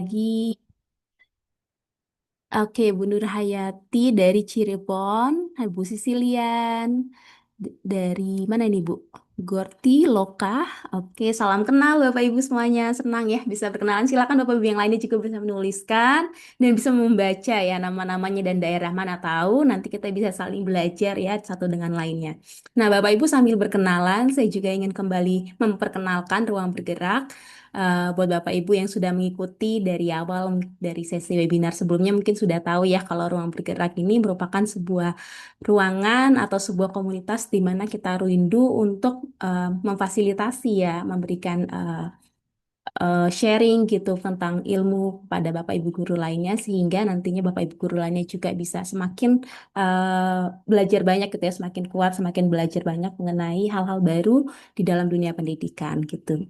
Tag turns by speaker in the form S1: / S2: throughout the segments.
S1: Lagi. Oke, Bu Nur Hayati dari Cirebon, Bu Sisilian dari mana ini Bu? Gorti, Loka. Oke, salam kenal Bapak Ibu semuanya. Senang ya bisa berkenalan. Silakan Bapak Ibu yang lainnya juga bisa menuliskan dan bisa membaca ya nama-namanya dan daerah mana tahu. Nanti kita bisa saling belajar ya satu dengan lainnya. Nah, Bapak Ibu sambil berkenalan, saya juga ingin kembali memperkenalkan ruang bergerak buat Bapak Ibu yang sudah mengikuti dari awal dari sesi webinar sebelumnya mungkin sudah tahu ya kalau ruang bergerak ini merupakan sebuah ruangan atau sebuah komunitas di mana kita rindu untuk memfasilitasi ya, memberikan sharing gitu tentang ilmu pada Bapak Ibu guru lainnya sehingga nantinya Bapak Ibu guru lainnya juga bisa semakin belajar banyak gitu ya, semakin kuat, semakin belajar banyak mengenai hal-hal baru di dalam dunia pendidikan gitu.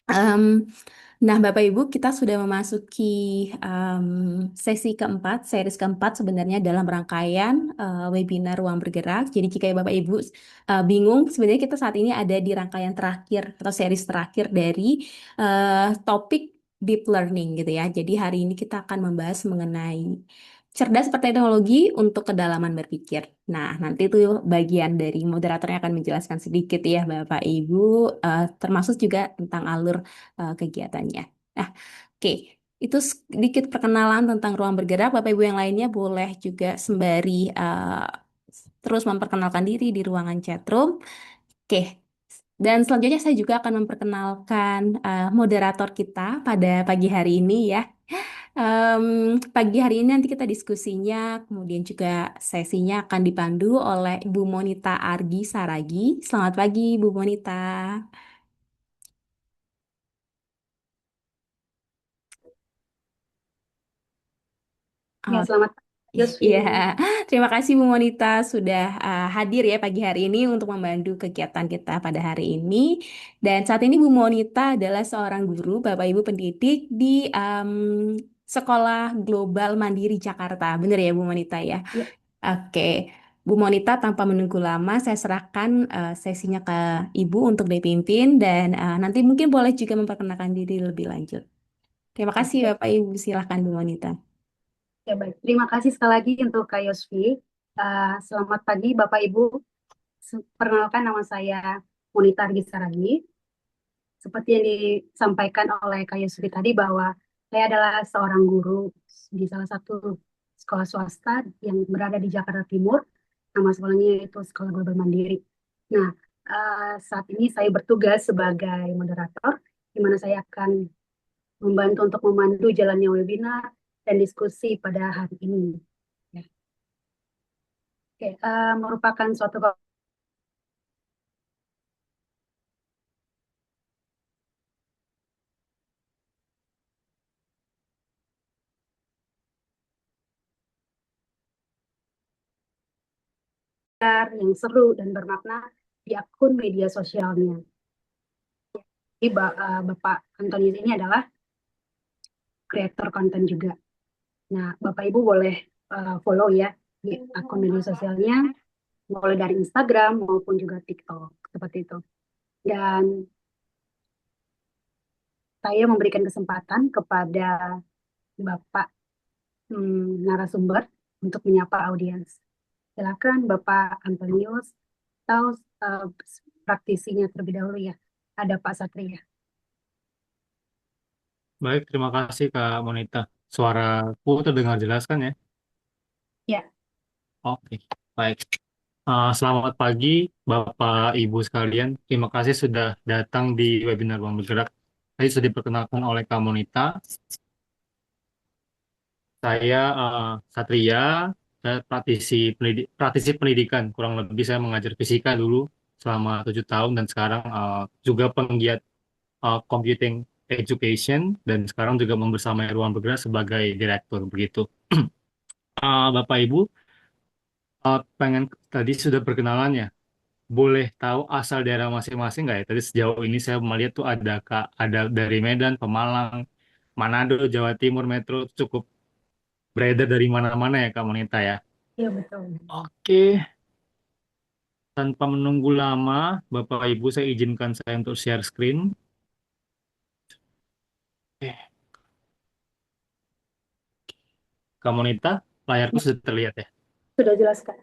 S1: Em, Nah, Bapak Ibu, kita sudah memasuki em, sesi keempat, series keempat sebenarnya dalam rangkaian webinar Ruang Bergerak. Jadi, jika Bapak Ibu bingung, sebenarnya kita saat ini ada di rangkaian terakhir atau series terakhir dari topik deep learning gitu ya. Jadi, hari ini kita akan membahas mengenai cerdas berteknologi untuk kedalaman berpikir. Nah, nanti itu bagian dari moderatornya akan menjelaskan sedikit ya, Bapak Ibu, termasuk juga tentang alur kegiatannya. Nah, oke. Itu sedikit perkenalan tentang ruang bergerak. Bapak Ibu yang lainnya boleh juga sembari terus memperkenalkan diri di ruangan chatroom. Oke. Dan selanjutnya saya juga akan memperkenalkan moderator kita pada pagi hari ini ya. Em, Pagi hari ini nanti kita diskusinya, kemudian juga sesinya akan dipandu oleh Ibu Monita Argi Saragi. Selamat pagi, Bu Monita.
S2: Ya, selamat pagi, Yosvi.
S1: Iya, terima kasih Bu Monita sudah hadir ya pagi hari ini untuk membantu kegiatan kita pada hari ini. Dan saat ini Bu Monita adalah seorang guru, Bapak Ibu pendidik di Sekolah Global Mandiri Jakarta. Benar ya Bu Monita ya?
S2: Ya,
S1: Oke, Bu Monita tanpa menunggu lama saya serahkan sesinya ke Ibu untuk dipimpin dan nanti mungkin boleh juga memperkenalkan diri lebih lanjut. Terima kasih
S2: oke.
S1: Bapak Ibu, silakan Bu Monita.
S2: Ya, baik. Terima kasih sekali lagi untuk Kak Yosvi. Selamat pagi, Bapak Ibu. Perkenalkan nama saya Monita Argisaragi. Seperti yang disampaikan oleh Kak Yosvi tadi bahwa saya adalah seorang guru di salah satu sekolah swasta yang berada di Jakarta Timur. Nama sekolahnya yaitu Sekolah Global Mandiri. Nah, saat ini saya bertugas sebagai moderator, di mana saya akan membantu untuk memandu jalannya webinar dan diskusi pada hari ini. Ya. Oke, merupakan suatu kabar yang seru dan bermakna di akun media sosialnya. Jadi, Bapak Antonius ini adalah kreator konten juga. Nah, Bapak Ibu boleh follow ya di akun media sosialnya, mulai dari Instagram maupun juga TikTok, seperti itu. Dan saya memberikan kesempatan kepada Bapak narasumber untuk menyapa audiens. Silakan Bapak Antonius atau eh, praktisinya terlebih dahulu ya. Ada Pak Satria.
S3: Baik, terima kasih Kak Monita. Suaraku terdengar jelas kan ya?
S2: Ya,
S3: Oke, baik. Selamat pagi Bapak Ibu sekalian. Terima kasih sudah datang di webinar Ruang Bergerak. Tadi sudah diperkenalkan oleh Kak Monita. Saya Satria, saya praktisi pendidikan. Kurang lebih saya mengajar fisika dulu selama 7 tahun dan sekarang juga penggiat computing education dan sekarang juga membersamai Ruang Bergerak sebagai direktur begitu. Bapak Ibu, pengen tadi sudah perkenalan ya. Boleh tahu asal daerah masing-masing nggak ya? Tadi sejauh ini saya melihat tuh ada Kak, ada dari Medan, Pemalang, Manado, Jawa Timur, Metro cukup beredar dari mana-mana ya Kak Monita ya.
S2: iya betul.
S3: Oke, tanpa menunggu lama, Bapak Ibu saya izinkan saya untuk share screen. Oke. Kak Monita, layarku
S2: Ya,
S3: sudah terlihat ya?
S2: sudah jelas, Kak.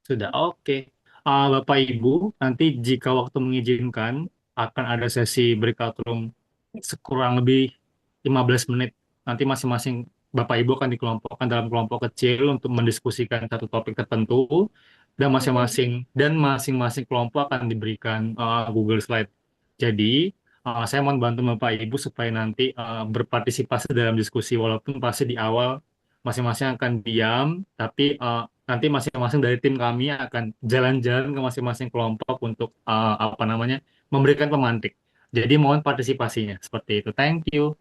S3: Sudah, oke. Bapak Ibu, nanti jika waktu mengizinkan, akan ada sesi breakout room sekurang lebih 15 menit. Nanti masing-masing Bapak Ibu akan dikelompokkan dalam kelompok kecil untuk mendiskusikan satu topik tertentu, dan
S2: Oke.
S3: masing-masing kelompok akan diberikan Google Slide. Jadi, saya mohon bantu Bapak Ibu supaya nanti berpartisipasi dalam diskusi, walaupun pasti di awal masing-masing akan diam, tapi nanti masing-masing dari tim kami akan jalan-jalan ke masing-masing kelompok untuk apa namanya memberikan pemantik. Jadi mohon partisipasinya seperti itu. Thank you.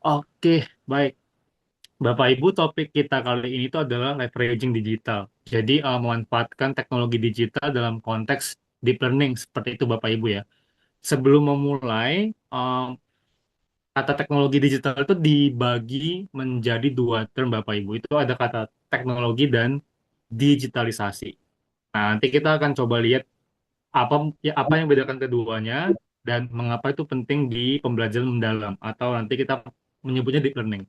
S3: Oke, baik. Bapak Ibu, topik kita kali ini itu adalah leveraging digital. Jadi memanfaatkan teknologi digital dalam konteks deep learning seperti itu Bapak Ibu ya. Sebelum memulai, kata teknologi digital itu dibagi menjadi dua term Bapak Ibu. Itu ada kata teknologi dan digitalisasi. Nah, nanti kita akan coba lihat apa yang membedakan keduanya dan mengapa itu penting di pembelajaran mendalam atau nanti kita menyebutnya deep learning.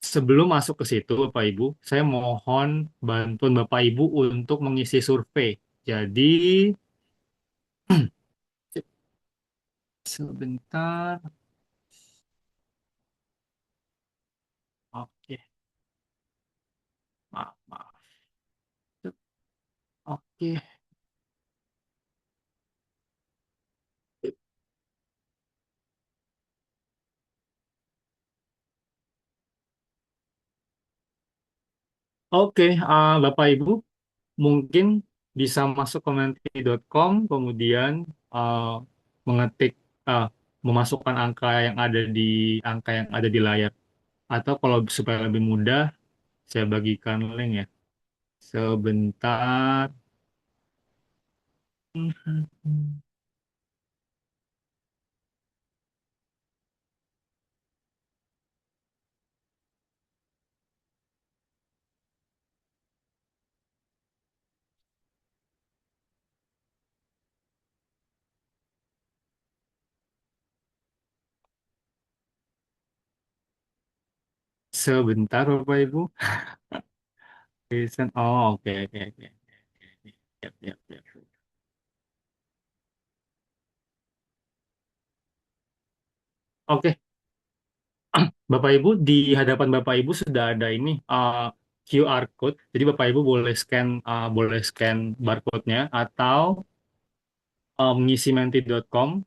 S3: Sebelum masuk ke situ, Bapak Ibu, saya mohon bantuan Bapak Ibu untuk mengisi survei. Jadi, sebentar. Oke, maaf, maaf. Oke. Oke, Bapak Ibu, mungkin bisa masuk ke menti.com, kemudian uh, mengetik, uh, memasukkan angka yang ada di layar. Atau kalau supaya lebih mudah, saya bagikan link ya. Sebentar. Sebentar, Bapak Ibu. Listen. Oh, oke, oke, oke. Siap, siap, siap. Oke, Bapak Ibu, di hadapan Bapak Ibu sudah ada ini QR code. Jadi Bapak Ibu boleh scan barcode-nya atau mengisi menti.com,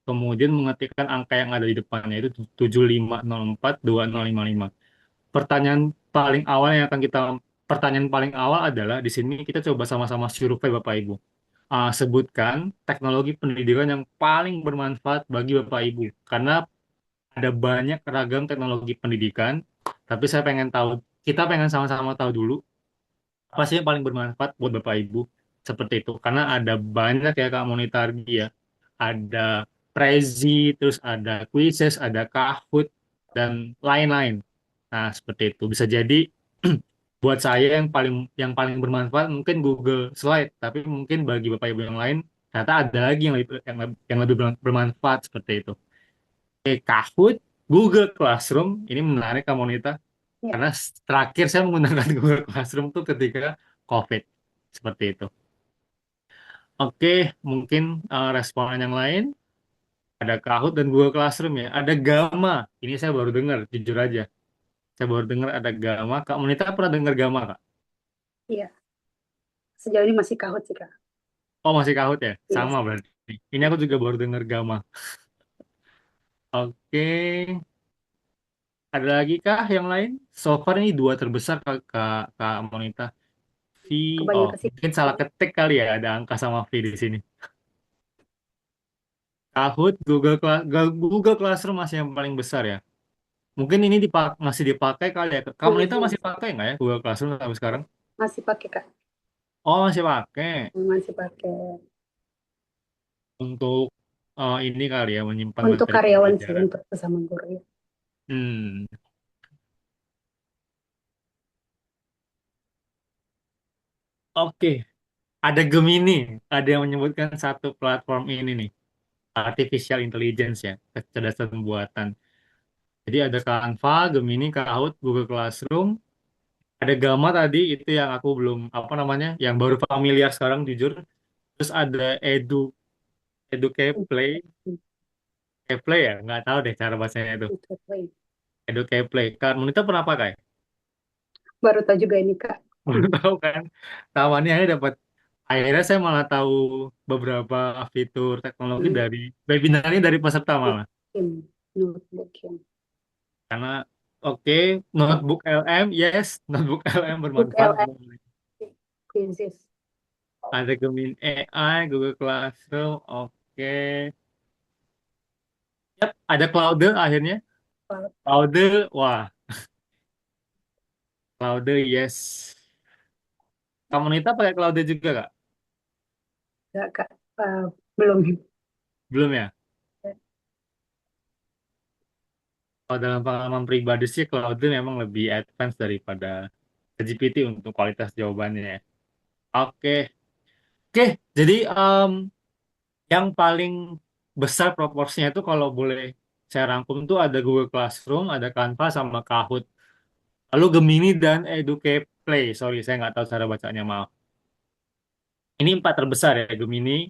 S3: kemudian mengetikkan angka yang ada di depannya itu 75042055. Pertanyaan paling awal yang akan kita Pertanyaan paling awal adalah di sini kita coba sama-sama survei Bapak Ibu. Sebutkan teknologi pendidikan yang paling bermanfaat bagi Bapak Ibu. Karena ada banyak ragam teknologi pendidikan, tapi kita pengen sama-sama tahu dulu apa sih yang paling bermanfaat buat Bapak Ibu seperti itu. Karena ada banyak ya Kak Monitargi ya. Ada Prezi, terus ada Quizzes, ada Kahoot, dan lain-lain. Nah, seperti itu. Bisa jadi buat saya yang paling bermanfaat mungkin Google Slide, tapi mungkin bagi Bapak Ibu yang lain ternyata ada lagi yang lebih bermanfaat seperti itu. Kahoot, Google Classroom, ini menarik Kak Monita,
S2: Ya.
S3: karena terakhir saya menggunakan Google Classroom tuh ketika COVID. Seperti itu. Oke, mungkin responan yang lain, ada Kahoot dan Google Classroom ya. Ada Gamma, ini saya baru dengar, jujur aja. Saya baru dengar ada Gamma. Kak Monita pernah dengar Gamma, Kak?
S2: Iya. Sejauh ini masih kahut sih, Kak.
S3: Oh, masih Kahoot ya?
S2: Iya.
S3: Sama berarti. Ini aku juga baru dengar Gamma. Oke, ada lagi kah yang lain? So far ini dua terbesar Kak Monita. V, oh,
S2: Kebanyakan sih.
S3: mungkin salah ketik kali ya, ada angka sama V di sini. Kahoot, Google Classroom masih yang paling besar ya. Mungkin ini masih dipakai kali ya. Kamu itu masih pakai nggak ya Google Classroom sampai sekarang?
S2: Masih pakai, Kak.
S3: Oh, masih pakai
S2: Masih pakai.
S3: untuk ini kali ya, menyimpan
S2: Untuk
S3: materi
S2: karyawan sih,
S3: pembelajaran.
S2: untuk bersama guru ya.
S3: Hmm, oke. Ada Gemini, ada yang menyebutkan satu platform ini nih, artificial intelligence ya, kecerdasan buatan. Jadi ada Canva, Gemini, Kahoot, Google Classroom, ada Gamma tadi itu yang aku belum apa namanya, yang baru familiar sekarang jujur. Terus ada Educaplay, Play ya, nggak tahu deh cara bacanya itu. Educaplay. Kak Monita pernah pakai?
S2: Baru tahu juga ini Kak.
S3: Baru tahu kan? Tahuannya aja dapat. Akhirnya saya malah tahu beberapa fitur teknologi
S2: Hmm.
S3: dari webinarnya dari peserta malah.
S2: Notebook.
S3: Karena oke, notebook LM, yes, notebook LM
S2: Book
S3: bermanfaat.
S2: LM Quizzes.
S3: Ada Gemini AI, Google Classroom, oke. Yap, ada Claude akhirnya. Claude, wah, Claude, yes. Komunitas pakai Claude juga, Kak?
S2: Enggak Kak. Belum.
S3: Belum ya? Kalau dalam pengalaman pribadi sih, Claude memang lebih advance daripada GPT untuk kualitas jawabannya ya. Oke, oke. Jadi yang paling besar proporsinya itu kalau boleh saya rangkum tuh ada Google Classroom, ada Canva, sama Kahoot. Lalu Gemini dan Educate Play. Sorry, saya nggak tahu cara bacanya, maaf. Ini empat terbesar ya, Gemini.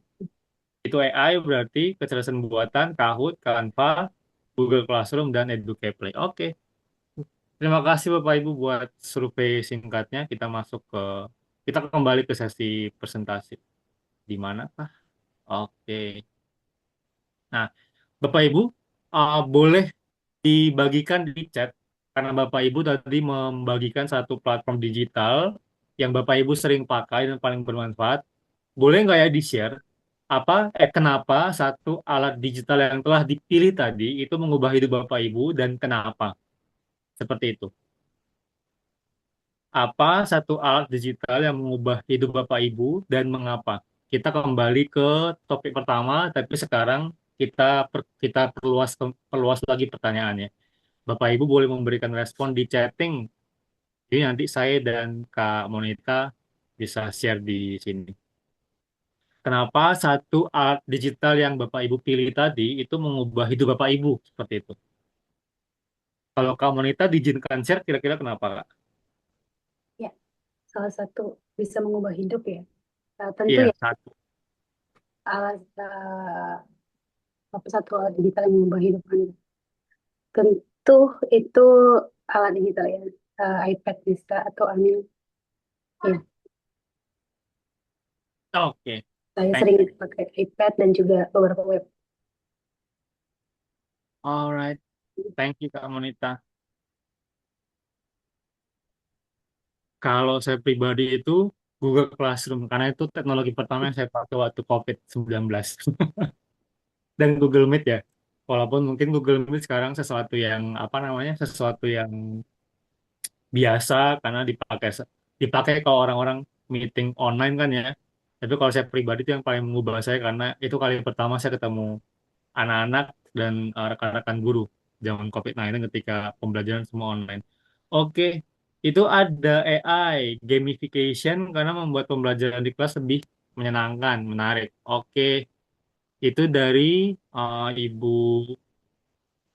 S3: Itu AI berarti kecerdasan buatan, Kahoot, Canva, Google Classroom, dan Educate Play. Oke. Terima kasih Bapak Ibu buat survei singkatnya. Kita kembali ke sesi presentasi. Di mana kah? Oke. Nah, Bapak Ibu, boleh dibagikan di chat karena Bapak Ibu tadi membagikan satu platform digital yang Bapak Ibu sering pakai dan paling bermanfaat. Boleh nggak ya di-share kenapa satu alat digital yang telah dipilih tadi itu mengubah hidup Bapak Ibu dan kenapa? Seperti itu. Apa satu alat digital yang mengubah hidup Bapak Ibu dan mengapa? Kita kembali ke topik pertama, tapi sekarang kita perluas lagi pertanyaannya. Bapak Ibu boleh memberikan respon di chatting. Jadi nanti saya dan Kak Monita bisa share di sini. Kenapa satu alat digital yang Bapak Ibu pilih tadi itu mengubah hidup Bapak Ibu seperti itu? Kalau Kak Monita diizinkan share, kira-kira kenapa, Kak?
S2: Ya, salah satu bisa mengubah hidup ya. Tentu
S3: Iya,
S2: ya
S3: satu.
S2: alat apa satu alat digital yang mengubah hidup Anda. Tentu itu alat digital ya. iPad bisa atau Amin. Ya,
S3: Oke.
S2: saya
S3: Thank
S2: sering pakai iPad dan juga beberapa web.
S3: Alright. Thank you, Kak Monita. Kalau saya pribadi itu Google Classroom, karena itu teknologi pertama yang saya pakai waktu COVID-19. Dan Google Meet ya. Walaupun mungkin Google Meet sekarang sesuatu yang biasa karena dipakai kalau orang-orang meeting online kan ya. Tapi kalau saya pribadi itu yang paling mengubah saya karena itu kali pertama saya ketemu anak-anak dan rekan-rekan guru zaman COVID-19 ketika pembelajaran semua online. Oke, itu ada AI, gamification karena membuat pembelajaran di kelas lebih menyenangkan, menarik. Oke, itu dari Ibu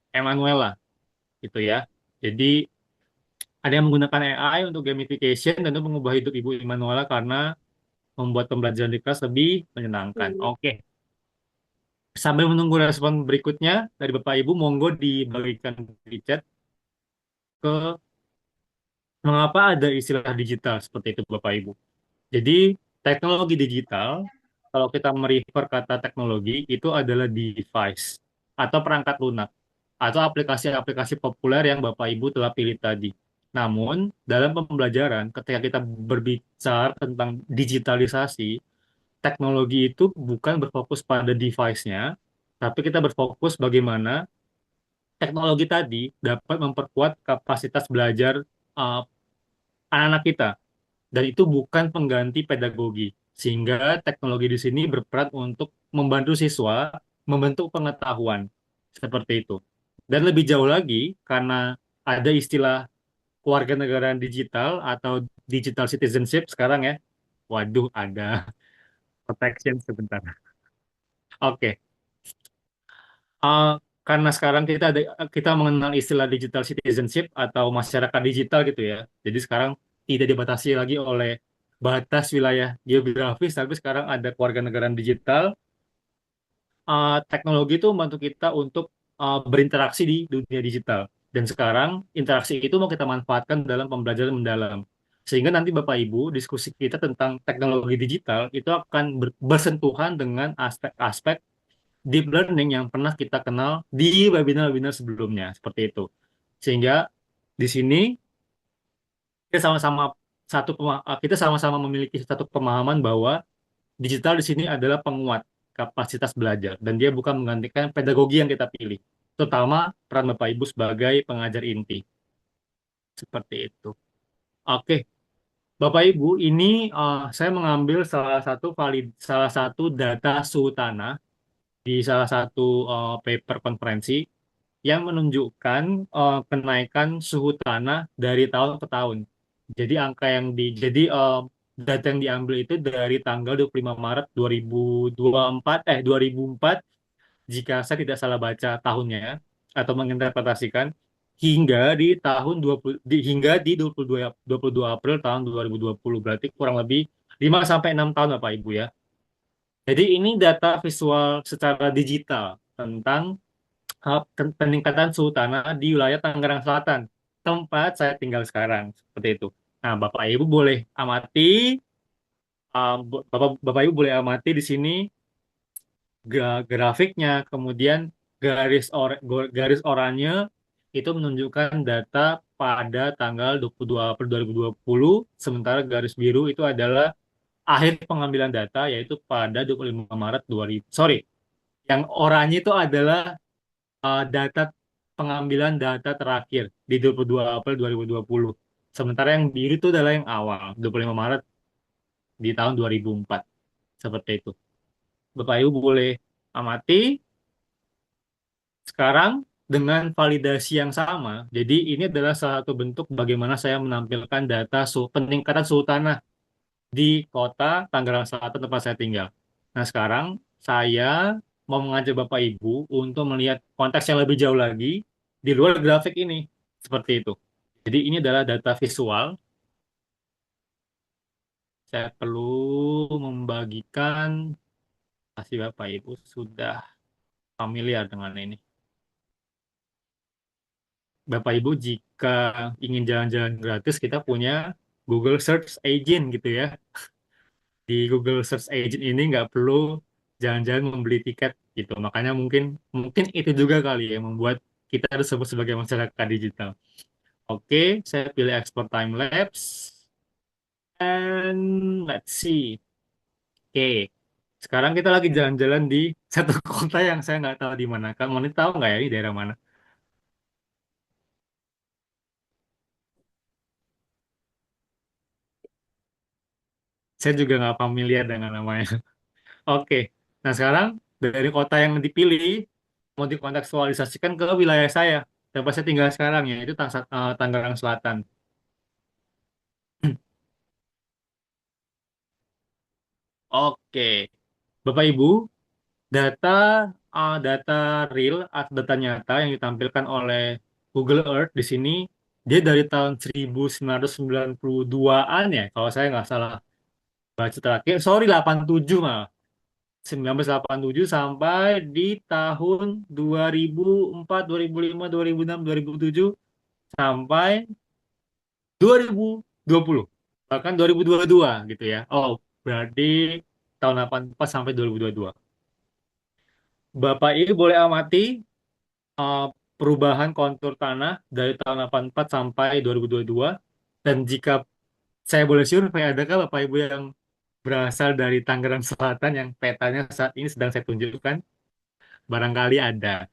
S3: Emanuela gitu ya. Jadi ada yang menggunakan AI untuk gamification dan itu mengubah hidup Ibu Emanuela karena membuat pembelajaran di kelas lebih menyenangkan.
S2: Hmm.
S3: Oke, sambil menunggu respon berikutnya dari Bapak Ibu, monggo dibagikan di chat ke mengapa ada istilah digital seperti itu Bapak Ibu. Jadi teknologi digital, kalau kita merefer kata teknologi, itu adalah device atau perangkat lunak atau aplikasi-aplikasi populer yang Bapak Ibu telah pilih tadi. Namun, dalam pembelajaran, ketika kita berbicara tentang digitalisasi, teknologi itu bukan berfokus pada device-nya, tapi kita berfokus bagaimana teknologi tadi dapat memperkuat kapasitas belajar uh, anak-anak kita. Dan itu bukan pengganti pedagogi. Sehingga teknologi di sini berperan untuk membantu siswa membentuk pengetahuan. Seperti itu. Dan lebih jauh lagi, karena ada istilah kewarganegaraan digital atau digital citizenship sekarang ya. Waduh, ada protection sebentar. Oke. karena sekarang kita mengenal istilah digital citizenship atau masyarakat digital gitu ya. Jadi sekarang tidak dibatasi lagi oleh batas wilayah geografis, tapi sekarang ada kewarganegaraan digital. Teknologi itu membantu kita untuk berinteraksi di dunia digital. Dan sekarang interaksi itu mau kita manfaatkan dalam pembelajaran mendalam. Sehingga nanti Bapak Ibu, diskusi kita tentang teknologi digital itu akan bersentuhan dengan aspek-aspek deep learning yang pernah kita kenal di webinar-webinar sebelumnya, seperti itu. Sehingga di sini kita sama-sama kita sama-sama memiliki satu pemahaman bahwa digital di sini adalah penguat kapasitas belajar dan dia bukan menggantikan pedagogi yang kita pilih, terutama peran Bapak Ibu sebagai pengajar inti. Seperti itu. Oke, Bapak Ibu, ini saya mengambil salah satu data suhu tanah di salah satu paper konferensi yang menunjukkan kenaikan suhu tanah dari tahun ke tahun. Jadi data yang diambil itu dari tanggal 25 Maret 2004 jika saya tidak salah baca tahunnya ya, atau menginterpretasikan hingga di 22 April tahun 2020, berarti kurang lebih 5 sampai 6 tahun Bapak Ibu ya. Jadi ini data visual secara digital tentang peningkatan suhu tanah di wilayah Tangerang Selatan, tempat saya tinggal sekarang, seperti itu. Nah, Bapak Ibu boleh amati, Bapak Ibu boleh amati di sini grafiknya, kemudian garis oranye itu menunjukkan data pada tanggal 22 April 2020, sementara garis biru itu adalah akhir pengambilan data, yaitu pada 25 Maret 2000. Sorry, yang oranye itu adalah data pengambilan data terakhir di 22 April 2020. Sementara yang biru itu adalah yang awal, 25 Maret di tahun 2004. Seperti itu. Bapak Ibu boleh amati sekarang dengan validasi yang sama. Jadi ini adalah salah satu bentuk bagaimana saya menampilkan data peningkatan suhu tanah di kota Tangerang Selatan tempat saya tinggal. Nah, sekarang saya mau mengajak Bapak Ibu untuk melihat konteks yang lebih jauh lagi di luar grafik ini. Seperti itu. Jadi ini adalah data visual. Saya perlu membagikan, pasti Bapak Ibu sudah familiar dengan ini. Bapak Ibu jika ingin jalan-jalan gratis, kita punya Google Search Engine gitu ya. Di Google Search Engine ini nggak perlu jalan-jalan membeli tiket gitu. Makanya mungkin mungkin itu juga kali ya yang membuat kita disebut sebagai masyarakat digital. Oke, saya pilih export time lapse and let's see. Oke, sekarang kita lagi jalan-jalan di satu kota yang saya nggak tahu di mana. Kamu mau tahu nggak ya ini daerah mana? Saya juga nggak familiar dengan namanya. Oke, nah sekarang dari kota yang dipilih mau dikontekstualisasikan ke wilayah saya, tempat saya tinggal sekarang ya, itu Tangerang Selatan. Oke, Bapak Ibu, data data real atau data nyata yang ditampilkan oleh Google Earth di sini dia dari tahun 1992-an ya, kalau saya nggak salah baca terakhir, sorry 87 malah. 1987 sampai di tahun 2004, 2005, 2006, 2007 sampai 2020. Bahkan 2022 gitu ya. Oh, berarti tahun 84 sampai 2022. Bapak Ibu boleh amati uh, perubahan kontur tanah dari tahun 84 sampai 2022. Dan jika saya boleh survei, adakah Bapak Ibu yang berasal dari Tangerang Selatan yang petanya saat ini sedang saya tunjukkan? Barangkali ada.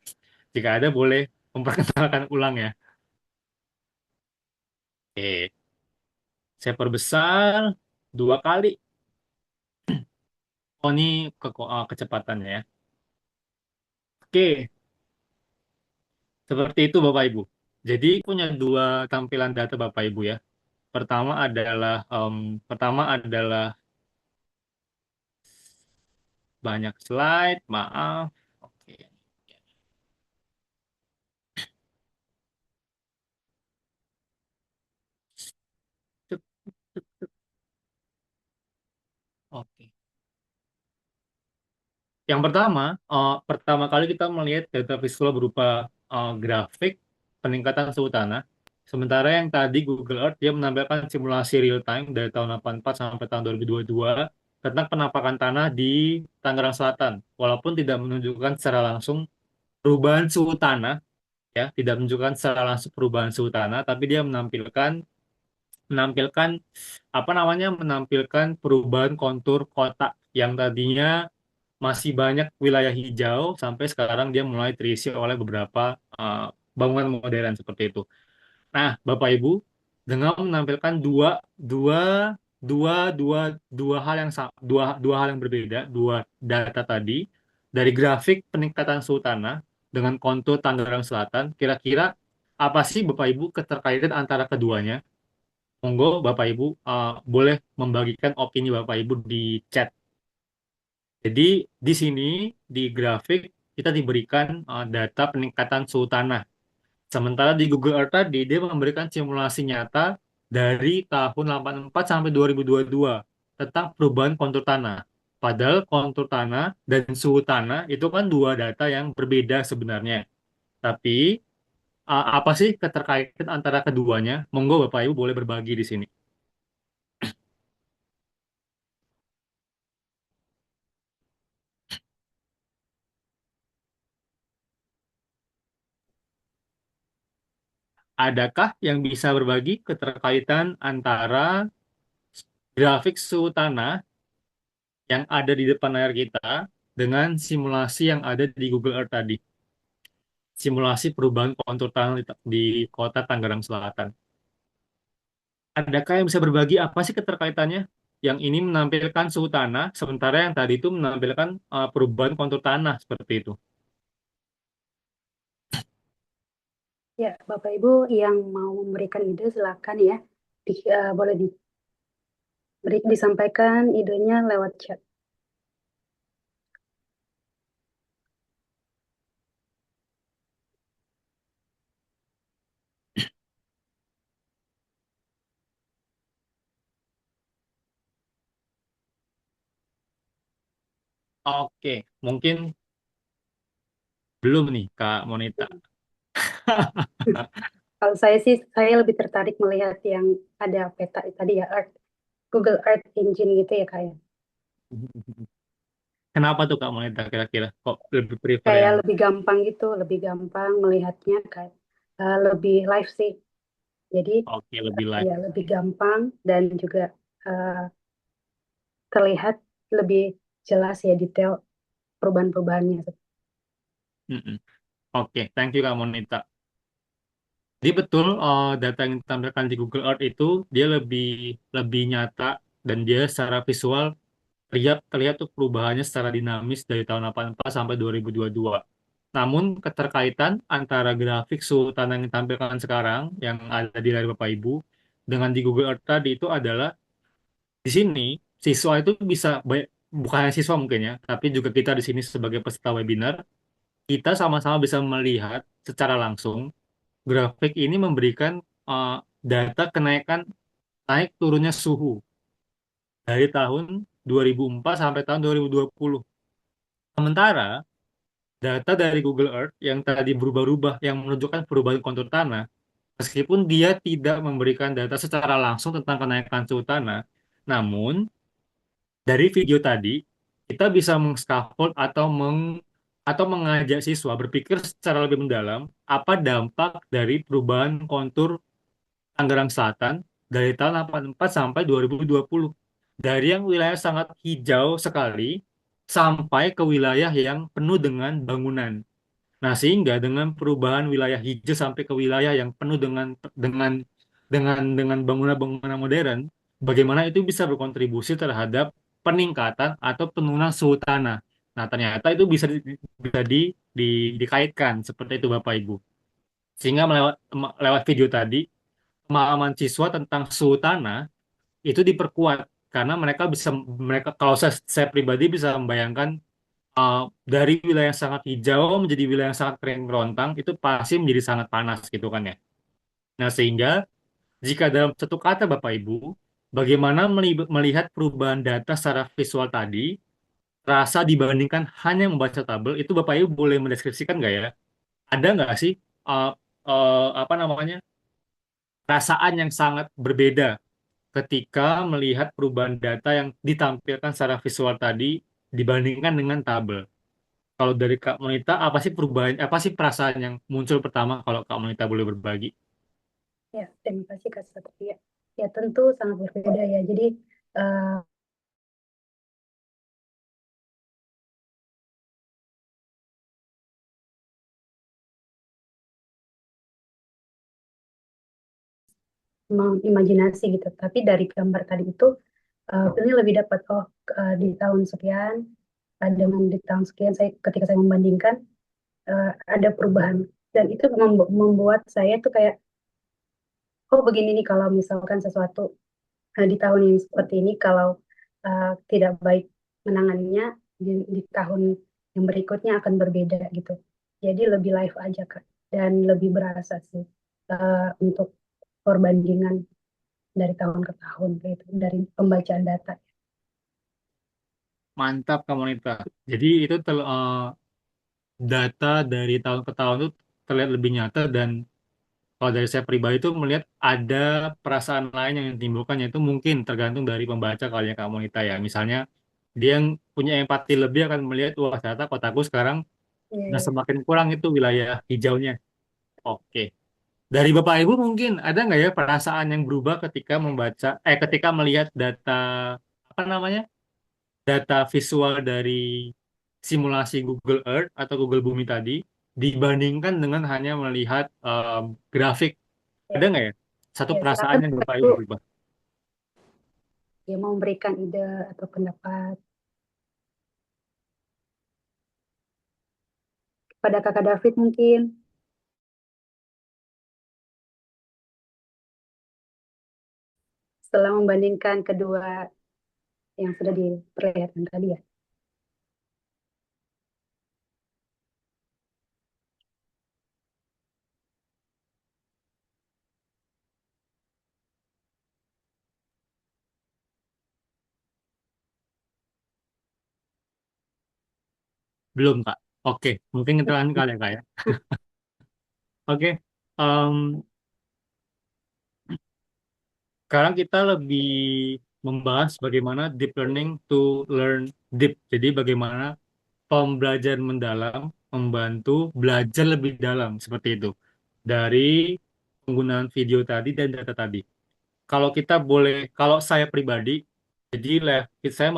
S3: Jika ada, boleh memperkenalkan ulang ya. Oke, saya perbesar 2 kali. Oh, ini kecepatannya ya. Oke, seperti itu Bapak Ibu. Jadi punya dua tampilan data Bapak Ibu ya. Pertama adalah banyak slide, maaf. Oke. Yang pertama, pertama kali kita melihat data visual berupa grafik peningkatan suhu tanah. Sementara yang tadi Google Earth dia menampilkan simulasi real time dari tahun 84 sampai tahun 2022 tentang penampakan tanah di Tangerang Selatan. Walaupun tidak menunjukkan secara langsung perubahan suhu tanah, ya, tidak menunjukkan secara langsung perubahan suhu tanah, tapi dia menampilkan menampilkan apa namanya menampilkan perubahan kontur kota yang tadinya masih banyak wilayah hijau sampai sekarang dia mulai terisi oleh beberapa bangunan modern seperti itu. Nah, Bapak Ibu, dengan menampilkan dua dua dua dua dua hal yang dua hal yang berbeda, dua data tadi dari grafik peningkatan suhu tanah dengan kontur Tangerang Selatan, kira-kira apa sih Bapak Ibu keterkaitan antara keduanya? Monggo Bapak Ibu boleh membagikan opini Bapak Ibu di chat. Jadi di sini di grafik kita diberikan data peningkatan suhu tanah. Sementara di Google Earth tadi dia memberikan simulasi nyata dari tahun 84 sampai 2022 tentang perubahan kontur tanah. Padahal kontur tanah dan suhu tanah itu kan dua data yang berbeda sebenarnya. Tapi apa sih keterkaitan antara keduanya? Monggo Bapak Ibu boleh berbagi di sini. Adakah yang bisa berbagi keterkaitan antara grafik suhu tanah yang ada di depan layar kita dengan simulasi yang ada di Google Earth tadi? Simulasi perubahan kontur tanah di kota Tangerang Selatan. Adakah yang bisa berbagi apa sih keterkaitannya? Yang ini menampilkan suhu tanah, sementara yang tadi itu menampilkan perubahan kontur tanah seperti itu.
S2: Ya, Bapak Ibu yang mau memberikan ide silakan ya. Boleh disampaikan idenya lewat chat.
S3: Oke, mungkin belum nih Kak Monita.
S2: Kalau saya sih, saya lebih tertarik melihat yang ada peta tadi ya, Google Earth Engine gitu ya Kak ya.
S3: Kenapa tuh Kak Monita kira-kira? Kok lebih prefer
S2: Kayak
S3: yang
S2: lebih gampang gitu, lebih gampang melihatnya kayak lebih live sih. Jadi
S3: oke lebih light?
S2: ya lebih gampang dan juga eh, terlihat lebih jelas ya detail perubahan-perubahannya.
S3: Mm-mm. Oke, thank you Kak Monita. Jadi betul data yang ditampilkan di Google Earth itu dia lebih lebih nyata dan dia secara visual terlihat terlihat tuh perubahannya secara dinamis dari tahun 84 sampai 2022. Namun keterkaitan antara grafik suhu tanah yang ditampilkan sekarang yang ada di layar Bapak Ibu dengan di Google Earth tadi itu adalah di sini siswa itu bisa bukan hanya siswa mungkin ya, tapi juga kita di sini sebagai peserta webinar kita sama-sama bisa melihat secara langsung grafik ini memberikan uh, data kenaikan naik turunnya suhu dari tahun 2004 sampai tahun 2020. Sementara data dari Google Earth yang tadi berubah-ubah yang menunjukkan perubahan kontur tanah, meskipun dia tidak memberikan data secara langsung tentang kenaikan suhu tanah, namun dari video tadi kita bisa meng-scaffold atau mengajak siswa berpikir secara lebih mendalam apa dampak dari perubahan kontur Tangerang Selatan dari tahun 84 sampai 2020. Dari yang wilayah sangat hijau sekali sampai ke wilayah yang penuh dengan bangunan. Nah, sehingga dengan perubahan wilayah hijau sampai ke wilayah yang penuh dengan bangunan-bangunan modern, bagaimana itu bisa berkontribusi terhadap peningkatan atau penurunan suhu tanah. Nah, ternyata itu dikaitkan seperti itu Bapak Ibu. Sehingga lewat video tadi pemahaman siswa tentang suhu tanah itu diperkuat karena mereka kalau saya pribadi bisa membayangkan dari wilayah yang sangat hijau menjadi wilayah yang sangat kering kerontang itu pasti menjadi sangat panas gitu kan ya. Nah sehingga jika dalam satu kata Bapak Ibu bagaimana melihat perubahan data secara visual tadi rasa dibandingkan hanya membaca tabel, itu Bapak Ibu boleh mendeskripsikan nggak ya? Ada nggak sih uh, apa namanya perasaan yang sangat berbeda ketika melihat perubahan data yang ditampilkan secara visual tadi dibandingkan dengan tabel? Kalau dari Kak Monita, apa sih perubahan, apa sih perasaan yang muncul pertama kalau Kak Monita boleh berbagi?
S2: Ya, terima kasih Kak Satria. Ya, tentu sangat berbeda ya. Jadi, eh, imajinasi gitu. Tapi dari gambar tadi itu, ini lebih dapat, oh, di tahun sekian, dengan di tahun sekian, ketika saya membandingkan, ada perubahan. Dan itu membuat saya tuh kayak, oh begini nih kalau misalkan sesuatu di tahun yang seperti ini, kalau tidak baik menanganinya, di tahun yang berikutnya akan berbeda gitu. Jadi lebih live aja Kak, dan lebih berasa sih untuk perbandingan dari tahun ke tahun gitu, dari pembacaan data.
S3: Mantap Kak Monita. Jadi itu data dari tahun ke tahun itu terlihat lebih nyata dan kalau dari saya pribadi itu melihat ada perasaan lain yang ditimbulkan yaitu mungkin tergantung dari pembaca kali ya Kak Monita ya. Misalnya dia yang punya empati lebih akan melihat wah ternyata kotaku sekarang
S2: Iya,
S3: nah
S2: iya.
S3: semakin kurang itu wilayah hijaunya. Oke. Dari Bapak Ibu mungkin ada nggak ya perasaan yang berubah ketika ketika melihat data apa namanya data visual dari simulasi Google Earth atau Google Bumi tadi dibandingkan dengan hanya melihat grafik.
S2: Ya,
S3: Ada nggak ya satu
S2: ya,
S3: perasaan
S2: silakan
S3: yang
S2: Bapak
S3: Bapak Ibu
S2: Ibu
S3: berubah?
S2: ya mau memberikan ide atau pendapat pada Kakak David mungkin setelah membandingkan kedua yang sudah diperlihatkan tadi ya.
S3: Belum Kak. Oke, mungkin kita lanjut kali ya Kak ya. Oke, em, sekarang kita lebih membahas bagaimana deep learning to learn deep. Jadi bagaimana pembelajaran mendalam membantu belajar lebih dalam seperti itu dari penggunaan video tadi dan data tadi. Kalau kita boleh, kalau saya pribadi, jadi saya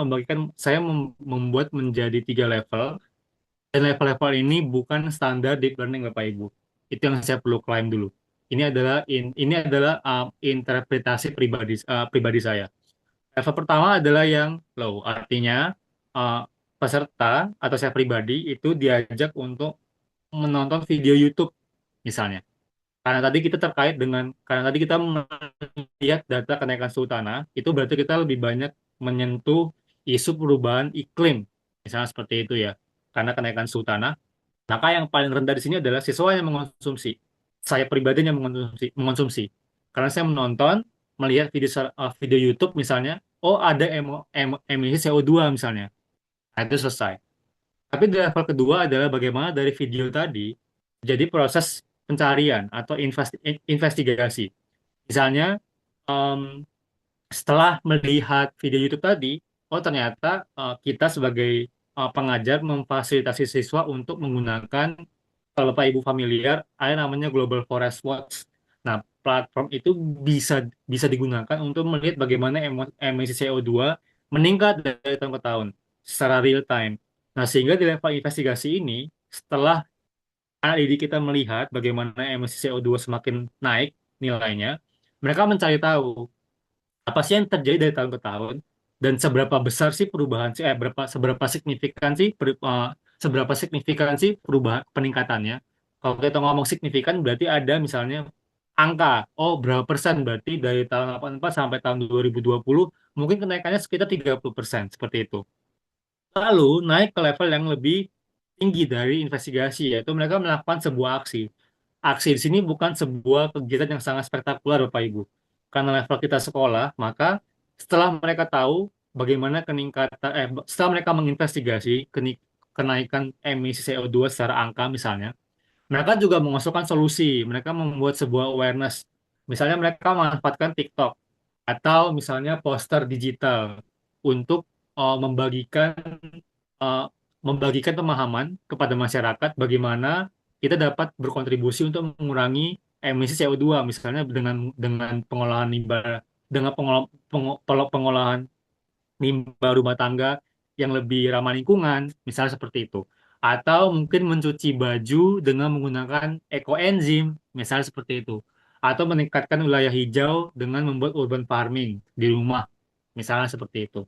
S3: membuat menjadi 3 level dan level-level ini bukan standar deep learning Bapak Ibu. Itu yang saya perlu klaim dulu. Ini adalah interpretasi pribadi saya. Level pertama adalah yang low, artinya uh, peserta atau saya pribadi itu diajak untuk menonton video YouTube misalnya. Karena tadi kita melihat data kenaikan suhu tanah, itu berarti kita lebih banyak menyentuh isu perubahan iklim, misalnya seperti itu ya. Karena kenaikan suhu tanah, maka yang paling rendah di sini adalah siswa yang mengonsumsi. Saya pribadi yang mengonsumsi. Karena saya melihat video YouTube misalnya, oh ada emisi CO2 misalnya. Nah, itu selesai. Tapi di level kedua adalah bagaimana dari video tadi jadi proses pencarian atau investigasi. Misalnya, em, setelah melihat video YouTube tadi, oh ternyata kita sebagai pengajar memfasilitasi siswa untuk menggunakan, kalau Bapak Ibu familiar, ada namanya Global Forest Watch. Nah, platform itu bisa bisa digunakan untuk melihat bagaimana emisi CO2 meningkat dari tahun ke tahun secara real time. Nah, sehingga di level investigasi ini, setelah anak didik kita melihat bagaimana emisi CO2 semakin naik nilainya, mereka mencari tahu apa sih yang terjadi dari tahun ke tahun dan seberapa besar sih perubahan sih seberapa signifikan sih perubahan peningkatannya. Kalau kita ngomong signifikan berarti ada misalnya angka, oh berapa persen berarti dari tahun 84 sampai tahun 2020 mungkin kenaikannya sekitar 30% seperti itu. Lalu naik ke level yang lebih tinggi dari investigasi, yaitu mereka melakukan sebuah aksi. Aksi di sini bukan sebuah kegiatan yang sangat spektakuler, Bapak Ibu. Karena level kita sekolah, maka setelah mereka tahu bagaimana setelah mereka menginvestigasi kenaikan emisi CO2 secara angka misalnya, mereka juga mengusulkan solusi. Mereka membuat sebuah awareness. Misalnya mereka memanfaatkan TikTok atau misalnya poster digital untuk uh, membagikan uh, membagikan pemahaman kepada masyarakat bagaimana kita dapat berkontribusi untuk mengurangi emisi CO2 misalnya dengan pengolahan limbah dengan pengolahan limbah rumah tangga yang lebih ramah lingkungan, misalnya seperti itu. Atau mungkin mencuci baju dengan menggunakan ekoenzim, misalnya seperti itu. Atau meningkatkan wilayah hijau dengan membuat urban farming di rumah, misalnya seperti itu.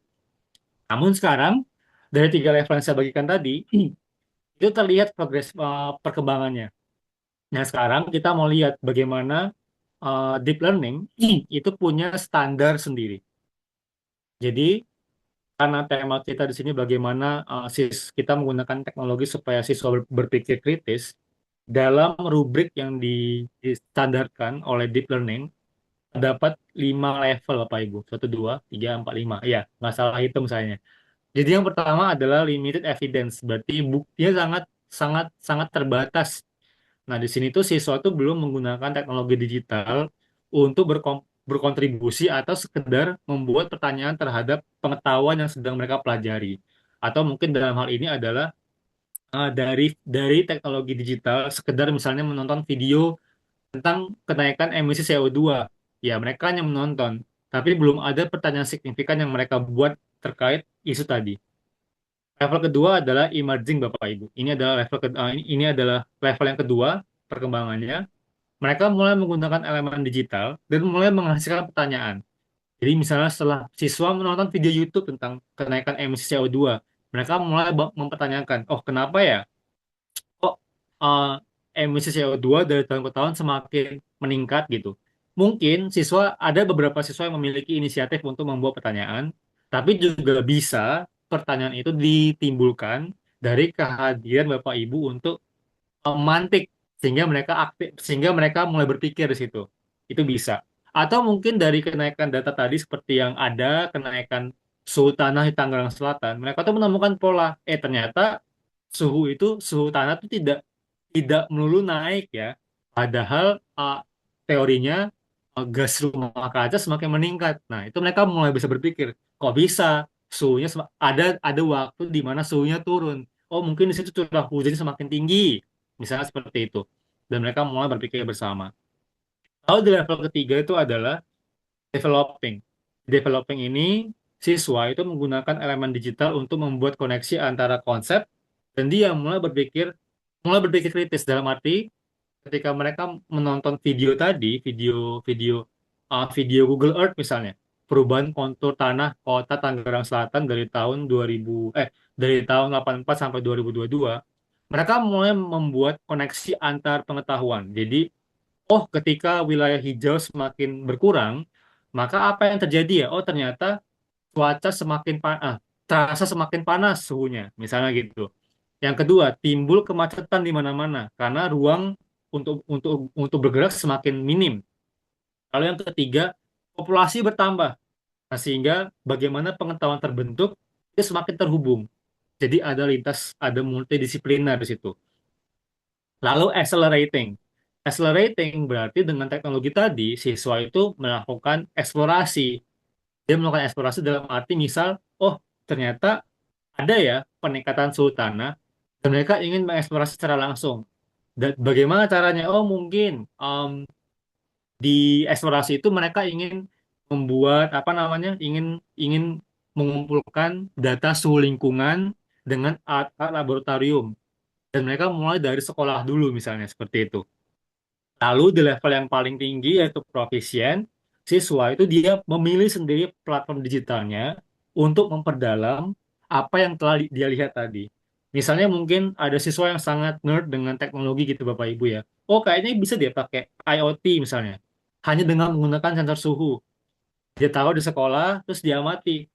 S3: Namun sekarang, dari tiga level yang saya bagikan tadi, itu terlihat perkembangannya. Nah, sekarang kita mau lihat bagaimana deep learning itu punya standar sendiri. Jadi, karena tema kita di sini bagaimana kita menggunakan teknologi supaya siswa berpikir kritis, dalam rubrik yang distandarkan oleh deep learning, terdapat 5 level Bapak Ibu. Satu, dua, tiga, empat, lima. Ya, nggak salah hitung saya. Jadi yang pertama adalah limited evidence, berarti buktinya sangat sangat sangat terbatas. Nah, di sini tuh siswa tuh belum menggunakan teknologi digital untuk berkontribusi atau sekedar membuat pertanyaan terhadap pengetahuan yang sedang mereka pelajari. Atau mungkin dalam hal ini adalah dari teknologi digital sekedar misalnya menonton video tentang kenaikan emisi CO2. Ya, mereka hanya menonton, tapi belum ada pertanyaan signifikan yang mereka buat terkait isu tadi. Level kedua adalah emerging Bapak Ibu. Ini adalah level yang kedua perkembangannya. Mereka mulai menggunakan elemen digital dan mulai menghasilkan pertanyaan. Jadi misalnya setelah siswa menonton video YouTube tentang kenaikan emisi CO2, mereka mulai mempertanyakan, oh kenapa ya kok uh, emisi CO2 dari tahun ke tahun semakin meningkat gitu. Mungkin ada beberapa siswa yang memiliki inisiatif untuk membuat pertanyaan, tapi juga bisa pertanyaan itu ditimbulkan dari kehadiran Bapak Ibu untuk memantik sehingga mereka mulai berpikir di situ. Itu bisa. Atau mungkin dari kenaikan data tadi seperti yang ada kenaikan suhu tanah di Tangerang Selatan, mereka tuh menemukan pola. Ternyata suhu tanah itu tidak tidak melulu naik ya. Padahal teorinya gas rumah kaca semakin meningkat. Nah, itu mereka mulai bisa berpikir, kok bisa ada waktu di mana suhunya turun. Oh, mungkin di situ curah hujannya semakin tinggi. Misalnya seperti itu. Dan mereka mulai berpikir bersama. Lalu di level ketiga itu adalah developing. Developing ini siswa itu menggunakan elemen digital untuk membuat koneksi antara konsep dan dia mulai berpikir kritis dalam arti ketika mereka menonton video tadi, video Google Earth misalnya, perubahan kontur tanah kota Tangerang Selatan dari tahun 84 sampai 2022, mereka mulai membuat koneksi antar pengetahuan. Jadi, oh ketika wilayah hijau semakin berkurang, maka apa yang terjadi ya? Oh ternyata cuaca terasa semakin panas suhunya, misalnya gitu. Yang kedua, timbul kemacetan di mana-mana karena ruang untuk bergerak semakin minim. Lalu yang ketiga, populasi bertambah. Nah, sehingga bagaimana pengetahuan terbentuk itu semakin terhubung. Jadi ada multidisipliner di situ. Lalu accelerating. Accelerating berarti dengan teknologi tadi, siswa itu melakukan eksplorasi. Dia melakukan eksplorasi dalam arti misal, oh ternyata ada ya peningkatan suhu tanah dan mereka ingin mengeksplorasi secara langsung. Dan bagaimana caranya? Oh mungkin di eksplorasi itu mereka ingin membuat apa namanya? Ingin mengumpulkan data suhu lingkungan dengan alat laboratorium dan mereka mulai dari sekolah dulu misalnya seperti itu. Lalu di level yang paling tinggi yaitu proficient, siswa itu dia memilih sendiri platform digitalnya untuk memperdalam apa yang telah dia lihat tadi. Misalnya mungkin ada siswa yang sangat nerd dengan teknologi gitu Bapak Ibu ya. Oh kayaknya bisa dia pakai IoT misalnya. Hanya dengan menggunakan sensor suhu. Dia taruh di sekolah, terus dia amati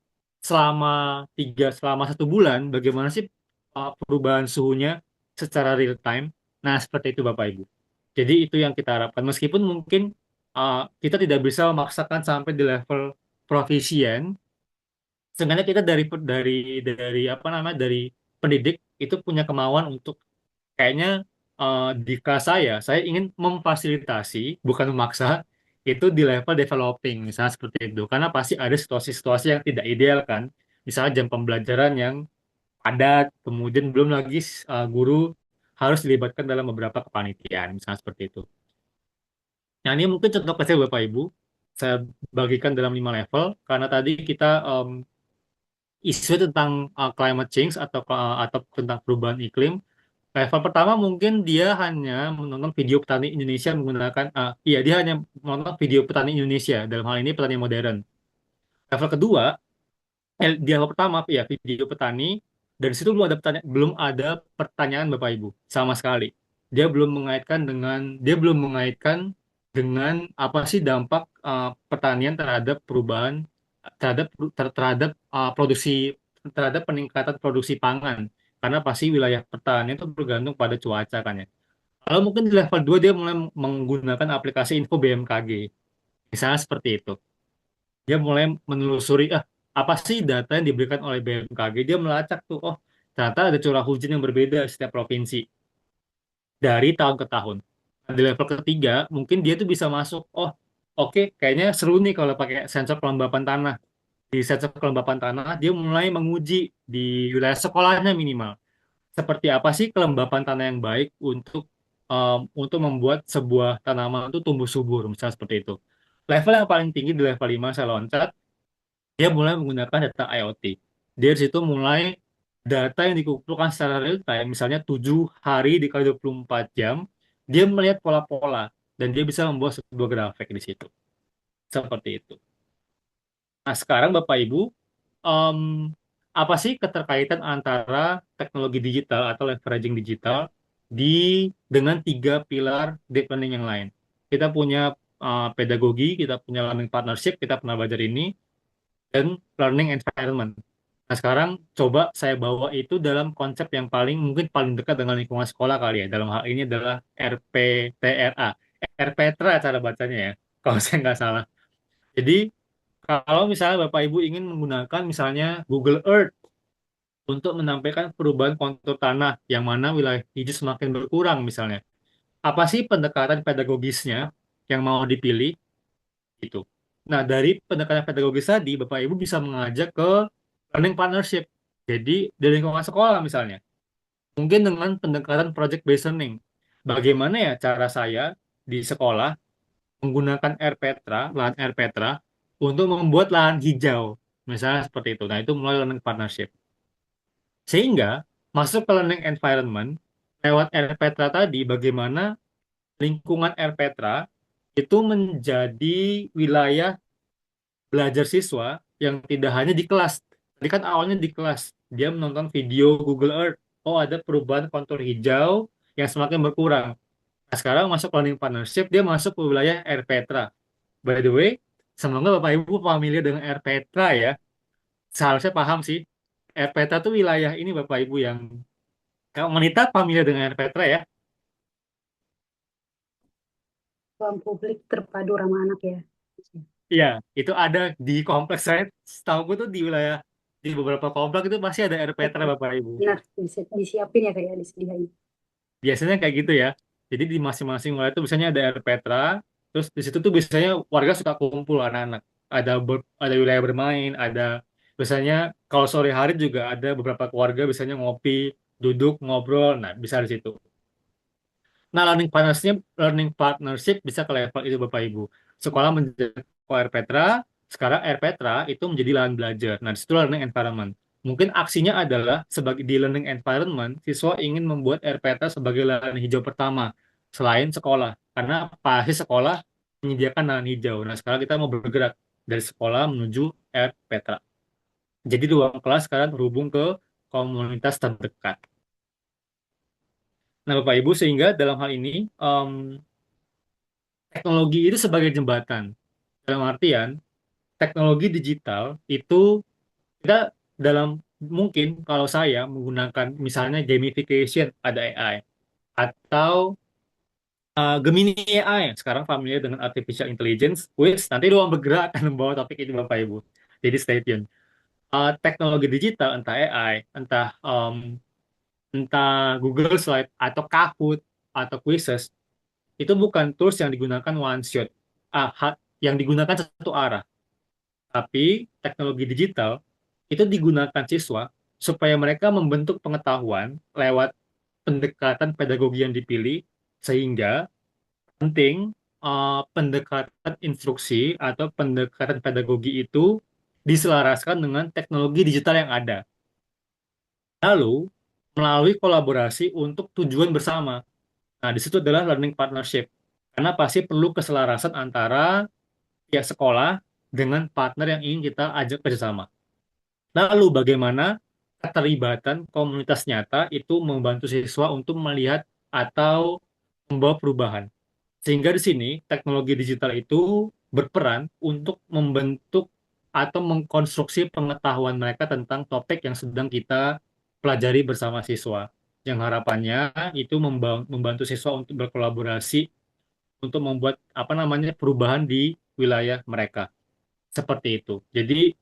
S3: selama 1 bulan bagaimana sih perubahan suhunya secara real time. Nah, seperti itu Bapak Ibu. Jadi itu yang kita harapkan. Meskipun mungkin kita tidak bisa memaksakan sampai di level proficient, sebenarnya kita dari apa namanya, dari pendidik itu punya kemauan untuk kayaknya, di kelas saya ingin memfasilitasi, bukan memaksa, itu di level developing, misalnya seperti itu. Karena pasti ada situasi-situasi yang tidak ideal kan. Misalnya jam pembelajaran yang padat, kemudian belum lagi guru harus dilibatkan dalam beberapa kepanitiaan, misalnya seperti itu. Nah, ini mungkin contoh kecil Bapak Ibu. Saya bagikan dalam 5 level, karena tadi kita isu tentang climate change atau tentang perubahan iklim. Level pertama mungkin dia hanya menonton video petani Indonesia menggunakan, iya dia hanya menonton video petani Indonesia, dalam hal ini petani modern. Level kedua, di level pertama ya video petani, dari situ belum ada pertanyaan Bapak Ibu sama sekali. Dia belum mengaitkan dengan apa sih dampak pertanian terhadap perubahan, terhadap produksi, terhadap peningkatan produksi pangan, karena pasti wilayah pertanian itu bergantung pada cuaca kan ya. Kalau mungkin di level 2 dia mulai menggunakan aplikasi info BMKG, misalnya seperti itu. Dia mulai menelusuri, apa sih data yang diberikan oleh BMKG. Dia melacak tuh, oh ternyata ada curah hujan yang berbeda di setiap provinsi dari tahun ke tahun. Nah, di level ketiga mungkin dia tuh bisa masuk, oh oke, kayaknya seru nih kalau pakai sensor kelembapan tanah. Di sensor kelembapan tanah dia mulai menguji di wilayah sekolahnya minimal, seperti apa sih kelembapan tanah yang baik untuk membuat sebuah tanaman itu tumbuh subur, misalnya seperti itu. Level yang paling tinggi di level 5 saya loncat, dia mulai menggunakan data IoT. Dia di situ mulai data yang dikumpulkan secara real time, misalnya 7 hari dikali 24 jam, dia melihat pola-pola dan dia bisa membuat sebuah grafik di situ. Seperti itu. Nah, sekarang Bapak Ibu, em, apa sih keterkaitan antara teknologi digital atau leveraging digital di dengan 3 pilar deep learning yang lain? Kita punya pedagogi, kita punya learning partnership, kita pernah belajar ini, dan learning environment. Nah, sekarang coba saya bawa itu dalam konsep yang mungkin paling dekat dengan lingkungan sekolah kali ya. Dalam hal ini adalah RPTRA. RPTRA cara bacanya ya, kalau saya nggak salah. Jadi, kalau misalnya Bapak Ibu ingin menggunakan misalnya Google Earth untuk menampilkan perubahan kontur tanah yang mana wilayah hijau semakin berkurang misalnya. Apa sih pendekatan pedagogisnya yang mau dipilih itu? Nah, dari pendekatan pedagogis tadi, Bapak Ibu bisa mengajak ke learning partnership. Jadi, di lingkungan sekolah misalnya, mungkin dengan pendekatan project based learning. Bagaimana ya cara saya di sekolah menggunakan RPETRA, lahan RPETRA, untuk membuat lahan hijau. Misalnya seperti itu. Nah, itu mulai learning partnership. Sehingga masuk ke learning environment lewat RPETRA tadi, bagaimana lingkungan RPETRA itu menjadi wilayah belajar siswa yang tidak hanya di kelas. Tadi kan awalnya di kelas, dia menonton video Google Earth. Oh, ada perubahan kontur hijau yang semakin berkurang. Nah, sekarang masuk learning partnership, dia masuk ke wilayah RPETRA. By the way, semoga Bapak Ibu familiar dengan RPETRA ya. Seharusnya paham sih. RPETRA itu wilayah ini Bapak Ibu yang, kalau wanita familiar dengan RPETRA ya.
S2: Ruang publik terpadu ramah anak ya.
S3: Iya, itu ada di kompleks saya. Setahu gue tuh di beberapa kompleks itu pasti ada RPETRA
S2: Oke,
S3: Bapak Ibu.
S2: benar disiapin ya kayak disediain.
S3: Biasanya kayak gitu ya. Jadi di masing-masing wilayah itu biasanya ada RPETRA, terus di situ tuh biasanya warga suka kumpul anak-anak. Ada wilayah bermain, ada biasanya kalau sore hari juga ada beberapa keluarga biasanya ngopi, duduk, ngobrol. Nah, bisa di situ. Nah, learning partnership bisa ke level itu Bapak Ibu. Sekolah menjadi RPETRA, sekarang RPETRA itu menjadi lahan belajar. Nah, di situ learning environment. Mungkin aksinya adalah sebagai di learning environment, siswa ingin membuat RPETRA sebagai lahan hijau pertama selain sekolah. Karena pasti sekolah menyediakan lahan hijau. Nah, sekarang kita mau bergerak dari sekolah menuju RPETRA. Jadi ruang kelas sekarang terhubung ke komunitas terdekat. Nah, Bapak Ibu, sehingga dalam hal ini teknologi itu sebagai jembatan. Dalam artian, teknologi digital itu kita dalam mungkin kalau saya menggunakan misalnya gamification, ada AI, atau Gemini AI, sekarang familiar dengan artificial intelligence, which nanti ruang bergerak akan membawa topik ini Bapak Ibu. Jadi stay tune. teknologi digital, entah AI, entah Google Slide atau Kahoot atau Quizzes, itu bukan tools yang digunakan one shot, yang digunakan satu arah. Tapi teknologi digital itu digunakan siswa supaya mereka membentuk pengetahuan lewat pendekatan pedagogi yang dipilih, sehingga penting pendekatan instruksi atau pendekatan pedagogi itu diselaraskan dengan teknologi digital yang ada. Lalu, melalui kolaborasi untuk tujuan bersama. Nah, di situ adalah learning partnership. Karena pasti perlu keselarasan antara pihak sekolah dengan partner yang ingin kita ajak kerjasama. Lalu, bagaimana keterlibatan komunitas nyata itu membantu siswa untuk melihat atau membawa perubahan. Sehingga di sini teknologi digital itu berperan untuk membentuk atau mengkonstruksi pengetahuan mereka tentang topik yang sedang kita pelajari bersama siswa. Yang harapannya itu membantu siswa untuk berkolaborasi untuk membuat apa namanya perubahan di wilayah mereka. Seperti itu. Jadi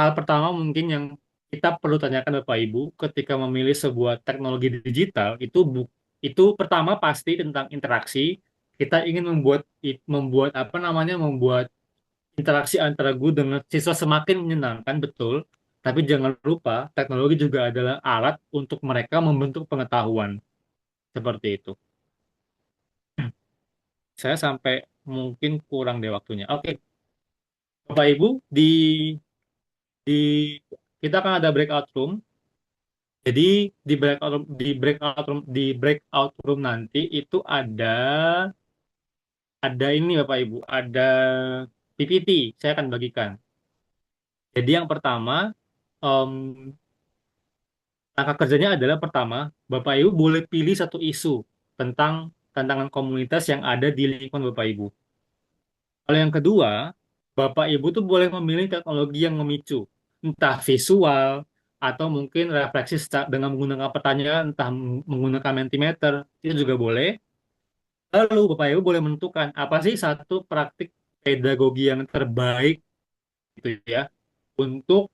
S3: hal pertama mungkin yang kita perlu tanyakan Bapak Ibu ketika memilih sebuah teknologi digital itu pertama pasti tentang interaksi. Kita ingin membuat apa namanya membuat interaksi antara guru dengan siswa semakin menyenangkan, betul. Tapi jangan lupa teknologi juga adalah alat untuk mereka membentuk pengetahuan seperti itu. Saya sampai mungkin kurang deh waktunya. Oke, Bapak Ibu di kita akan ada breakout room. Jadi di breakout room nanti itu ada ini Bapak Ibu, ada PPT saya akan bagikan. Jadi yang pertama em, langkah kerjanya adalah pertama, Bapak Ibu boleh pilih satu isu tentang tantangan komunitas yang ada di lingkungan Bapak Ibu. Kalau yang kedua, Bapak Ibu tuh boleh memilih teknologi yang memicu, entah visual atau mungkin refleksi dengan menggunakan pertanyaan, entah menggunakan Mentimeter, itu juga boleh. Lalu Bapak Ibu boleh menentukan apa sih satu praktik pedagogi yang terbaik gitu ya untuk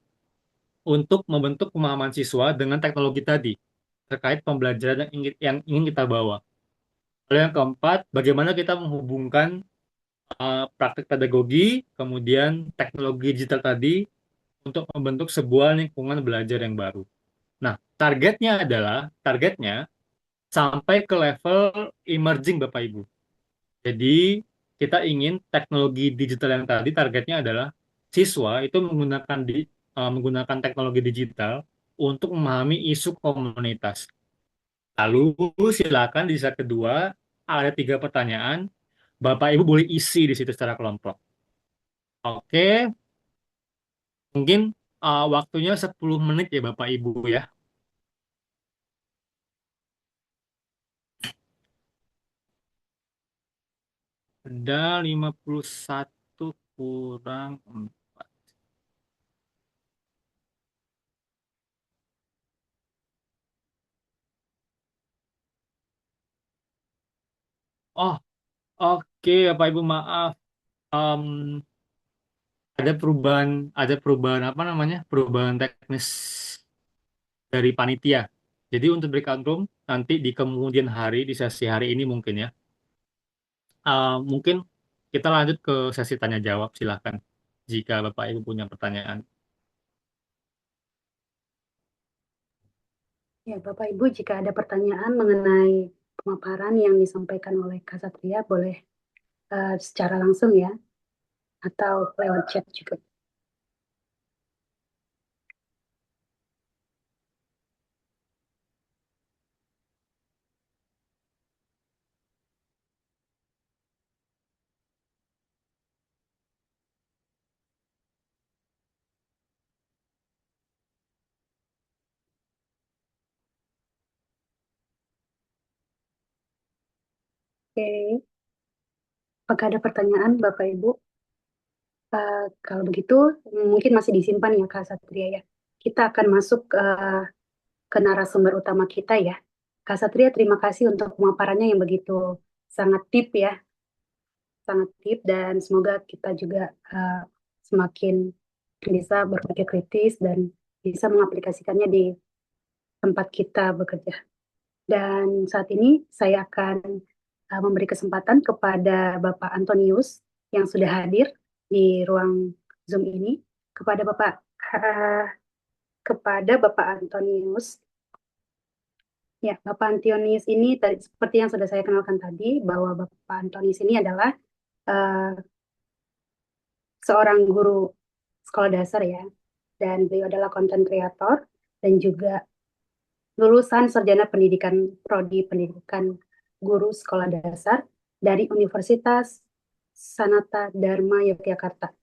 S3: untuk membentuk pemahaman siswa dengan teknologi tadi terkait pembelajaran yang ingin kita bawa. Lalu yang keempat, bagaimana kita menghubungkan praktik pedagogi, kemudian teknologi digital tadi untuk membentuk sebuah lingkungan belajar yang baru. Nah, targetnya sampai ke level emerging Bapak Ibu. Jadi, kita ingin teknologi digital yang tadi targetnya adalah siswa itu menggunakan teknologi digital untuk memahami isu komunitas. Lalu silakan di slide kedua ada 3 pertanyaan. Bapak Ibu boleh isi di situ secara kelompok. Oke, mungkin waktunya 10 menit ya Bapak Ibu ya. Ada 51 kurang 4. Oh, oke Bapak Ibu maaf. Em, ada perubahan apa namanya? Perubahan teknis dari panitia. Jadi untuk breakout room nanti di kemudian hari di sesi hari ini mungkin ya. Mungkin kita lanjut ke sesi tanya jawab silahkan jika Bapak Ibu punya pertanyaan.
S2: Ya, Bapak Ibu, jika ada pertanyaan mengenai pemaparan yang disampaikan oleh Kak Satria, boleh secara langsung ya, atau lewat chat juga. Oke, apakah ada pertanyaan Bapak Ibu? Kalau begitu, mungkin masih disimpan ya Kak Satria ya. Kita akan masuk ke narasumber utama kita ya. Kak Satria, terima kasih untuk pemaparannya yang begitu sangat deep ya, sangat deep dan semoga kita juga semakin bisa berpikir kritis dan bisa mengaplikasikannya di tempat kita bekerja. Dan saat ini saya akan memberi kesempatan kepada Bapak Antonius yang sudah hadir di ruang Zoom ini. Kepada Bapak eh, kepada Bapak Antonius, ya Bapak Antonius ini tadi, seperti yang sudah saya kenalkan tadi, bahwa Bapak Antonius ini adalah eh, seorang guru sekolah dasar ya, dan beliau adalah konten kreator dan juga lulusan sarjana pendidikan prodi pendidikan guru sekolah dasar dari Universitas Sanata Dharma Yogyakarta.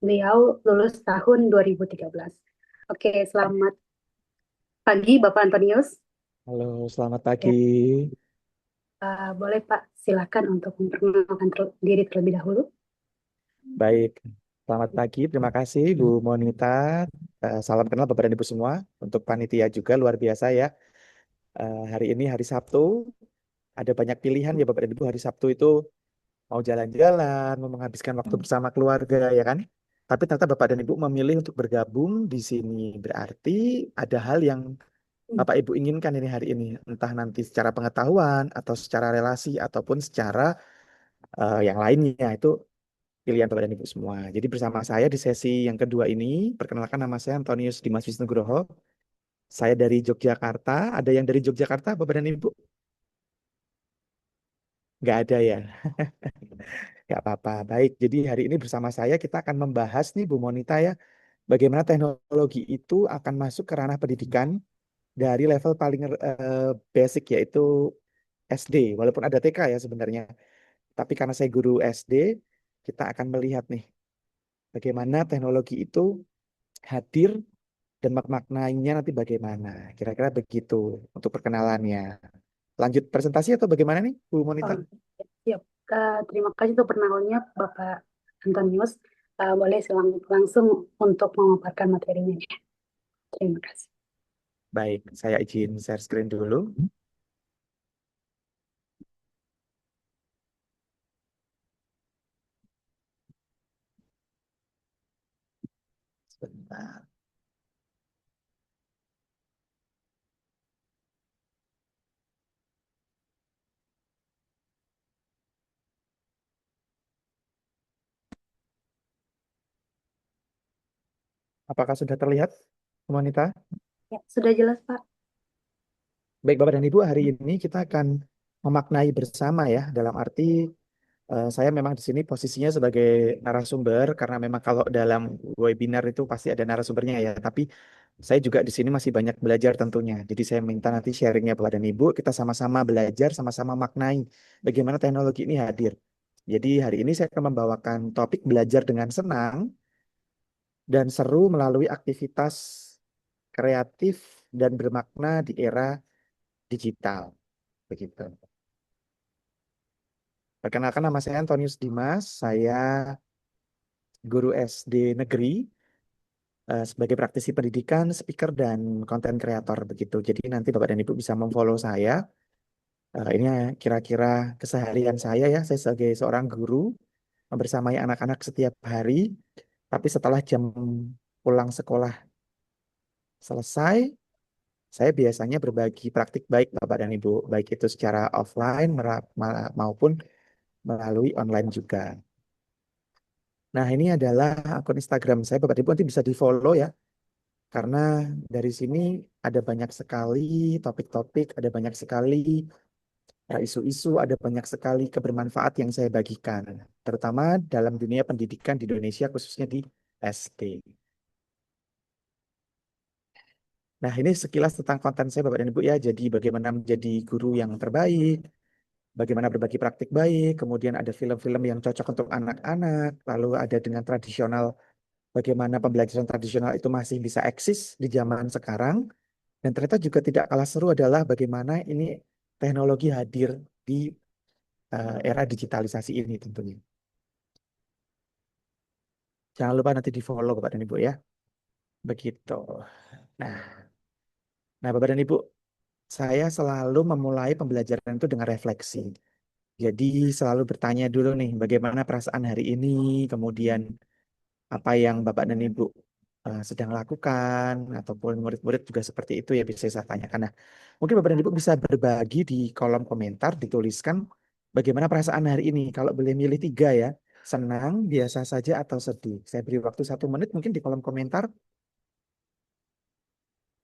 S2: Beliau lulus tahun 2013. Oke, selamat pagi Bapak Antonius.
S4: Halo, selamat pagi.
S2: Ya, boleh Pak, silakan untuk memperkenalkan diri terlebih dahulu.
S4: Baik, selamat pagi. Terima kasih Bu Monita. Salam kenal Bapak dan Ibu semua. Untuk panitia juga luar biasa ya. Hari ini hari Sabtu. Ada banyak pilihan ya Bapak dan Ibu. Hari Sabtu itu mau jalan-jalan, mau menghabiskan waktu bersama keluarga ya kan. Tapi ternyata Bapak dan Ibu memilih untuk bergabung di sini. Berarti ada hal yang Bapak Ibu inginkan ini hari ini. Entah nanti secara pengetahuan atau secara relasi ataupun secara yang lainnya. Itu pilihan Bapak dan Ibu semua. Jadi bersama saya di sesi yang kedua ini, perkenalkan nama saya Antonius Dimas Wisnugroho. Saya dari Yogyakarta. Ada yang dari Yogyakarta, Bapak dan Ibu? Nggak ada ya? Nggak apa-apa. Baik, jadi hari ini bersama saya kita akan membahas nih Bu Monita ya, bagaimana teknologi itu akan masuk ke ranah pendidikan dari level paling basic yaitu SD. Walaupun ada TK ya sebenarnya. Tapi karena saya guru SD, kita akan melihat nih bagaimana teknologi itu hadir dan maknanya nanti bagaimana. Kira-kira begitu untuk perkenalannya. Lanjut presentasi atau bagaimana nih, Bu Monita?
S2: Oh, siap. Terima kasih untuk perkenalannya Bapak Antonius. Boleh langsung untuk memaparkan materinya. Terima kasih.
S4: Baik, saya izin share screen dulu. Sebentar. Apakah sudah terlihat, Bu Monita?
S2: Ya, sudah jelas Pak.
S4: Baik, Bapak dan Ibu, hari ini kita akan memaknai bersama ya, dalam arti saya memang di sini posisinya sebagai narasumber karena memang kalau dalam webinar itu pasti ada narasumbernya ya. Tapi saya juga di sini masih banyak belajar tentunya. Jadi saya minta nanti sharingnya Bapak dan Ibu, kita sama-sama belajar, sama-sama maknai bagaimana teknologi ini hadir. Jadi hari ini saya akan membawakan topik belajar dengan senang dan seru melalui aktivitas kreatif dan bermakna di era digital. Begitu. Perkenalkan nama saya Antonius Dimas, saya guru SD negeri sebagai praktisi pendidikan, speaker dan konten kreator begitu. Jadi nanti Bapak dan Ibu bisa memfollow saya. Ini kira-kira keseharian saya ya. Saya sebagai seorang guru membersamai anak-anak setiap hari. Tapi setelah jam pulang sekolah selesai, saya biasanya berbagi praktik baik Bapak dan Ibu, baik itu secara offline maupun melalui online juga. Nah, ini adalah akun Instagram saya, Bapak Ibu nanti bisa di-follow ya. Karena dari sini ada banyak sekali topik-topik, ada banyak sekali isu-isu, ada banyak sekali kebermanfaat yang saya bagikan, terutama dalam dunia pendidikan di Indonesia, khususnya di SD. Nah, ini sekilas tentang konten saya, Bapak dan Ibu ya. Jadi bagaimana menjadi guru yang terbaik, bagaimana berbagi praktik baik, kemudian ada film-film yang cocok untuk anak-anak, lalu ada dengan tradisional, bagaimana pembelajaran tradisional itu masih bisa eksis di zaman sekarang. Dan ternyata juga tidak kalah seru adalah bagaimana ini teknologi hadir di era digitalisasi ini tentunya. Jangan lupa nanti di-follow Bapak dan Ibu ya. Begitu. Nah, Bapak dan Ibu, saya selalu memulai pembelajaran itu dengan refleksi. Jadi selalu bertanya dulu nih, bagaimana perasaan hari ini, kemudian apa yang Bapak dan Ibu sedang lakukan, ataupun murid-murid juga seperti itu ya bisa saya tanyakan. Nah, mungkin Bapak dan Ibu bisa berbagi di kolom komentar, dituliskan bagaimana perasaan hari ini. Kalau boleh milih tiga ya, senang, biasa saja, atau sedih. Saya beri waktu 1 menit mungkin di kolom komentar.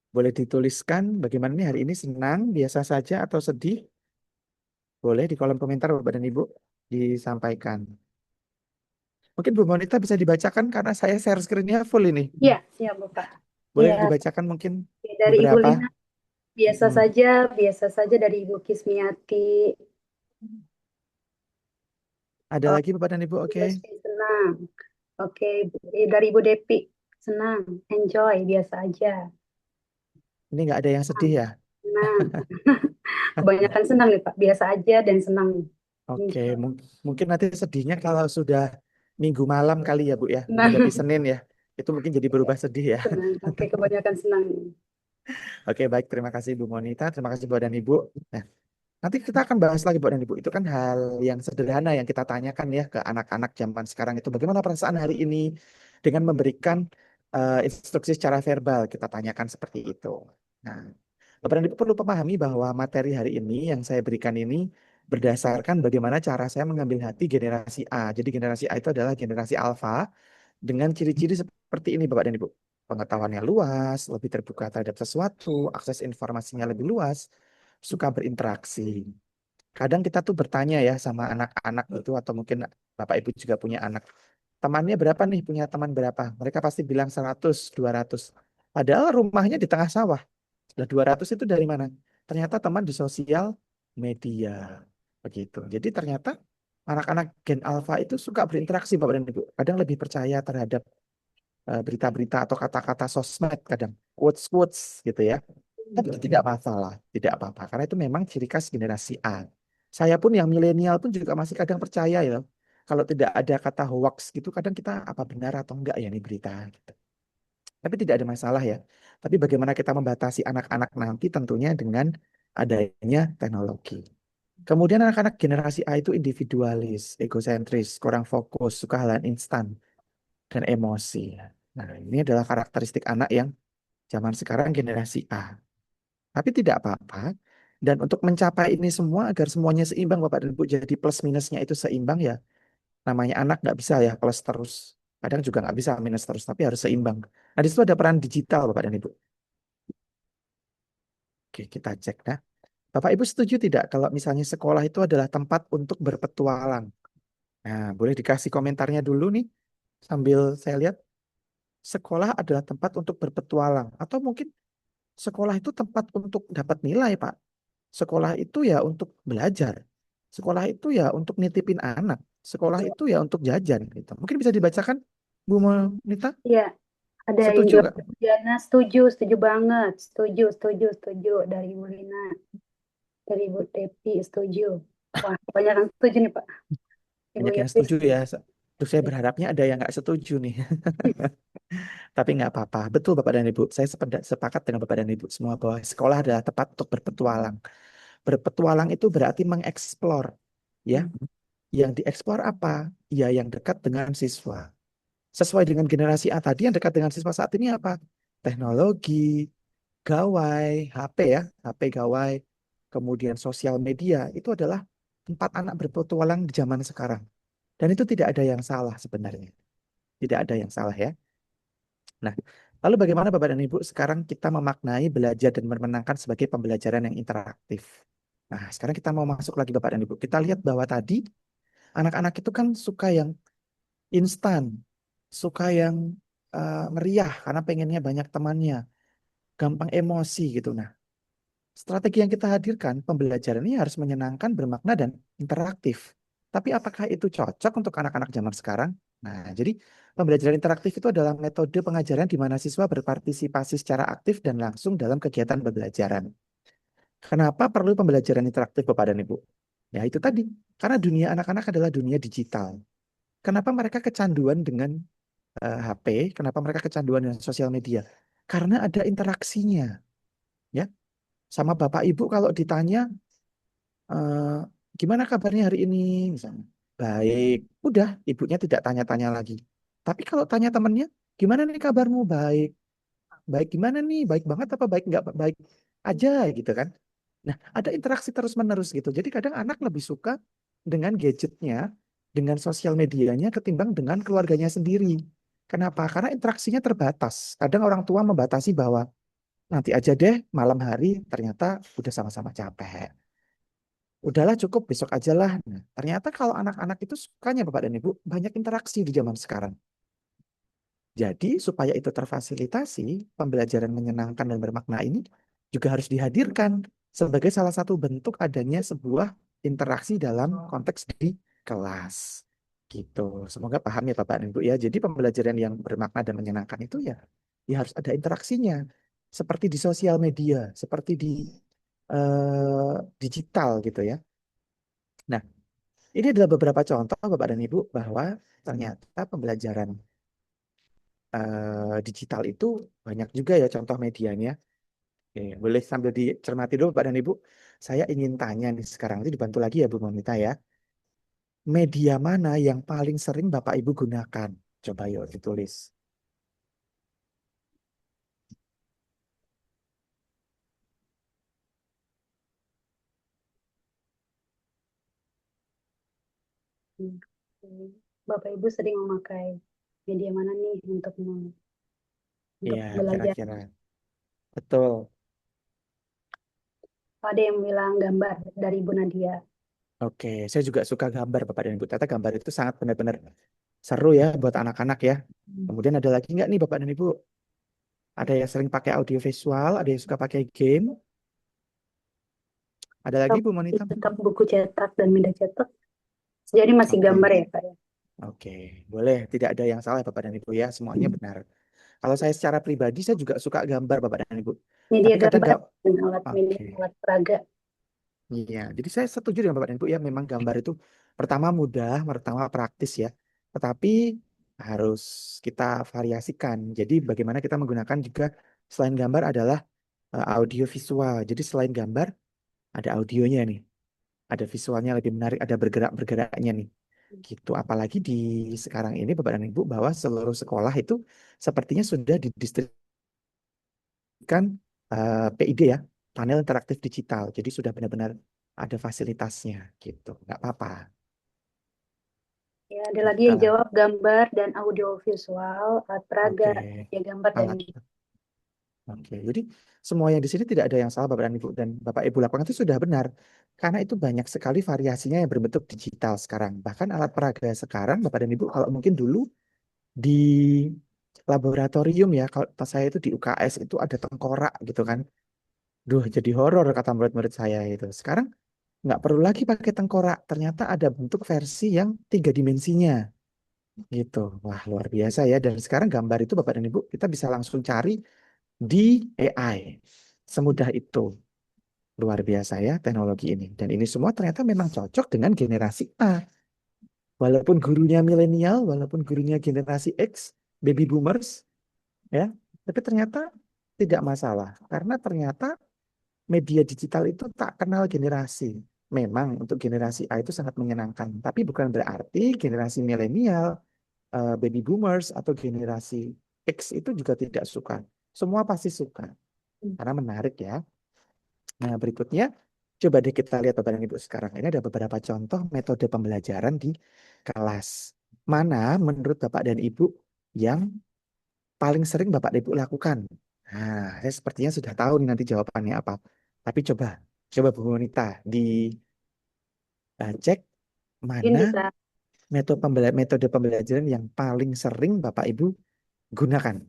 S4: Boleh dituliskan bagaimana nih hari ini, senang, biasa saja, atau sedih. Boleh di kolom komentar Bapak dan Ibu disampaikan. Mungkin Bu Monita bisa dibacakan karena saya share screen-nya full ini.
S2: Iya, siap Bapak.
S4: Boleh
S2: Iya,
S4: dibacakan mungkin
S2: dari Ibu
S4: beberapa.
S2: Lina,
S4: Mm-mm.
S2: biasa saja dari Ibu Kismiati.
S4: Ada
S2: Oh,
S4: lagi Bapak dan Ibu, oke.
S2: Yosfi, senang. Oke, dari Ibu Depi, senang, enjoy, biasa aja.
S4: Ini nggak ada yang sedih ya.
S2: Senang. Kebanyakan senang nih Pak, biasa aja dan senang.
S4: Oke,
S2: Enjoy.
S4: mungkin nanti sedihnya kalau sudah Minggu malam kali ya Bu ya,
S2: Nah,
S4: menghadapi Senin ya. Itu mungkin jadi berubah sedih ya.
S2: senang. Oke, kebanyakan senang.
S4: Oke, baik. Terima kasih Bu Monita. Terima kasih Bapak dan Ibu. Nah, nanti kita akan bahas lagi Bapak dan Ibu. Itu kan hal yang sederhana yang kita tanyakan ya ke anak-anak zaman sekarang itu. Bagaimana perasaan hari ini dengan memberikan instruksi secara verbal. Kita tanyakan seperti itu. Nah, Bapak dan Ibu perlu memahami bahwa materi hari ini yang saya berikan ini berdasarkan bagaimana cara saya mengambil hati generasi A. Jadi generasi A itu adalah generasi alfa dengan ciri-ciri seperti ini Bapak dan Ibu. Pengetahuannya luas, lebih terbuka terhadap sesuatu, akses informasinya lebih luas, suka berinteraksi. Kadang kita tuh bertanya ya sama anak-anak itu atau mungkin Bapak Ibu juga punya anak. Temannya berapa nih? Punya teman berapa? Mereka pasti bilang 100, 200. Padahal rumahnya di tengah sawah. Lah 200 itu dari mana? Ternyata teman di sosial media. Begitu. Jadi ternyata anak-anak Gen Alpha itu suka berinteraksi Bapak dan Ibu. Kadang lebih percaya terhadap berita-berita atau kata-kata sosmed kadang. Quotes-quotes gitu ya. Tapi itu tidak masalah, tidak apa-apa. Karena itu memang ciri khas generasi A. Saya pun yang milenial pun juga masih kadang percaya ya. Kalau tidak ada kata hoax gitu, kadang kita apa benar atau enggak ya nih berita gitu. Tapi tidak ada masalah ya. Tapi bagaimana kita membatasi anak-anak nanti tentunya dengan adanya teknologi. Kemudian anak-anak generasi A itu individualis, egosentris, kurang fokus, suka hal yang instan, dan emosi. Nah, ini adalah karakteristik anak yang zaman sekarang generasi A. Tapi tidak apa-apa. Dan untuk mencapai ini semua agar semuanya seimbang Bapak dan Ibu jadi plus minusnya itu seimbang ya. Namanya anak nggak bisa ya plus terus. Kadang juga nggak bisa minus terus, tapi harus seimbang. Nah di situ ada peran digital Bapak dan Ibu. Oke, kita cek nah. Bapak Ibu setuju tidak kalau misalnya sekolah itu adalah tempat untuk berpetualang? Nah, boleh dikasih komentarnya dulu nih sambil saya lihat. Sekolah adalah tempat untuk berpetualang atau mungkin sekolah itu tempat untuk dapat nilai, Pak. Sekolah itu ya untuk belajar. Sekolah itu ya untuk nitipin anak. Sekolah itu ya untuk jajan gitu. Mungkin bisa dibacakan Bu Monita?
S2: Iya, ada
S4: Setuju
S2: Indra
S4: nggak?
S2: Diana, setuju, setuju banget. Setuju, setuju, setuju. Dari Ibu Lina, dari Ibu Depi, setuju. Wah, kebanyakan setuju nih Pak. Ibu
S4: Banyak yang
S2: Yofi,
S4: setuju ya. Terus saya berharapnya ada yang nggak setuju nih. Tapi nggak apa-apa. Betul Bapak dan Ibu. Saya sepakat dengan Bapak dan Ibu semua bahwa sekolah adalah tempat untuk berpetualang. Berpetualang itu berarti mengeksplor. Ya, yang dieksplor apa? Ya, yang dekat dengan siswa. Sesuai dengan generasi A tadi yang dekat dengan siswa saat ini apa? Teknologi, gawai, HP ya, HP gawai, kemudian sosial media, itu adalah tempat anak berpetualang di zaman sekarang. Dan itu tidak ada yang salah sebenarnya. Tidak ada yang salah ya. Nah, lalu bagaimana Bapak dan Ibu sekarang kita memaknai belajar dan memenangkan sebagai pembelajaran yang interaktif. Nah, sekarang kita mau masuk lagi Bapak dan Ibu. Kita lihat bahwa tadi anak-anak itu kan suka yang instan, suka yang meriah karena pengennya banyak temannya, gampang emosi gitu. Nah, strategi yang kita hadirkan, pembelajaran ini harus menyenangkan, bermakna, dan interaktif. Tapi apakah itu cocok untuk anak-anak zaman sekarang? Nah, jadi pembelajaran interaktif itu adalah metode pengajaran di mana siswa berpartisipasi secara aktif dan langsung dalam kegiatan pembelajaran. Kenapa perlu pembelajaran interaktif, Bapak dan Ibu? Ya, itu tadi. Karena dunia anak-anak adalah dunia digital. Kenapa mereka kecanduan dengan HP? Kenapa mereka kecanduan dengan sosial media? Karena ada interaksinya. Ya, sama Bapak Ibu kalau ditanya eh, gimana kabarnya hari ini misalnya. Baik, udah ibunya tidak tanya-tanya lagi. Tapi kalau tanya temennya, Gimana nih kabarmu? Baik. Baik gimana nih? Baik banget apa baik nggak baik aja gitu kan? Nah, ada interaksi terus-menerus gitu. Jadi kadang anak lebih suka dengan gadgetnya, dengan sosial medianya ketimbang dengan keluarganya sendiri. Kenapa? Karena interaksinya terbatas. Kadang orang tua membatasi bahwa nanti aja deh malam hari ternyata udah sama-sama capek. Udahlah cukup besok aja lah. Nah, ternyata kalau anak-anak itu sukanya Bapak dan Ibu banyak interaksi di zaman sekarang. Jadi supaya itu terfasilitasi, pembelajaran menyenangkan dan bermakna ini juga harus dihadirkan sebagai salah satu bentuk adanya sebuah interaksi dalam konteks di kelas. Gitu. Semoga paham ya Bapak dan Ibu ya. Jadi pembelajaran yang bermakna dan menyenangkan itu ya harus ada interaksinya. Seperti di sosial media, seperti di digital gitu ya. Nah, ini adalah beberapa contoh Bapak dan Ibu bahwa ternyata pembelajaran digital itu banyak juga ya contoh medianya. Oke, boleh sambil dicermati dulu Pak dan Ibu. Saya ingin tanya nih sekarang itu dibantu lagi ya Bu Monita ya. Media mana yang paling sering Bapak Ibu gunakan? Coba yuk ditulis.
S2: Hmm. Bapak Ibu sering memakai media mana nih untuk
S4: Iya,
S2: belajar?
S4: kira-kira. Betul.
S2: Ada yang bilang gambar dari Ibu Nadia.
S4: Oke, saya juga suka gambar Bapak dan Ibu. Ternyata gambar itu sangat benar-benar seru ya buat anak-anak ya. Kemudian ada lagi nggak nih Bapak dan Ibu? Ada yang sering pakai audio visual, ada yang suka pakai game. Ada lagi
S2: Tetap,
S4: Bu Monita?
S2: tetap buku cetak dan media cetak. Jadi masih
S4: Oke.
S2: gambar ya Kak ya.
S4: Oke, boleh. Tidak ada yang salah Bapak dan Ibu ya. Semuanya benar. Kalau saya secara pribadi, saya juga suka gambar Bapak dan Ibu.
S2: Media
S4: Tapi kadang
S2: gambar
S4: nggak.
S2: dan alat media
S4: Oke,
S2: alat peraga.
S4: iya. Jadi saya setuju dengan Bapak dan Ibu ya. Memang gambar itu pertama mudah, pertama praktis ya. Tetapi harus kita variasikan. Jadi bagaimana kita menggunakan juga selain gambar adalah audio visual. Jadi selain gambar, ada audionya nih. Ada visualnya lebih menarik, ada bergerak-bergeraknya nih. Gitu. Apalagi di sekarang ini Bapak dan Ibu bahwa seluruh sekolah itu sepertinya sudah didistribusikan PID ya, panel interaktif digital. Jadi sudah benar-benar ada fasilitasnya gitu. Nggak apa-apa.
S2: Ya, ada lagi
S4: Gitu.
S2: yang jawab gambar dan audio visual, alat peraga,
S4: Oke.
S2: media gambar dan
S4: Alat. Oke. Jadi semua yang di sini tidak ada yang salah Bapak dan Ibu dan Bapak Ibu lapangan itu sudah benar. Karena itu banyak sekali variasinya yang berbentuk digital sekarang. Bahkan alat peraga sekarang Bapak dan Ibu kalau mungkin dulu di laboratorium ya, kalau pas saya itu di UKS itu ada tengkorak gitu kan. Duh, jadi horor kata murid-murid saya itu. Sekarang nggak perlu lagi pakai tengkorak. Ternyata ada bentuk versi yang tiga dimensinya gitu. Wah, luar biasa ya. Dan sekarang gambar itu Bapak dan Ibu kita bisa langsung cari di AI. Semudah itu. Luar biasa ya teknologi ini. Dan ini semua ternyata memang cocok dengan generasi A. Walaupun gurunya milenial, walaupun gurunya generasi X, baby boomers, ya, tapi ternyata tidak masalah. Karena ternyata media digital itu tak kenal generasi. Memang untuk generasi A itu sangat menyenangkan, tapi bukan berarti generasi milenial, baby boomers atau generasi X itu juga tidak suka. Semua pasti suka, karena menarik ya. Nah, berikutnya coba deh kita lihat Bapak dan Ibu sekarang. Ini ada beberapa contoh metode pembelajaran di kelas. Mana menurut Bapak dan Ibu yang paling sering Bapak dan Ibu lakukan? Nah, saya sepertinya sudah tahu nih nanti jawabannya apa. Tapi coba Bu Monita dicek
S2: mungkin
S4: mana
S2: bisa
S4: metode pembelajaran yang paling sering Bapak Ibu gunakan.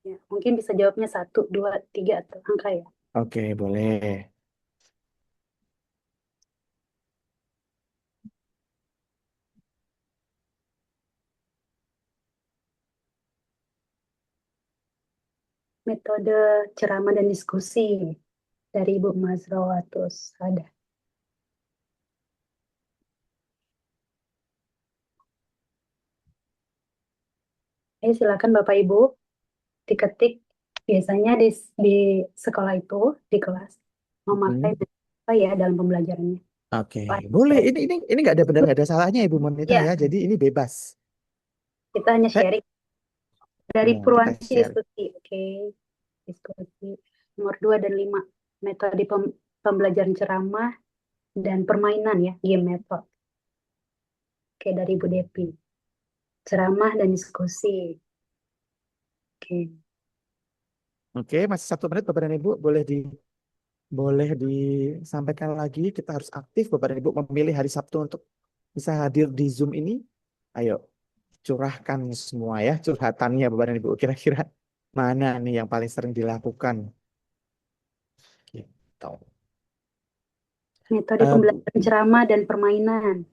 S2: ya, mungkin bisa jawabnya satu, dua, tiga atau angka ya.
S4: Oke, boleh.
S2: Metode ceramah dan diskusi dari Ibu Mazrawatus ada. Silakan Bapak Ibu diketik. Biasanya di sekolah itu di kelas memakai
S4: Hmm.
S2: metode apa ya dalam pembelajarannya.
S4: Oke,
S2: Pak,
S4: boleh.
S2: kira-
S4: Ini nggak ada benar nggak ada salahnya Ibu Monita
S2: Ya,
S4: ya. Jadi ini bebas.
S2: kita hanya
S4: Saya
S2: sharing. Dari
S4: Nah, kita
S2: Purwanti
S4: share.
S2: diskusi. Oke, diskusi. Nomor 2 dan 5. Metode pembelajaran ceramah dan permainan ya, game method. Oke, dari Bu Depi. Ceramah dan diskusi. Oke.
S4: Oke, masih 1 menit Bapak dan Ibu. Boleh disampaikan lagi. Kita harus aktif Bapak dan Ibu memilih hari Sabtu untuk bisa hadir di Zoom ini. Ayo, curahkan semua ya, curhatannya Bapak dan Ibu. Kira-kira mana nih yang paling sering dilakukan? Gitu.
S2: Metode
S4: Eh,
S2: pembelajaran ceramah dan permainan.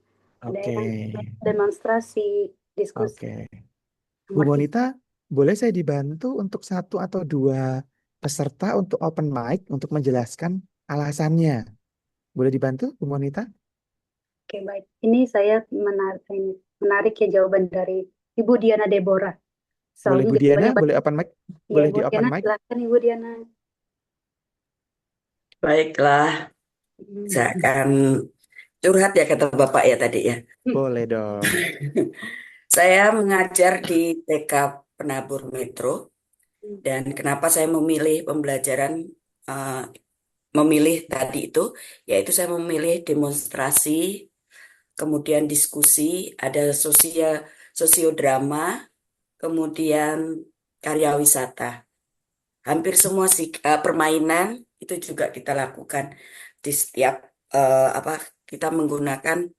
S2: Ada
S4: oke,
S2: yang demonstrasi, diskusi.
S4: oke. Bu
S2: Nomor 3.
S4: Monita, boleh saya dibantu untuk 1 atau 2 peserta untuk open mic untuk menjelaskan alasannya? Boleh dibantu, Bu Monita?
S2: Oke, baik. Ini saya menarik ya jawaban dari Ibu Diana Deborah.
S4: Boleh
S2: Soalnya
S4: Bu Diana,
S2: jawabannya
S4: boleh open mic?
S2: ya,
S4: Boleh
S2: Ibu
S4: di open
S2: Diana,
S4: mic?
S2: silakan Ibu Diana.
S5: Baiklah, saya
S2: Hmm.
S5: akan curhat ya kata Bapak ya tadi ya.
S4: Boleh dong.
S5: Saya mengajar di TK Penabur Metro dan kenapa saya memilih pembelajaran eh, memilih tadi itu, yaitu saya memilih demonstrasi, kemudian diskusi, ada sosiodrama, kemudian karya wisata. Hampir semua sih permainan itu juga kita lakukan di setiap apa kita menggunakan.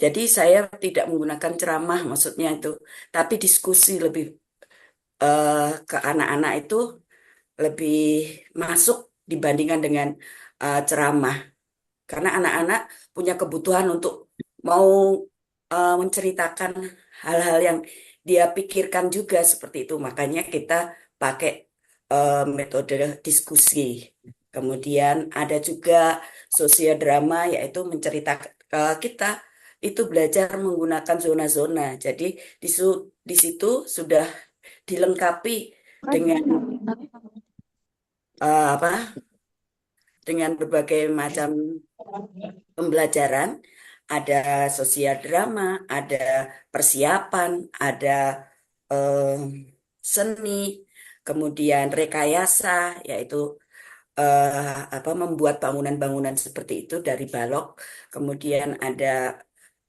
S5: Jadi saya tidak menggunakan ceramah maksudnya itu, tapi diskusi lebih ke anak-anak itu lebih masuk dibandingkan dengan ceramah. Karena anak-anak punya kebutuhan untuk mau menceritakan hal-hal yang dia pikirkan juga seperti itu. Makanya kita pakai metode diskusi. Kemudian ada juga sosiodrama, yaitu menceritakan kita itu belajar menggunakan zona-zona. Jadi di situ sudah dilengkapi dengan apa? Dengan berbagai macam pembelajaran, ada sosial drama, ada persiapan, ada eh, seni, kemudian rekayasa, yaitu apa membuat bangunan-bangunan seperti itu dari balok, kemudian ada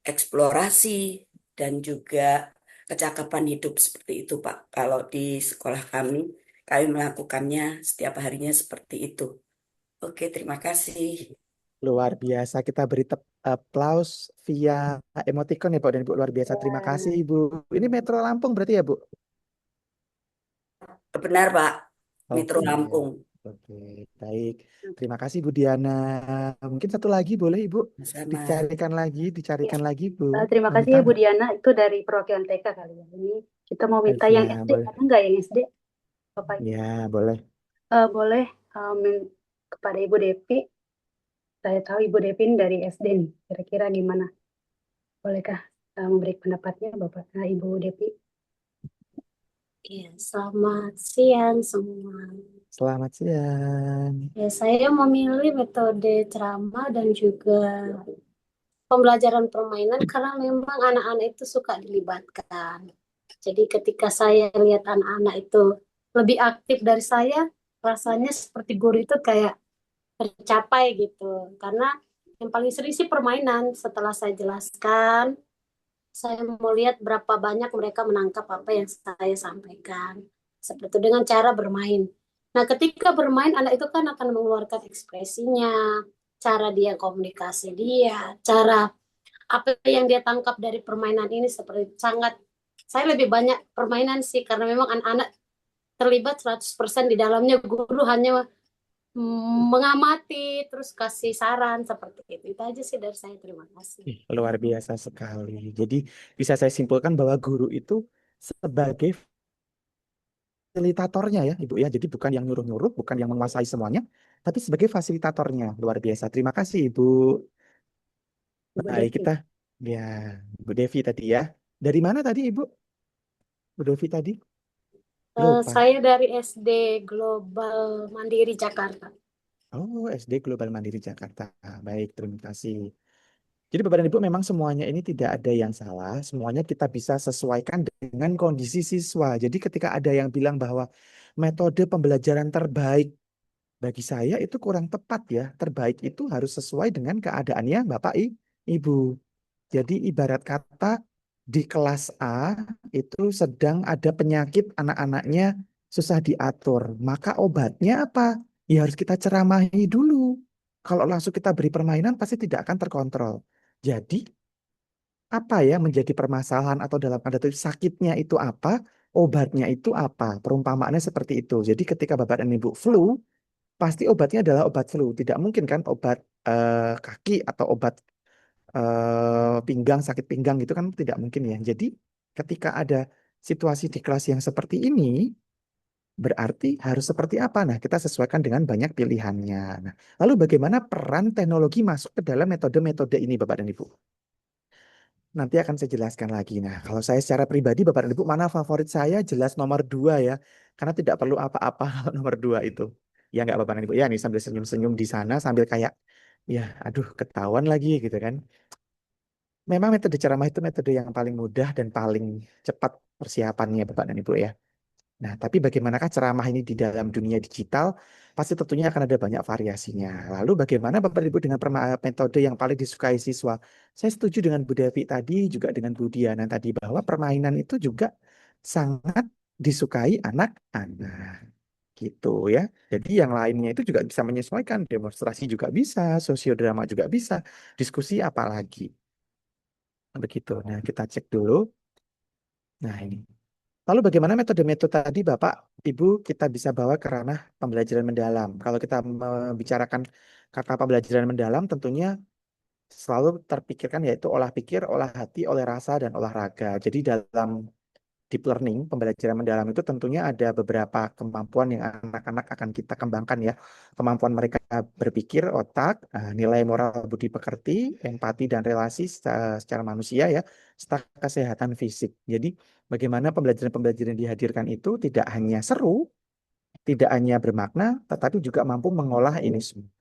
S5: eksplorasi dan juga kecakapan hidup seperti itu, Pak. Kalau di sekolah kami melakukannya setiap harinya seperti itu. Oke, terima kasih.
S4: Luar biasa. Kita beri aplaus via emoticon ya Pak dan Ibu. Luar biasa. Terima kasih
S2: Ya,
S4: Ibu. Ini Metro Lampung berarti ya Bu?
S5: Benar, Pak. Metro
S4: Oke.
S5: Lampung.
S4: Oke, baik. Terima kasih Bu Diana. Mungkin satu lagi boleh Ibu?
S5: Sama.
S2: ya.
S4: Dicarikan lagi Bu.
S2: Terima kasih
S4: Monita.
S2: ya Bu Diana. Itu dari perwakilan TK kali ya. Ini kita mau minta yang
S4: Ya,
S2: SD.
S4: boleh.
S2: Ada nggak yang SD? Bapak Ibu?
S4: Ya, boleh.
S2: Boleh kepada Ibu Devi. Saya tahu Ibu Devi ini dari SD nih. Kira-kira gimana? Bolehkah memberi pendapatnya Bapak Ibu Devi?
S6: Ya, selamat siang semua.
S4: Selamat siang.
S6: Ya, saya memilih metode ceramah dan juga pembelajaran permainan karena memang anak-anak itu suka dilibatkan. Jadi ketika saya lihat anak-anak itu lebih aktif dari saya, rasanya seperti guru itu kayak tercapai gitu. Karena yang paling sering sih permainan. Setelah saya jelaskan, saya mau lihat berapa banyak mereka menangkap apa yang saya sampaikan. Seperti itu dengan cara bermain. Nah, ketika bermain, anak itu kan akan mengeluarkan ekspresinya, cara dia komunikasi dia, cara apa yang dia tangkap dari permainan ini seperti sangat, saya lebih banyak permainan sih, karena memang anak-anak terlibat 100% di dalamnya, guru hanya mengamati, terus kasih saran, seperti itu. Itu aja sih dari saya, terima kasih.
S4: Luar biasa sekali. Jadi bisa saya simpulkan bahwa guru itu sebagai fasilitatornya ya Ibu ya. Jadi bukan yang nyuruh-nyuruh, bukan yang menguasai semuanya, tapi sebagai fasilitatornya. Luar biasa. Terima kasih Ibu.
S2: Ibu
S4: Baik,
S2: Devi.
S4: ya Bu Devi tadi ya. Dari mana tadi Ibu? Bu Devi tadi? Lupa.
S6: Saya dari SD Global Mandiri Jakarta.
S4: Oh, SD Global Mandiri Jakarta. Baik, terima kasih. Jadi Bapak dan Ibu memang semuanya ini tidak ada yang salah, semuanya kita bisa sesuaikan dengan kondisi siswa. Jadi ketika ada yang bilang bahwa metode pembelajaran terbaik bagi saya itu kurang tepat ya. Terbaik itu harus sesuai dengan keadaannya Bapak Ibu. Jadi ibarat kata di kelas A itu sedang ada penyakit anak-anaknya susah diatur. Maka obatnya apa? Ya harus kita ceramahi dulu. Kalau langsung kita beri permainan pasti tidak akan terkontrol. Jadi apa ya menjadi permasalahan atau dalam tanda kutip sakitnya itu apa? Obatnya itu apa? Perumpamaannya seperti itu. Jadi ketika Bapak dan Ibu flu, pasti obatnya adalah obat flu. Tidak mungkin kan obat kaki atau obat pinggang, sakit pinggang gitu kan tidak mungkin ya. Jadi ketika ada situasi di kelas yang seperti ini, berarti harus seperti apa? Nah, kita sesuaikan dengan banyak pilihannya. Nah, lalu bagaimana peran teknologi masuk ke dalam metode-metode ini, Bapak dan Ibu? Nanti akan saya jelaskan lagi. Nah, kalau saya secara pribadi, Bapak dan Ibu, mana favorit saya? Jelas nomor 2 ya. Karena tidak perlu apa-apa kalau nomor 2 itu. Ya nggak Bapak dan Ibu. Ya, nih sambil senyum-senyum di sana, sambil kayak, ya aduh ketahuan lagi gitu kan. Memang metode ceramah itu metode yang paling mudah dan paling cepat persiapannya Bapak dan Ibu ya. Nah, tapi bagaimanakah ceramah ini di dalam dunia digital? Pasti tentunya akan ada banyak variasinya. Lalu bagaimana Bapak dan Ibu dengan metode yang paling disukai siswa? Saya setuju dengan Bu Devi tadi, juga dengan Bu Diana tadi, bahwa permainan itu juga sangat disukai anak-anak. Gitu ya. Jadi yang lainnya itu juga bisa menyesuaikan. Demonstrasi juga bisa, sosiodrama juga bisa, diskusi apalagi. Begitu. Nah, kita cek dulu. Nah, ini. Lalu bagaimana metode-metode tadi Bapak, Ibu kita bisa bawa ke ranah pembelajaran mendalam? Kalau kita membicarakan kata pembelajaran mendalam tentunya selalu terpikirkan yaitu olah pikir, olah hati, olah rasa, dan olahraga. Jadi dalam deep learning, pembelajaran mendalam itu tentunya ada beberapa kemampuan yang anak-anak akan kita kembangkan ya. Kemampuan mereka berpikir, otak, nilai moral budi pekerti, empati dan relasi secara manusia ya, serta kesehatan fisik. Jadi bagaimana pembelajaran-pembelajaran yang dihadirkan itu tidak hanya seru, tidak hanya bermakna, tetapi juga mampu mengolah ini semua.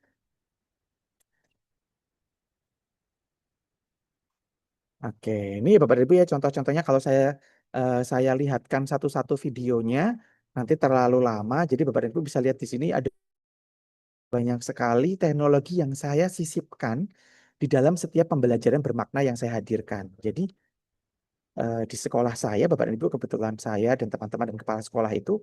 S4: Oke, ini Bapak Ibu ya contoh-contohnya kalau saya lihatkan satu-satu videonya nanti terlalu lama, jadi Bapak Ibu bisa lihat di sini ada banyak sekali teknologi yang saya sisipkan di dalam setiap pembelajaran bermakna yang saya hadirkan. Jadi di sekolah saya, Bapak dan Ibu, kebetulan saya dan teman-teman dan kepala sekolah itu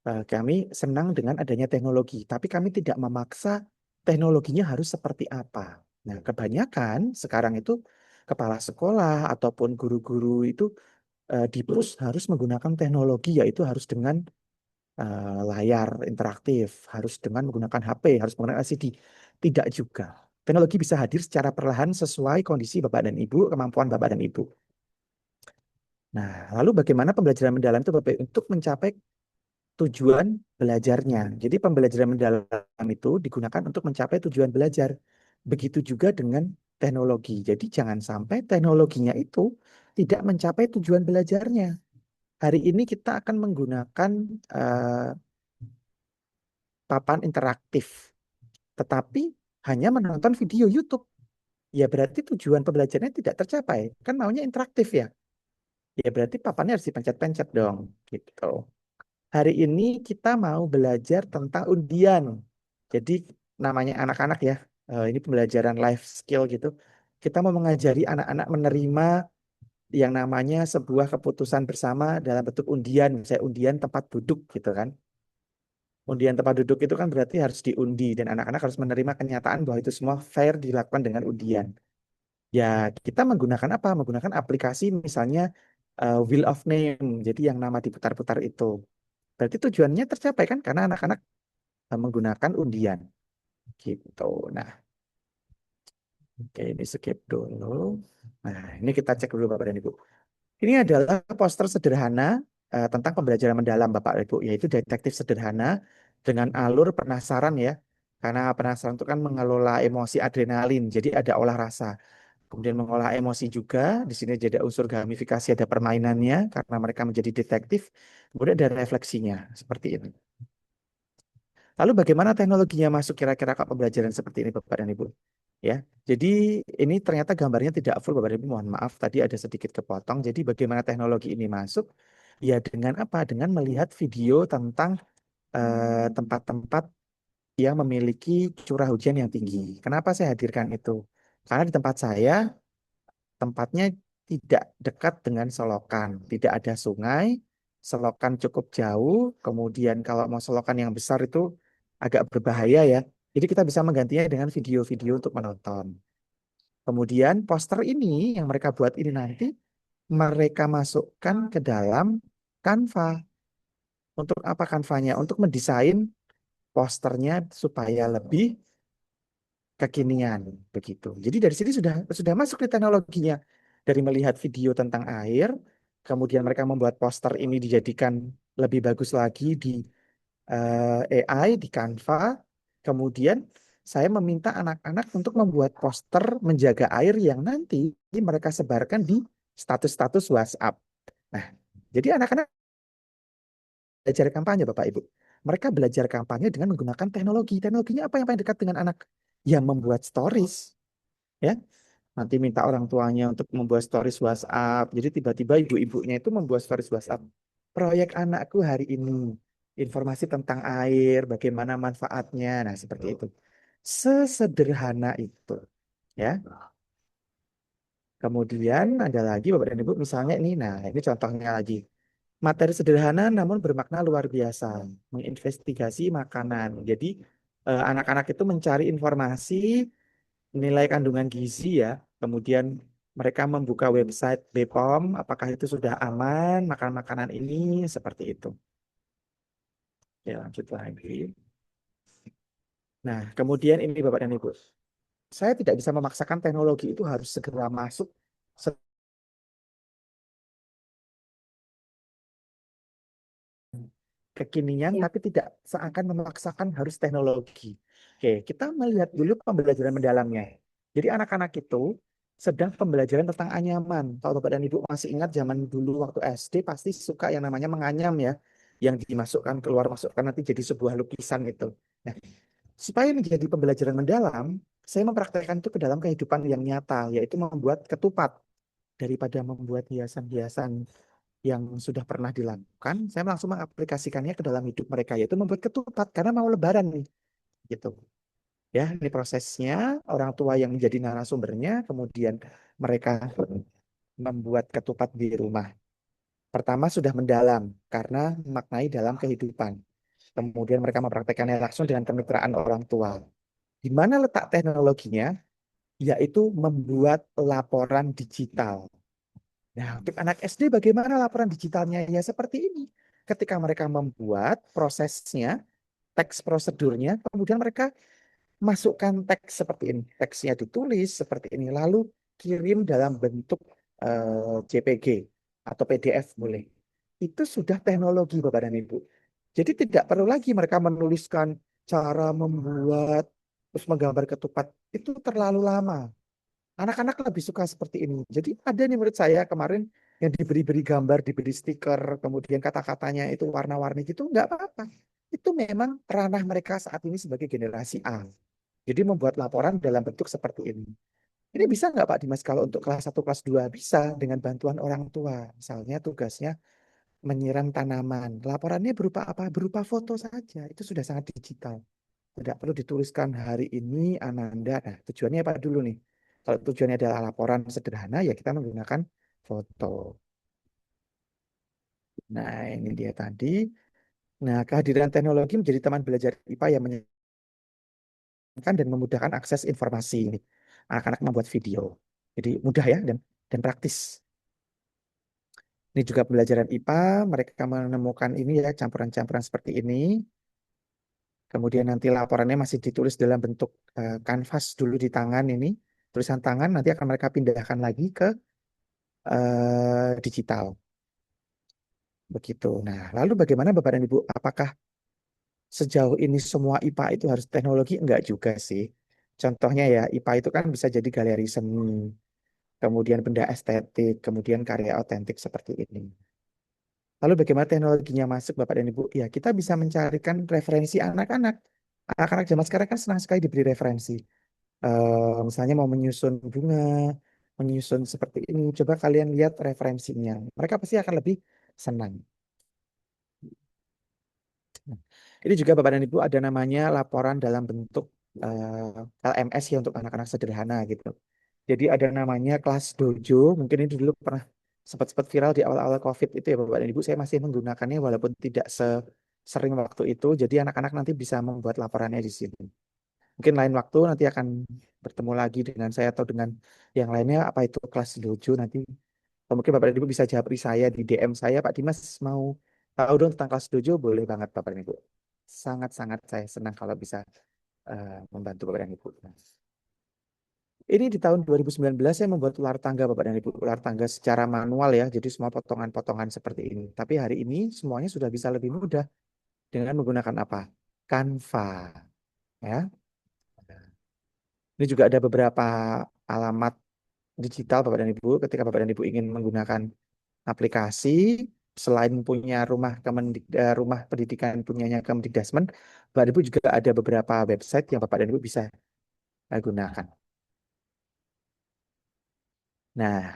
S4: kami senang dengan adanya teknologi, tapi kami tidak memaksa teknologinya harus seperti apa. Nah, kebanyakan sekarang itu kepala sekolah ataupun guru-guru itu di-push harus menggunakan teknologi, yaitu harus dengan layar interaktif, harus dengan menggunakan HP, harus menggunakan LCD. Tidak juga. Teknologi bisa hadir secara perlahan sesuai kondisi Bapak dan Ibu, kemampuan Bapak dan Ibu. Nah, lalu bagaimana pembelajaran mendalam itu Bapak untuk mencapai tujuan belajarnya. Jadi pembelajaran mendalam itu digunakan untuk mencapai tujuan belajar. Begitu juga dengan teknologi. Jadi jangan sampai teknologinya itu tidak mencapai tujuan belajarnya. Hari ini kita akan menggunakan eh, papan interaktif, tetapi hanya menonton video YouTube. Ya berarti tujuan pembelajarannya tidak tercapai. Kan maunya interaktif ya. Ya berarti papannya harus dipencet-pencet dong. Gitu. Hari ini kita mau belajar tentang undian. Jadi namanya anak-anak ya, ini pembelajaran life skill gitu. Kita mau mengajari anak-anak menerima yang namanya sebuah keputusan bersama dalam bentuk undian, misalnya undian tempat duduk gitu kan. Undian tempat duduk itu kan berarti harus diundi dan anak-anak harus menerima kenyataan bahwa itu semua fair dilakukan dengan undian. Ya, kita menggunakan apa? Menggunakan aplikasi misalnya Wheel of Name. Jadi yang nama diputar-putar itu. Berarti tujuannya tercapai kan karena anak-anak menggunakan undian gitu. Nah, oke ini skip dulu. Nah, ini kita cek dulu Bapak dan Ibu. Ini adalah poster sederhana tentang pembelajaran mendalam Bapak dan Ibu, yaitu detektif sederhana dengan alur penasaran ya. Karena penasaran itu kan mengelola emosi adrenalin, jadi ada olah rasa. Kemudian mengolah emosi juga, di sini ada unsur gamifikasi, ada permainannya karena mereka menjadi detektif. Kemudian ada refleksinya, seperti ini. Lalu bagaimana teknologinya masuk kira-kira ke pembelajaran seperti ini Bapak dan Ibu? Ya, jadi ini ternyata gambarnya tidak full, Bapak dan Ibu. Mohon maaf, tadi ada sedikit kepotong. Jadi bagaimana teknologi ini masuk? Ya dengan apa? Dengan melihat video tentang tempat-tempat yang memiliki curah hujan yang tinggi. Kenapa saya hadirkan itu? Karena di tempat saya, tempatnya tidak dekat dengan selokan, tidak ada sungai, selokan cukup jauh. Kemudian kalau mau selokan yang besar itu agak berbahaya ya. Jadi kita bisa menggantinya dengan video-video untuk menonton. Kemudian poster ini yang mereka buat ini nanti mereka masukkan ke dalam Canva. Untuk apa Canva-nya? Untuk mendesain posternya supaya lebih kekinian begitu. Jadi dari sini sudah masuk di teknologinya. Dari melihat video tentang air, kemudian mereka membuat poster ini dijadikan lebih bagus lagi di AI di Canva. Kemudian saya meminta anak-anak untuk membuat poster menjaga air yang nanti mereka sebarkan di status-status WhatsApp. Nah, jadi anak-anak belajar kampanye, Bapak Ibu. Mereka belajar kampanye dengan menggunakan teknologi. Teknologinya apa yang paling dekat dengan anak? Ya, membuat stories. Ya, nanti minta orang tuanya untuk membuat stories WhatsApp. Jadi tiba-tiba ibu-ibunya itu membuat stories WhatsApp. Proyek anakku hari ini. Informasi tentang air, bagaimana manfaatnya. Nah, seperti itu. Sesederhana itu. Ya. Kemudian ada lagi Bapak dan Ibu misalnya ini. Nah, ini contohnya lagi. Materi sederhana namun bermakna luar biasa. Menginvestigasi makanan. Jadi anak-anak itu mencari informasi nilai kandungan gizi ya. Kemudian mereka membuka website BPOM, apakah itu sudah aman makan makanan ini seperti itu. Ya, lanjut lagi. Nah, kemudian ini Bapak dan Ibu, saya tidak bisa memaksakan teknologi itu harus segera masuk kekinian,
S2: Ya.
S4: tapi tidak seakan memaksakan harus teknologi. Oke, kita melihat dulu pembelajaran mendalamnya. Jadi anak-anak itu sedang pembelajaran tentang anyaman. Kalau Bapak dan Ibu masih ingat zaman dulu waktu SD pasti suka yang namanya menganyam ya, yang dimasukkan keluar masukkan nanti jadi sebuah lukisan itu. Nah, supaya menjadi pembelajaran mendalam, saya mempraktekkan itu ke dalam kehidupan yang nyata, yaitu membuat ketupat daripada membuat hiasan-hiasan yang sudah pernah dilakukan, saya langsung mengaplikasikannya ke dalam hidup mereka, yaitu membuat ketupat karena mau lebaran nih, gitu. Ya, ini prosesnya orang tua yang menjadi narasumbernya, kemudian mereka membuat ketupat di rumah. Pertama sudah mendalam karena memaknai dalam kehidupan. Kemudian mereka mempraktekannya langsung dengan kemitraan orang tua. Di mana letak teknologinya? Yaitu membuat laporan digital. Nah, untuk anak SD bagaimana laporan digitalnya? Ya seperti ini. Ketika mereka membuat prosesnya, teks prosedurnya, kemudian mereka masukkan teks seperti ini. Teksnya ditulis seperti ini, lalu kirim dalam bentuk JPG atau PDF boleh. Itu sudah teknologi Bapak dan Ibu. Jadi tidak perlu lagi mereka menuliskan cara membuat, terus menggambar ketupat. Itu terlalu lama. Anak-anak lebih suka seperti ini. Jadi ada nih menurut saya kemarin yang diberi-beri gambar, diberi stiker, kemudian kata-katanya itu warna-warni gitu, nggak apa-apa. Itu memang ranah mereka saat ini sebagai generasi A. Jadi membuat laporan dalam bentuk seperti ini. Ini bisa nggak Pak Dimas kalau untuk kelas 1, kelas 2? Bisa dengan bantuan orang tua. Misalnya tugasnya menyiram tanaman. Laporannya berupa apa? Berupa foto saja. Itu sudah sangat digital. Tidak perlu dituliskan hari ini Ananda. Nah, tujuannya apa dulu nih? Kalau tujuannya adalah laporan sederhana, ya kita menggunakan foto. Nah, ini dia tadi. Nah, kehadiran teknologi menjadi teman belajar IPA yang menyenangkan dan memudahkan akses informasi. Ini anak-anak membuat video. Jadi mudah ya dan praktis. Ini juga pembelajaran IPA, mereka menemukan ini ya campuran-campuran seperti ini. Kemudian nanti laporannya masih ditulis dalam bentuk kanvas dulu di tangan ini. Tulisan tangan nanti akan mereka pindahkan lagi ke digital. Begitu. Nah, lalu bagaimana Bapak dan Ibu? Apakah sejauh ini semua IPA itu harus teknologi? Enggak juga sih. Contohnya ya, IPA itu kan bisa jadi galeri seni, kemudian benda estetik, kemudian karya otentik seperti ini. Lalu bagaimana teknologinya masuk Bapak dan Ibu? Ya, kita bisa mencarikan referensi anak-anak. Anak-anak zaman sekarang kan senang sekali diberi referensi. Misalnya mau menyusun bunga, menyusun seperti ini, coba kalian lihat referensinya. Mereka pasti akan lebih senang. Nah, ini juga Bapak dan Ibu ada namanya laporan dalam bentuk LMS ya untuk anak-anak sederhana gitu. Jadi ada namanya kelas dojo, mungkin ini dulu pernah sempat viral di awal-awal COVID itu ya Bapak dan Ibu. Saya masih menggunakannya walaupun tidak sering waktu itu. Jadi anak-anak nanti bisa membuat laporannya di sini. Mungkin lain waktu nanti akan bertemu lagi dengan saya atau dengan yang lainnya apa itu kelas dojo nanti. Atau mungkin Bapak dan Ibu bisa japri saya di DM saya, Pak Dimas mau tahu dong tentang kelas dojo, boleh banget Bapak dan Ibu. Sangat-sangat saya senang kalau bisa membantu Bapak dan Ibu. Nah, ini di tahun 2019 saya membuat ular tangga Bapak dan Ibu, ular tangga secara manual ya, jadi semua potongan-potongan seperti ini. Tapi hari ini semuanya sudah bisa lebih mudah dengan menggunakan apa? Canva, ya. Ini juga ada beberapa alamat digital Bapak dan Ibu. Ketika Bapak dan Ibu ingin menggunakan aplikasi, selain punya rumah pendidikan punyanya Kemdikbudrismen, Bapak dan Ibu juga ada beberapa website yang Bapak dan Ibu bisa gunakan. Nah,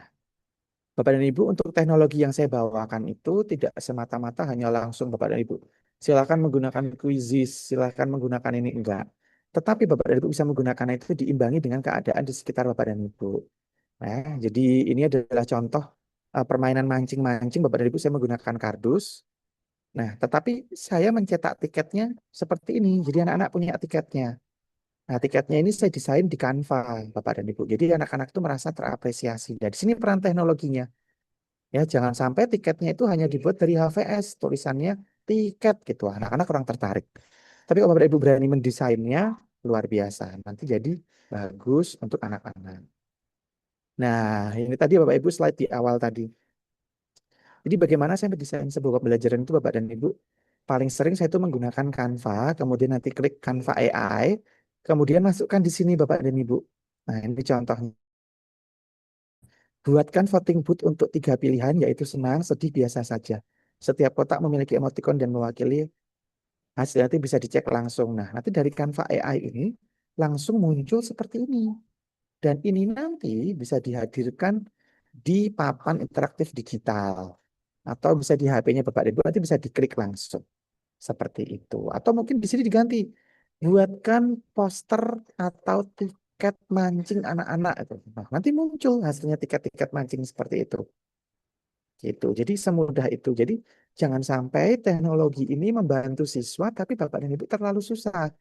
S4: Bapak dan Ibu, untuk teknologi yang saya bawakan itu tidak semata-mata hanya langsung Bapak dan Ibu. Silakan menggunakan Quizzes, silakan menggunakan ini enggak. Tetapi Bapak dan Ibu bisa menggunakan itu diimbangi dengan keadaan di sekitar Bapak dan Ibu. Nah, jadi ini adalah contoh permainan mancing-mancing Bapak dan Ibu saya menggunakan kardus. Nah, tetapi saya mencetak tiketnya seperti ini. Jadi anak-anak punya tiketnya. Nah, tiketnya ini saya desain di Canva, Bapak dan Ibu. Jadi anak-anak itu merasa terapresiasi. Dan di sini peran teknologinya. Ya, jangan sampai tiketnya itu hanya dibuat dari HVS, tulisannya tiket gitu. Anak-anak kurang tertarik. Tapi kalau Bapak Ibu berani mendesainnya, luar biasa. Nanti jadi bagus untuk anak-anak. Nah, ini tadi Bapak Ibu slide di awal tadi. Jadi bagaimana saya mendesain sebuah pembelajaran itu Bapak dan Ibu? Paling sering saya itu menggunakan Canva, kemudian nanti klik Canva AI, kemudian masukkan di sini Bapak dan Ibu. Nah, ini contohnya. Buatkan voting booth untuk 3 pilihan, yaitu senang, sedih, biasa saja. Setiap kotak memiliki emoticon dan mewakili hasil, nanti bisa dicek langsung. Nah, nanti dari Canva AI ini langsung muncul seperti ini. Dan ini nanti bisa dihadirkan di papan interaktif digital. Atau bisa di HP-nya Bapak Ibu, nanti bisa diklik langsung. Seperti itu. Atau mungkin di sini diganti. Buatkan poster atau tiket mancing anak-anak. Nah, nanti muncul hasilnya tiket-tiket mancing seperti itu. Gitu. Jadi semudah itu. Jadi jangan sampai teknologi ini membantu siswa, tapi Bapak dan Ibu terlalu susah.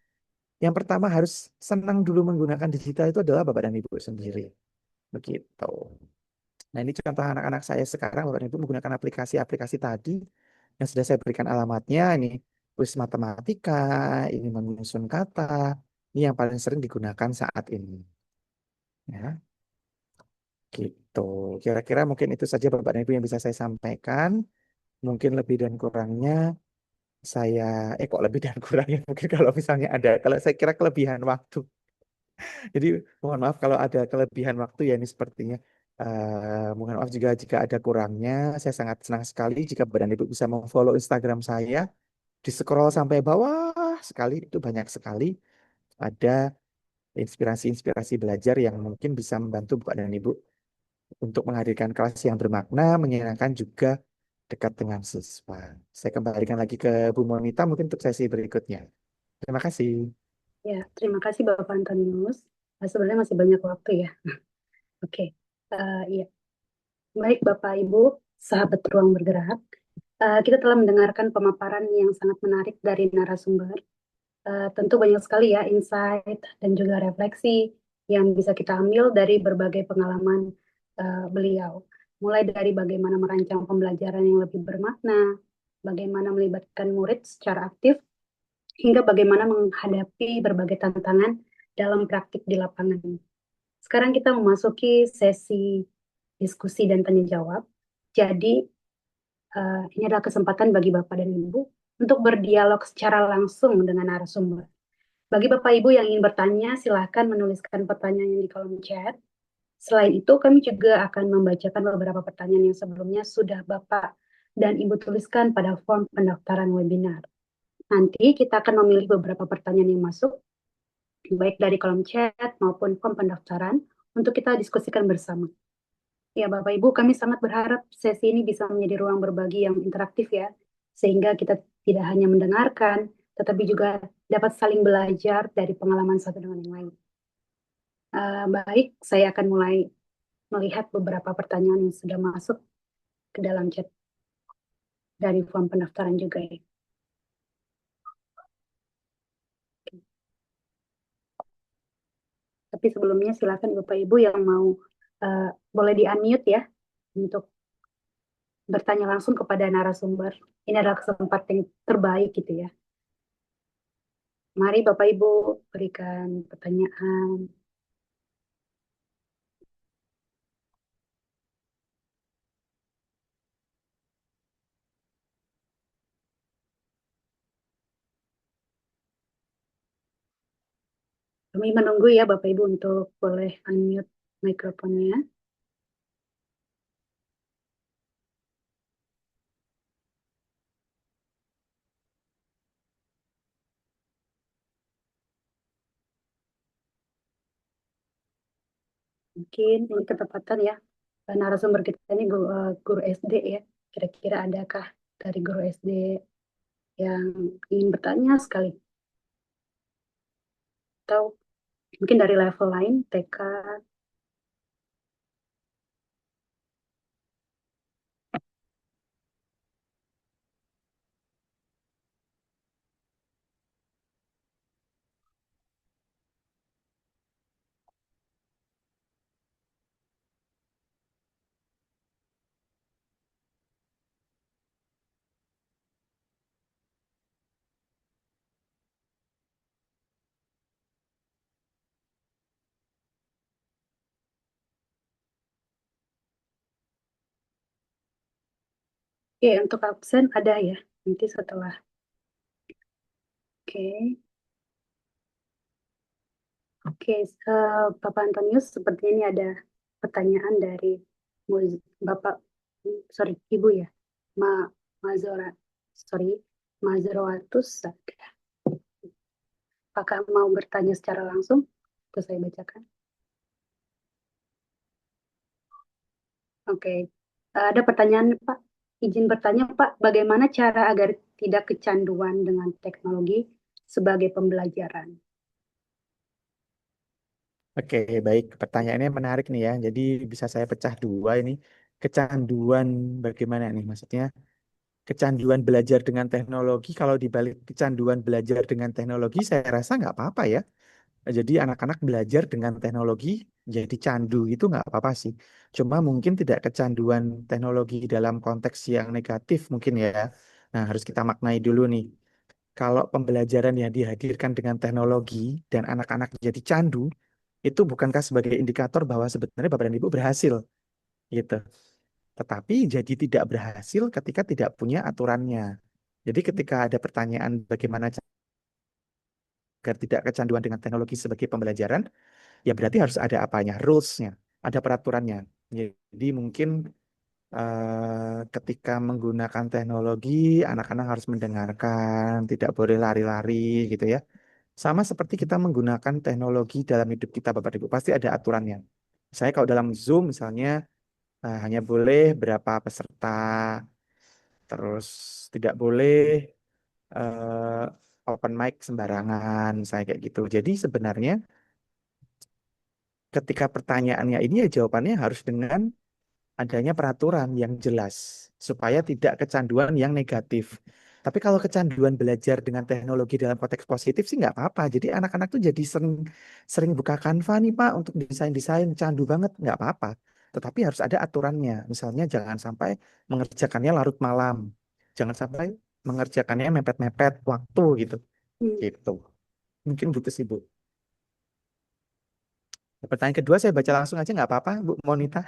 S4: Yang pertama harus senang dulu menggunakan digital itu adalah Bapak dan Ibu sendiri. Begitu. Nah, ini contoh anak-anak saya sekarang, Bapak dan Ibu menggunakan aplikasi-aplikasi tadi yang sudah saya berikan alamatnya. Ini kuis matematika, ini menyusun kata. Ini yang paling sering digunakan saat ini. Ya, gitu. Kira-kira mungkin itu saja Bapak dan Ibu yang bisa saya sampaikan. Mungkin lebih dan kurangnya saya, kok lebih dan kurangnya mungkin kalau misalnya ada, kalau saya kira kelebihan waktu. Jadi mohon maaf kalau ada kelebihan waktu ya ini sepertinya. Mohon maaf juga jika ada kurangnya. Saya sangat senang sekali jika Badan Ibu bisa memfollow Instagram saya. Di scroll sampai bawah sekali itu banyak sekali ada inspirasi-inspirasi belajar yang mungkin bisa membantu Bapak dan Ibu untuk menghadirkan kelas yang bermakna, menyenangkan juga dekat dengan siswa. Saya kembalikan lagi ke Bu Monita mungkin untuk sesi berikutnya. Terima kasih.
S2: Ya, terima kasih Bapak Antonius. Sebenarnya masih banyak waktu ya. Oke, iya. Baik Bapak Ibu, sahabat ruang bergerak. Kita telah mendengarkan pemaparan yang sangat menarik dari narasumber. Tentu banyak sekali ya insight dan juga refleksi yang bisa kita ambil dari berbagai pengalaman beliau. Mulai dari bagaimana merancang pembelajaran yang lebih bermakna, bagaimana melibatkan murid secara aktif, hingga bagaimana menghadapi berbagai tantangan dalam praktik di lapangan. Sekarang kita memasuki sesi diskusi dan tanya jawab. Jadi ini adalah kesempatan bagi Bapak dan Ibu untuk berdialog secara langsung dengan narasumber. Bagi Bapak Ibu yang ingin bertanya, silahkan menuliskan pertanyaannya di kolom chat. Selain itu, kami juga akan membacakan beberapa pertanyaan yang sebelumnya sudah Bapak dan Ibu tuliskan pada form pendaftaran webinar. Nanti kita akan memilih beberapa pertanyaan yang masuk baik dari kolom chat maupun form pendaftaran, untuk kita diskusikan bersama. Ya, Bapak Ibu, kami sangat berharap sesi ini bisa menjadi ruang berbagi yang interaktif ya, sehingga kita tidak hanya mendengarkan, tetapi juga dapat saling belajar dari pengalaman satu dengan yang lain. Baik, saya akan mulai melihat beberapa pertanyaan yang sudah masuk ke dalam chat dari form pendaftaran juga ya. Tapi sebelumnya silakan Bapak Ibu yang mau boleh di-unmute ya untuk bertanya langsung kepada narasumber. Ini adalah kesempatan yang terbaik gitu ya. Mari Bapak Ibu berikan pertanyaan. Kami menunggu ya Bapak Ibu untuk boleh unmute mikrofonnya. Mungkin ini ketepatan ya. Narasumber kita ini guru SD ya. Kira-kira adakah dari guru SD yang ingin bertanya sekali? Atau mungkin dari level lain, TK. Oke, untuk absen ada ya. Nanti setelah. Oke. Oke, Bapak Antonius, seperti ini ada pertanyaan dari Bapak, sorry, Ibu ya, Ma Mazora, sorry, Mazroatus. Apakah mau bertanya secara langsung? Atau saya bacakan? Oke, ada pertanyaan Pak. Izin bertanya Pak, bagaimana cara agar tidak kecanduan dengan teknologi sebagai pembelajaran?
S4: Oke, baik. Pertanyaannya menarik nih ya. Jadi bisa saya pecah dua ini. Kecanduan bagaimana nih? Maksudnya kecanduan belajar dengan teknologi. Kalau dibalik kecanduan belajar dengan teknologi, saya rasa nggak apa-apa ya. Jadi anak-anak belajar dengan teknologi jadi candu itu nggak apa-apa sih. Cuma mungkin tidak kecanduan teknologi dalam konteks yang negatif mungkin ya. Nah, harus kita maknai dulu nih. Kalau pembelajaran yang dihadirkan dengan teknologi dan anak-anak jadi candu, itu bukankah sebagai indikator bahwa sebenarnya Bapak dan Ibu berhasil gitu. Tetapi jadi tidak berhasil ketika tidak punya aturannya. Jadi ketika ada pertanyaan bagaimana agar tidak kecanduan dengan teknologi sebagai pembelajaran, ya berarti harus ada apanya, rules-nya, ada peraturannya. Jadi mungkin ketika menggunakan teknologi, anak-anak harus mendengarkan, tidak boleh lari-lari gitu ya. Sama seperti kita menggunakan teknologi dalam hidup kita, Bapak Ibu, pasti ada aturannya. Saya kalau dalam Zoom misalnya hanya boleh berapa peserta, terus tidak boleh eh, open mic sembarangan, saya kayak gitu. Jadi sebenarnya ketika pertanyaannya ini ya jawabannya harus dengan adanya peraturan yang jelas supaya tidak kecanduan yang negatif. Tapi kalau kecanduan belajar dengan teknologi dalam konteks positif sih nggak apa-apa. Jadi anak-anak tuh jadi sering sering buka Canva nih Pak untuk desain-desain candu banget nggak apa-apa. Tetapi harus ada aturannya. Misalnya jangan sampai mengerjakannya larut malam. Jangan sampai mengerjakannya mepet-mepet waktu gitu.
S2: Hmm.
S4: Gitu. Mungkin gitu sih Bu. Pertanyaan kedua saya baca langsung aja nggak apa-apa Bu Monita.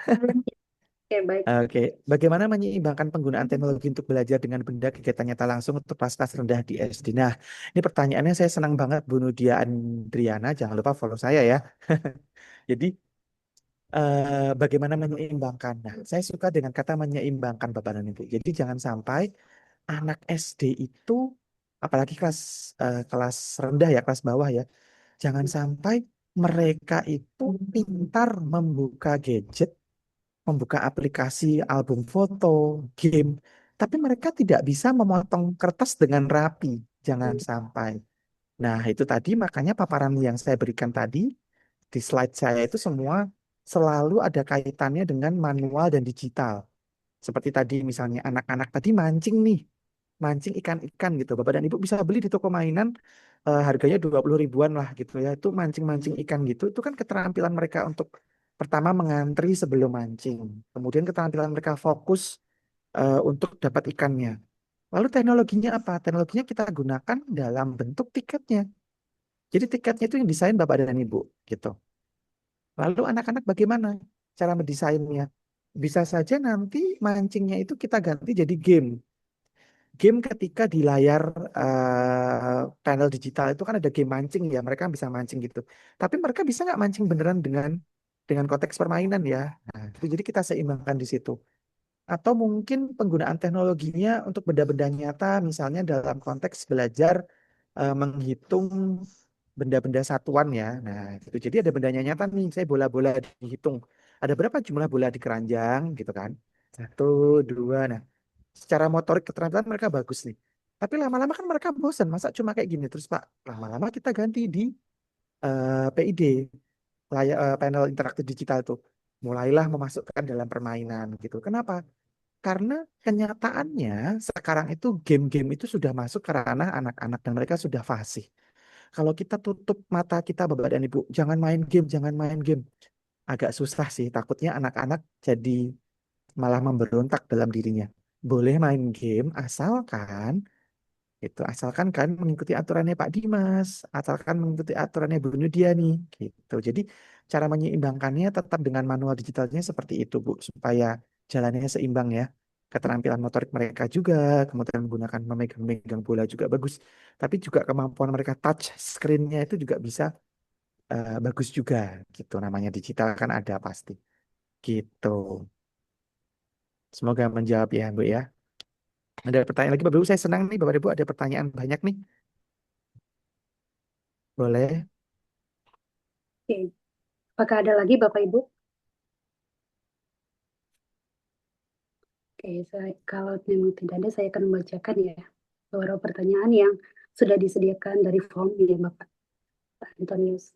S2: Oke, baik.
S4: Oke, bagaimana menyeimbangkan penggunaan teknologi untuk belajar dengan benda kegiatan nyata langsung untuk kelas-kelas rendah di SD? Nah, ini pertanyaannya saya senang banget Bu Nudia Andriana. Jangan lupa follow saya ya. Jadi, bagaimana menyeimbangkan? Nah, saya suka dengan kata menyeimbangkan Bapak dan Ibu. Jadi, jangan sampai anak SD itu, apalagi kelas kelas rendah ya, kelas bawah ya, Jangan sampai mereka itu pintar membuka gadget, membuka aplikasi album foto, game, tapi mereka tidak bisa memotong kertas dengan rapi. Jangan sampai. Nah, itu tadi makanya paparan yang saya berikan tadi di slide saya itu semua selalu ada kaitannya dengan manual dan digital. Seperti tadi misalnya anak-anak tadi mancing nih, mancing ikan-ikan gitu. Bapak dan Ibu bisa beli di toko mainan harganya 20 ribuan lah gitu ya. Itu mancing-mancing ikan gitu. Itu kan keterampilan mereka untuk pertama mengantri sebelum mancing. Kemudian keterampilan mereka fokus untuk dapat ikannya. Lalu teknologinya apa? Teknologinya kita gunakan dalam bentuk tiketnya. Jadi tiketnya itu yang desain Bapak dan Ibu gitu. Lalu anak-anak bagaimana cara mendesainnya? Bisa saja nanti mancingnya itu kita ganti jadi game. Game ketika di layar panel digital itu kan ada game mancing ya, mereka bisa mancing gitu. Tapi mereka bisa nggak mancing beneran dengan konteks permainan ya. Nah, itu jadi kita seimbangkan di situ. Atau mungkin penggunaan teknologinya untuk benda-benda nyata, misalnya dalam konteks belajar menghitung benda-benda satuan ya. Nah, itu jadi ada bendanya nyata nih, saya bola-bola dihitung. Ada berapa jumlah bola di keranjang gitu kan? Satu, dua. Nah, secara motorik keterampilan mereka bagus nih. Tapi lama-lama kan mereka bosan, masa cuma kayak gini terus Pak. Lama-lama kita ganti di PID, panel interaktif digital tuh. Mulailah memasukkan dalam permainan gitu. Kenapa? Karena kenyataannya sekarang itu game-game itu sudah masuk ke ranah anak-anak dan mereka sudah fasih. Kalau kita tutup mata kita Bapak dan Ibu, jangan main game, jangan main game. Agak susah sih, takutnya anak-anak jadi malah memberontak dalam dirinya. Boleh main game asalkan kan mengikuti aturannya Pak Dimas, asalkan mengikuti aturannya Bu Nudia nih, gitu. Jadi cara menyeimbangkannya tetap dengan manual digitalnya seperti itu Bu, supaya jalannya seimbang ya. Keterampilan motorik mereka juga, kemudian menggunakan memegang-megang bola juga bagus. Tapi juga kemampuan mereka touch screen-nya itu juga bisa bagus juga, gitu. Namanya digital kan ada pasti, gitu. Semoga menjawab ya Bu ya. Ada pertanyaan lagi Bapak Ibu, saya senang nih Bapak Ibu ada pertanyaan banyak nih. Boleh.
S2: Oke. Apakah ada lagi Bapak Ibu? Oke, kalau memang tidak ada, saya akan membacakan ya beberapa pertanyaan yang sudah disediakan dari form ya Bapak Antonius.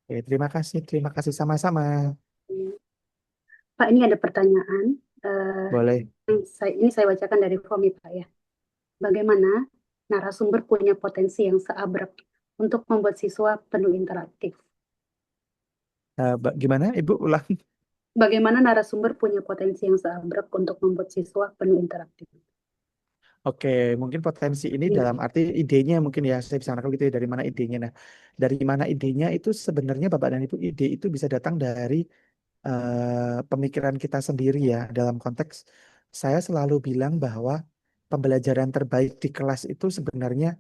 S4: Oke, terima kasih sama-sama.
S2: Pak, ini ada pertanyaan. eh,
S4: Boleh.
S2: ini saya bacakan dari form ya Pak ya. Bagaimana narasumber punya potensi yang seabrek untuk membuat siswa penuh interaktif?
S4: Gimana Ibu ulang?
S2: Bagaimana narasumber punya potensi yang seabrek untuk membuat siswa penuh interaktif?
S4: Oke, mungkin potensi ini
S2: Iya.
S4: dalam arti idenya mungkin ya, saya bisa nangkap gitu ya, dari mana idenya. Nah, dari mana idenya itu sebenarnya Bapak dan Ibu, ide itu bisa datang dari pemikiran kita sendiri ya. Dalam konteks, saya selalu bilang bahwa pembelajaran terbaik di kelas itu sebenarnya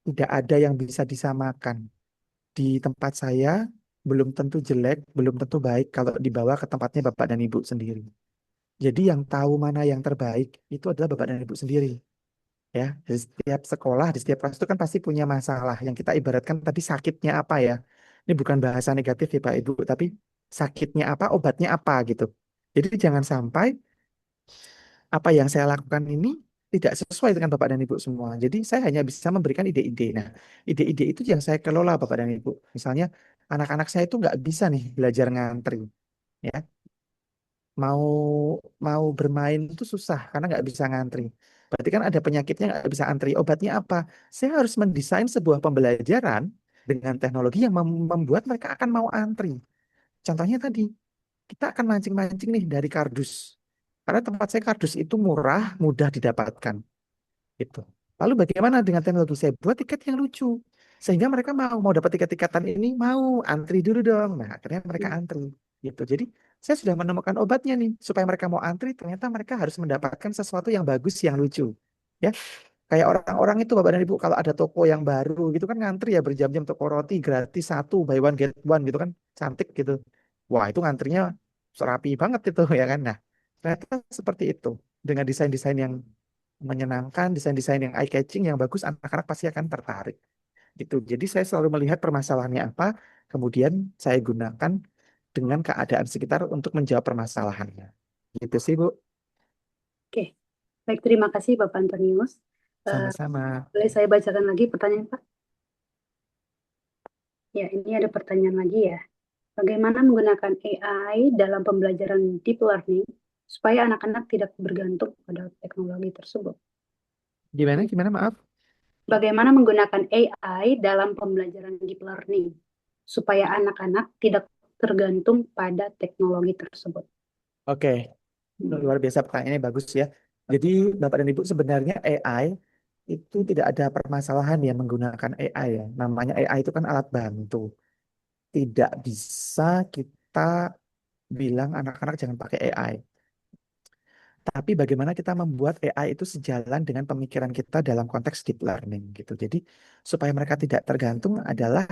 S4: tidak ada yang bisa disamakan. Di tempat saya belum tentu jelek, belum tentu baik kalau dibawa ke tempatnya Bapak dan Ibu sendiri. Jadi yang tahu mana yang terbaik itu adalah Bapak dan Ibu sendiri. Ya, di setiap sekolah, di setiap kelas itu kan pasti punya masalah yang kita ibaratkan tadi sakitnya apa ya. Ini bukan bahasa negatif ya Pak Ibu, tapi sakitnya apa, obatnya apa gitu. Jadi jangan sampai apa yang saya lakukan ini tidak sesuai dengan Bapak dan Ibu semua. Jadi saya hanya bisa memberikan ide-ide. Nah, ide-ide itu yang saya kelola Bapak dan Ibu. Misalnya anak-anak saya itu nggak bisa nih belajar ngantri. Ya, mau mau bermain itu susah karena nggak bisa ngantri. Berarti kan ada penyakitnya nggak bisa antri. Obatnya apa? Saya harus mendesain sebuah pembelajaran dengan teknologi yang membuat mereka akan mau antri. Contohnya tadi, kita akan mancing-mancing nih dari kardus. Karena tempat saya kardus itu murah, mudah didapatkan. Gitu. Lalu bagaimana dengan teknologi saya buat tiket yang lucu? Sehingga mereka mau dapat tiket-tiketan ini, mau antri dulu dong. Nah, akhirnya mereka antri. Gitu. Jadi saya sudah menemukan obatnya nih. Supaya mereka mau antri, ternyata mereka harus mendapatkan sesuatu yang bagus, yang lucu. Ya, kayak orang-orang itu Bapak dan Ibu, kalau ada toko yang baru gitu kan ngantri ya berjam-jam, toko roti gratis satu, buy one get one gitu kan. Cantik gitu. Wah, itu ngantrinya serapi banget itu ya kan. Nah, ternyata seperti itu. Dengan desain-desain yang menyenangkan, desain-desain yang eye-catching, yang bagus, anak-anak pasti akan tertarik. Gitu. Jadi saya selalu melihat permasalahannya apa, kemudian saya gunakan dengan keadaan sekitar untuk menjawab permasalahannya. Gitu sih, Bu.
S2: Oke, baik, terima kasih Bapak Antonius.
S4: Sama-sama.
S2: Boleh saya bacakan lagi pertanyaan Pak? Ya, ini ada pertanyaan lagi ya. Bagaimana menggunakan AI dalam pembelajaran deep learning supaya anak-anak tidak bergantung pada teknologi tersebut?
S4: Gimana? Gimana? Maaf.
S2: Bagaimana menggunakan AI dalam pembelajaran deep learning supaya anak-anak tidak tergantung pada teknologi tersebut?
S4: Oke. Luar biasa pertanyaannya bagus ya. Jadi Bapak dan Ibu sebenarnya AI itu tidak ada permasalahan ya menggunakan AI ya. Namanya AI itu kan alat bantu. Tidak bisa kita bilang anak-anak jangan pakai AI. Tapi bagaimana kita membuat AI itu sejalan dengan pemikiran kita dalam konteks deep learning gitu. Jadi supaya mereka tidak tergantung adalah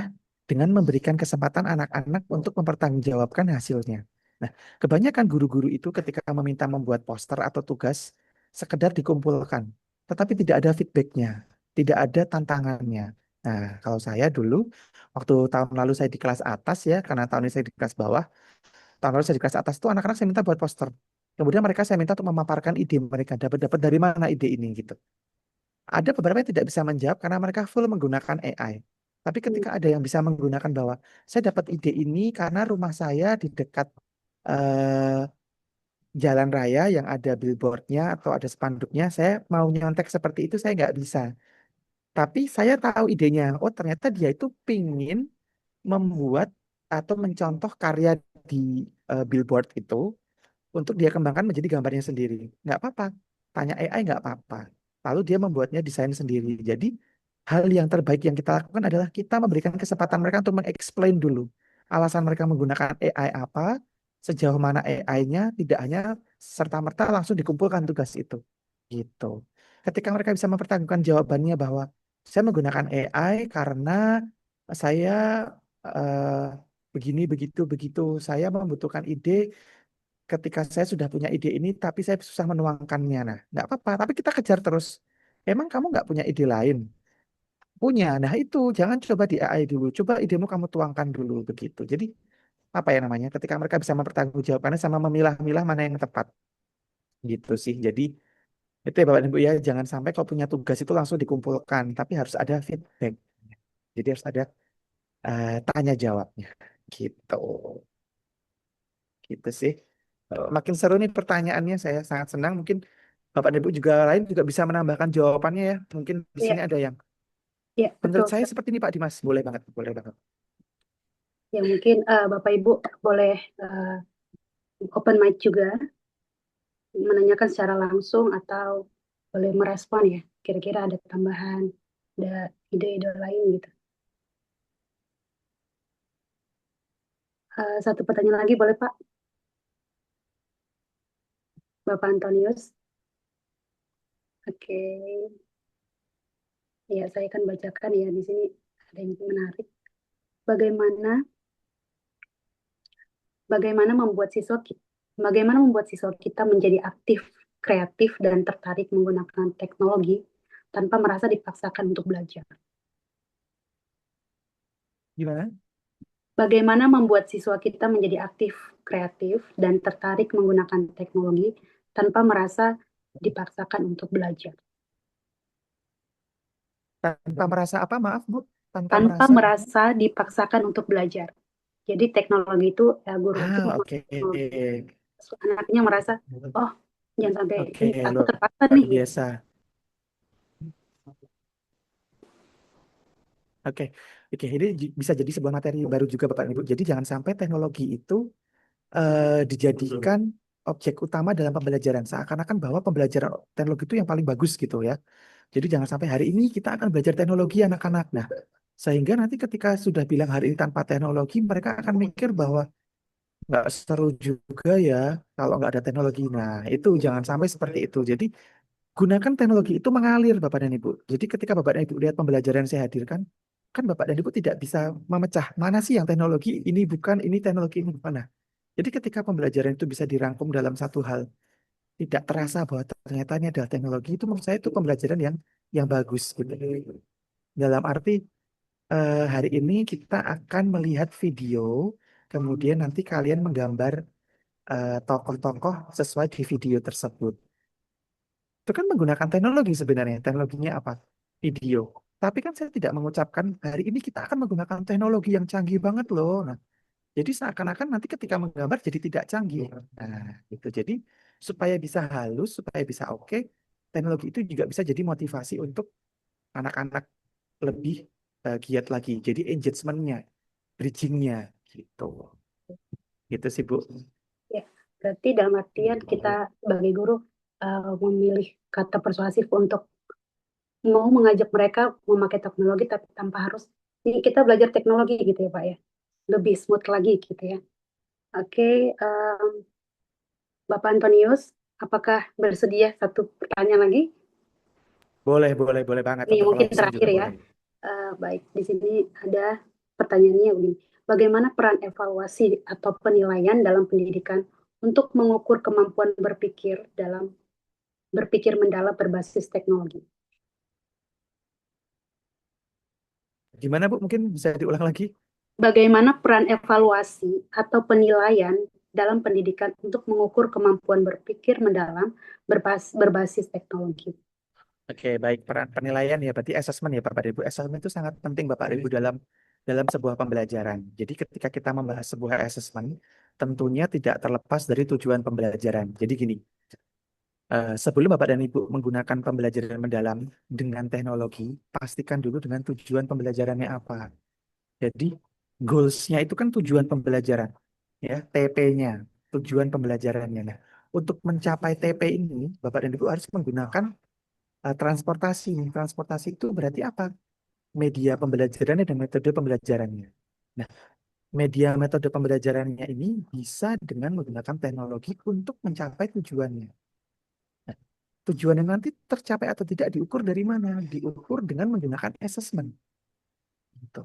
S4: dengan memberikan kesempatan anak-anak untuk mempertanggungjawabkan hasilnya. Nah, kebanyakan guru-guru itu ketika meminta membuat poster atau tugas sekedar dikumpulkan, tetapi tidak ada feedbacknya, tidak ada tantangannya. Nah, kalau saya dulu waktu tahun lalu saya di kelas atas ya, karena tahun ini saya di kelas bawah, tahun lalu saya di kelas atas itu anak-anak saya minta buat poster. Kemudian mereka saya minta untuk memaparkan ide mereka, dapat dari mana ide ini gitu. Ada beberapa yang tidak bisa menjawab karena mereka full menggunakan AI. Tapi ketika ada yang bisa menggunakan bahwa saya dapat ide ini karena rumah saya di dekat eh, jalan raya yang ada billboardnya atau ada spanduknya, saya mau nyontek seperti itu saya nggak bisa. Tapi saya tahu idenya. Oh ternyata dia itu pingin membuat atau mencontoh karya di billboard itu untuk dia kembangkan menjadi gambarnya sendiri. Nggak apa-apa. Tanya AI nggak apa-apa. Lalu dia membuatnya desain sendiri. Jadi hal yang terbaik yang kita lakukan adalah kita memberikan kesempatan mereka untuk mengeksplain dulu alasan mereka menggunakan AI apa, sejauh mana AI-nya, tidak hanya serta-merta langsung dikumpulkan tugas itu. Gitu. Ketika mereka bisa mempertanggungjawabkan jawabannya bahwa saya menggunakan AI karena saya eh, begini, begitu, begitu. Saya membutuhkan ide ketika saya sudah punya ide ini, tapi saya susah menuangkannya. Nah, nggak apa-apa. Tapi kita kejar terus. Emang kamu nggak punya ide lain? Punya. Nah, itu jangan coba di AI dulu. Coba idemu kamu tuangkan dulu begitu. Jadi apa ya namanya? Ketika mereka bisa mempertanggungjawabkannya sama memilah-milah mana yang tepat. Gitu sih. Jadi itu ya Bapak dan Ibu ya. Jangan sampai kalau punya tugas itu langsung dikumpulkan, tapi harus ada feedback. Jadi harus ada tanya jawabnya. Gitu. Gitu sih. Makin seru nih pertanyaannya. Saya sangat senang. Mungkin Bapak dan Ibu juga lain juga bisa menambahkan jawabannya ya. Mungkin di sini
S2: Ya,
S4: ada yang
S2: ya, betul.
S4: menurut saya seperti ini Pak Dimas. Boleh banget, boleh banget.
S2: Ya, mungkin Bapak Ibu boleh open mic juga, menanyakan secara langsung atau boleh merespon ya. Kira-kira ada tambahan, ada ide-ide lain gitu. Satu pertanyaan lagi boleh Pak? Bapak Antonius. Oke, ya saya akan bacakan ya di sini ada yang menarik. Bagaimana bagaimana membuat siswa kita, bagaimana membuat siswa kita menjadi aktif, kreatif dan tertarik menggunakan teknologi tanpa merasa dipaksakan untuk belajar.
S4: Gimana?
S2: Bagaimana membuat siswa kita menjadi aktif, kreatif dan tertarik menggunakan teknologi tanpa merasa dipaksakan untuk belajar.
S4: Tanpa merasa apa? Maaf Bu. Tanpa
S2: Tanpa
S4: merasa.
S2: merasa dipaksakan untuk belajar. Jadi teknologi itu, guru itu
S4: Oke.
S2: anaknya merasa, oh jangan sampai
S4: Oke,
S2: ini aku terpaksa
S4: luar
S2: nih gitu.
S4: biasa. Oke, oke. Ini bisa jadi sebuah materi baru juga Bapak dan Ibu. Jadi jangan sampai teknologi itu dijadikan objek utama dalam pembelajaran. Seakan-akan bahwa pembelajaran teknologi itu yang paling bagus gitu ya. Jadi jangan sampai hari ini kita akan belajar teknologi anak-anak. Nah, sehingga nanti ketika sudah bilang hari ini tanpa teknologi, mereka akan mikir bahwa nggak seru juga ya kalau nggak ada teknologi. Nah, itu jangan sampai seperti itu. Jadi gunakan teknologi itu mengalir Bapak dan Ibu. Jadi ketika Bapak dan Ibu lihat pembelajaran yang saya hadirkan, kan Bapak dan Ibu tidak bisa memecah mana sih yang teknologi ini bukan, ini teknologi ini bukan. Nah, jadi ketika pembelajaran itu bisa dirangkum dalam satu hal, tidak terasa bahwa ternyata ini adalah teknologi, itu menurut saya itu pembelajaran yang bagus gitu. Dalam arti hari ini kita akan melihat video, kemudian nanti kalian menggambar tokoh-tokoh sesuai di video tersebut. Itu kan menggunakan teknologi sebenarnya. Teknologinya apa? Video. Tapi kan saya tidak mengucapkan hari ini kita akan menggunakan teknologi yang canggih banget loh. Nah, jadi seakan-akan nanti ketika menggambar jadi tidak canggih. Nah, itu. Jadi supaya bisa halus, supaya bisa oke, teknologi itu juga bisa jadi motivasi untuk anak-anak lebih giat lagi. Jadi engagement-nya, bridging-nya gitu. Gitu sih, Bu.
S2: Ya, berarti dalam artian kita sebagai guru memilih kata persuasif untuk mau mengajak mereka memakai teknologi tapi tanpa harus ini kita belajar teknologi gitu ya Pak ya. Lebih smooth lagi gitu ya. Oke, Bapak Antonius, apakah bersedia satu pertanyaan lagi?
S4: Boleh banget
S2: Ini
S4: untuk
S2: mungkin
S4: closing juga
S2: terakhir ya.
S4: boleh.
S2: Baik, di sini ada pertanyaannya begini. Bagaimana peran evaluasi atau penilaian dalam pendidikan untuk mengukur kemampuan berpikir mendalam berbasis teknologi?
S4: Gimana, Bu? Mungkin bisa diulang lagi?
S2: Bagaimana peran evaluasi atau penilaian dalam pendidikan untuk mengukur kemampuan berpikir mendalam berbasis teknologi?
S4: Oke, baik. Peran penilaian ya, berarti assessment ya, Bapak Ibu. Assessment itu sangat penting, Bapak Ibu, dalam sebuah pembelajaran. Jadi ketika kita membahas sebuah assessment, tentunya tidak terlepas dari tujuan pembelajaran. Jadi gini, sebelum Bapak dan Ibu menggunakan pembelajaran mendalam dengan teknologi, pastikan dulu dengan tujuan pembelajarannya apa. Jadi goals-nya itu kan tujuan pembelajaran, ya, TP-nya, tujuan pembelajarannya. Nah, untuk mencapai TP ini, Bapak dan Ibu harus menggunakan transportasi. Transportasi itu berarti apa? Media pembelajarannya dan metode pembelajarannya. Nah, media metode pembelajarannya ini bisa dengan menggunakan teknologi untuk mencapai tujuannya. Nah, tujuannya nanti tercapai atau tidak diukur dari mana? Diukur dengan menggunakan assessment. Gitu.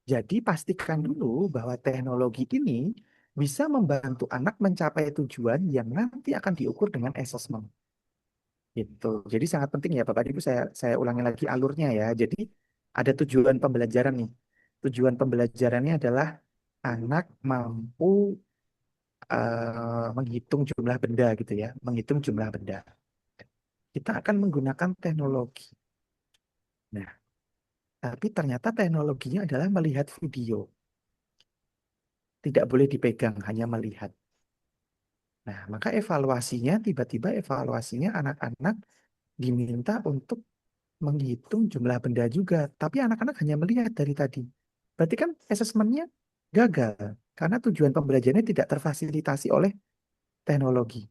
S4: Jadi pastikan dulu bahwa teknologi ini bisa membantu anak mencapai tujuan yang nanti akan diukur dengan assessment. Gitu. Jadi sangat penting ya Bapak Ibu, saya ulangi lagi alurnya ya. Jadi ada tujuan pembelajaran nih. Tujuan pembelajarannya adalah anak mampu menghitung jumlah benda gitu ya, menghitung jumlah benda. Kita akan menggunakan teknologi. Nah, tapi ternyata teknologinya adalah melihat video. Tidak boleh dipegang, hanya melihat. Nah, maka tiba-tiba evaluasinya anak-anak diminta untuk menghitung jumlah benda juga. Tapi anak-anak hanya melihat dari tadi. Berarti kan asesmennya gagal. Karena tujuan pembelajarannya tidak terfasilitasi oleh teknologi.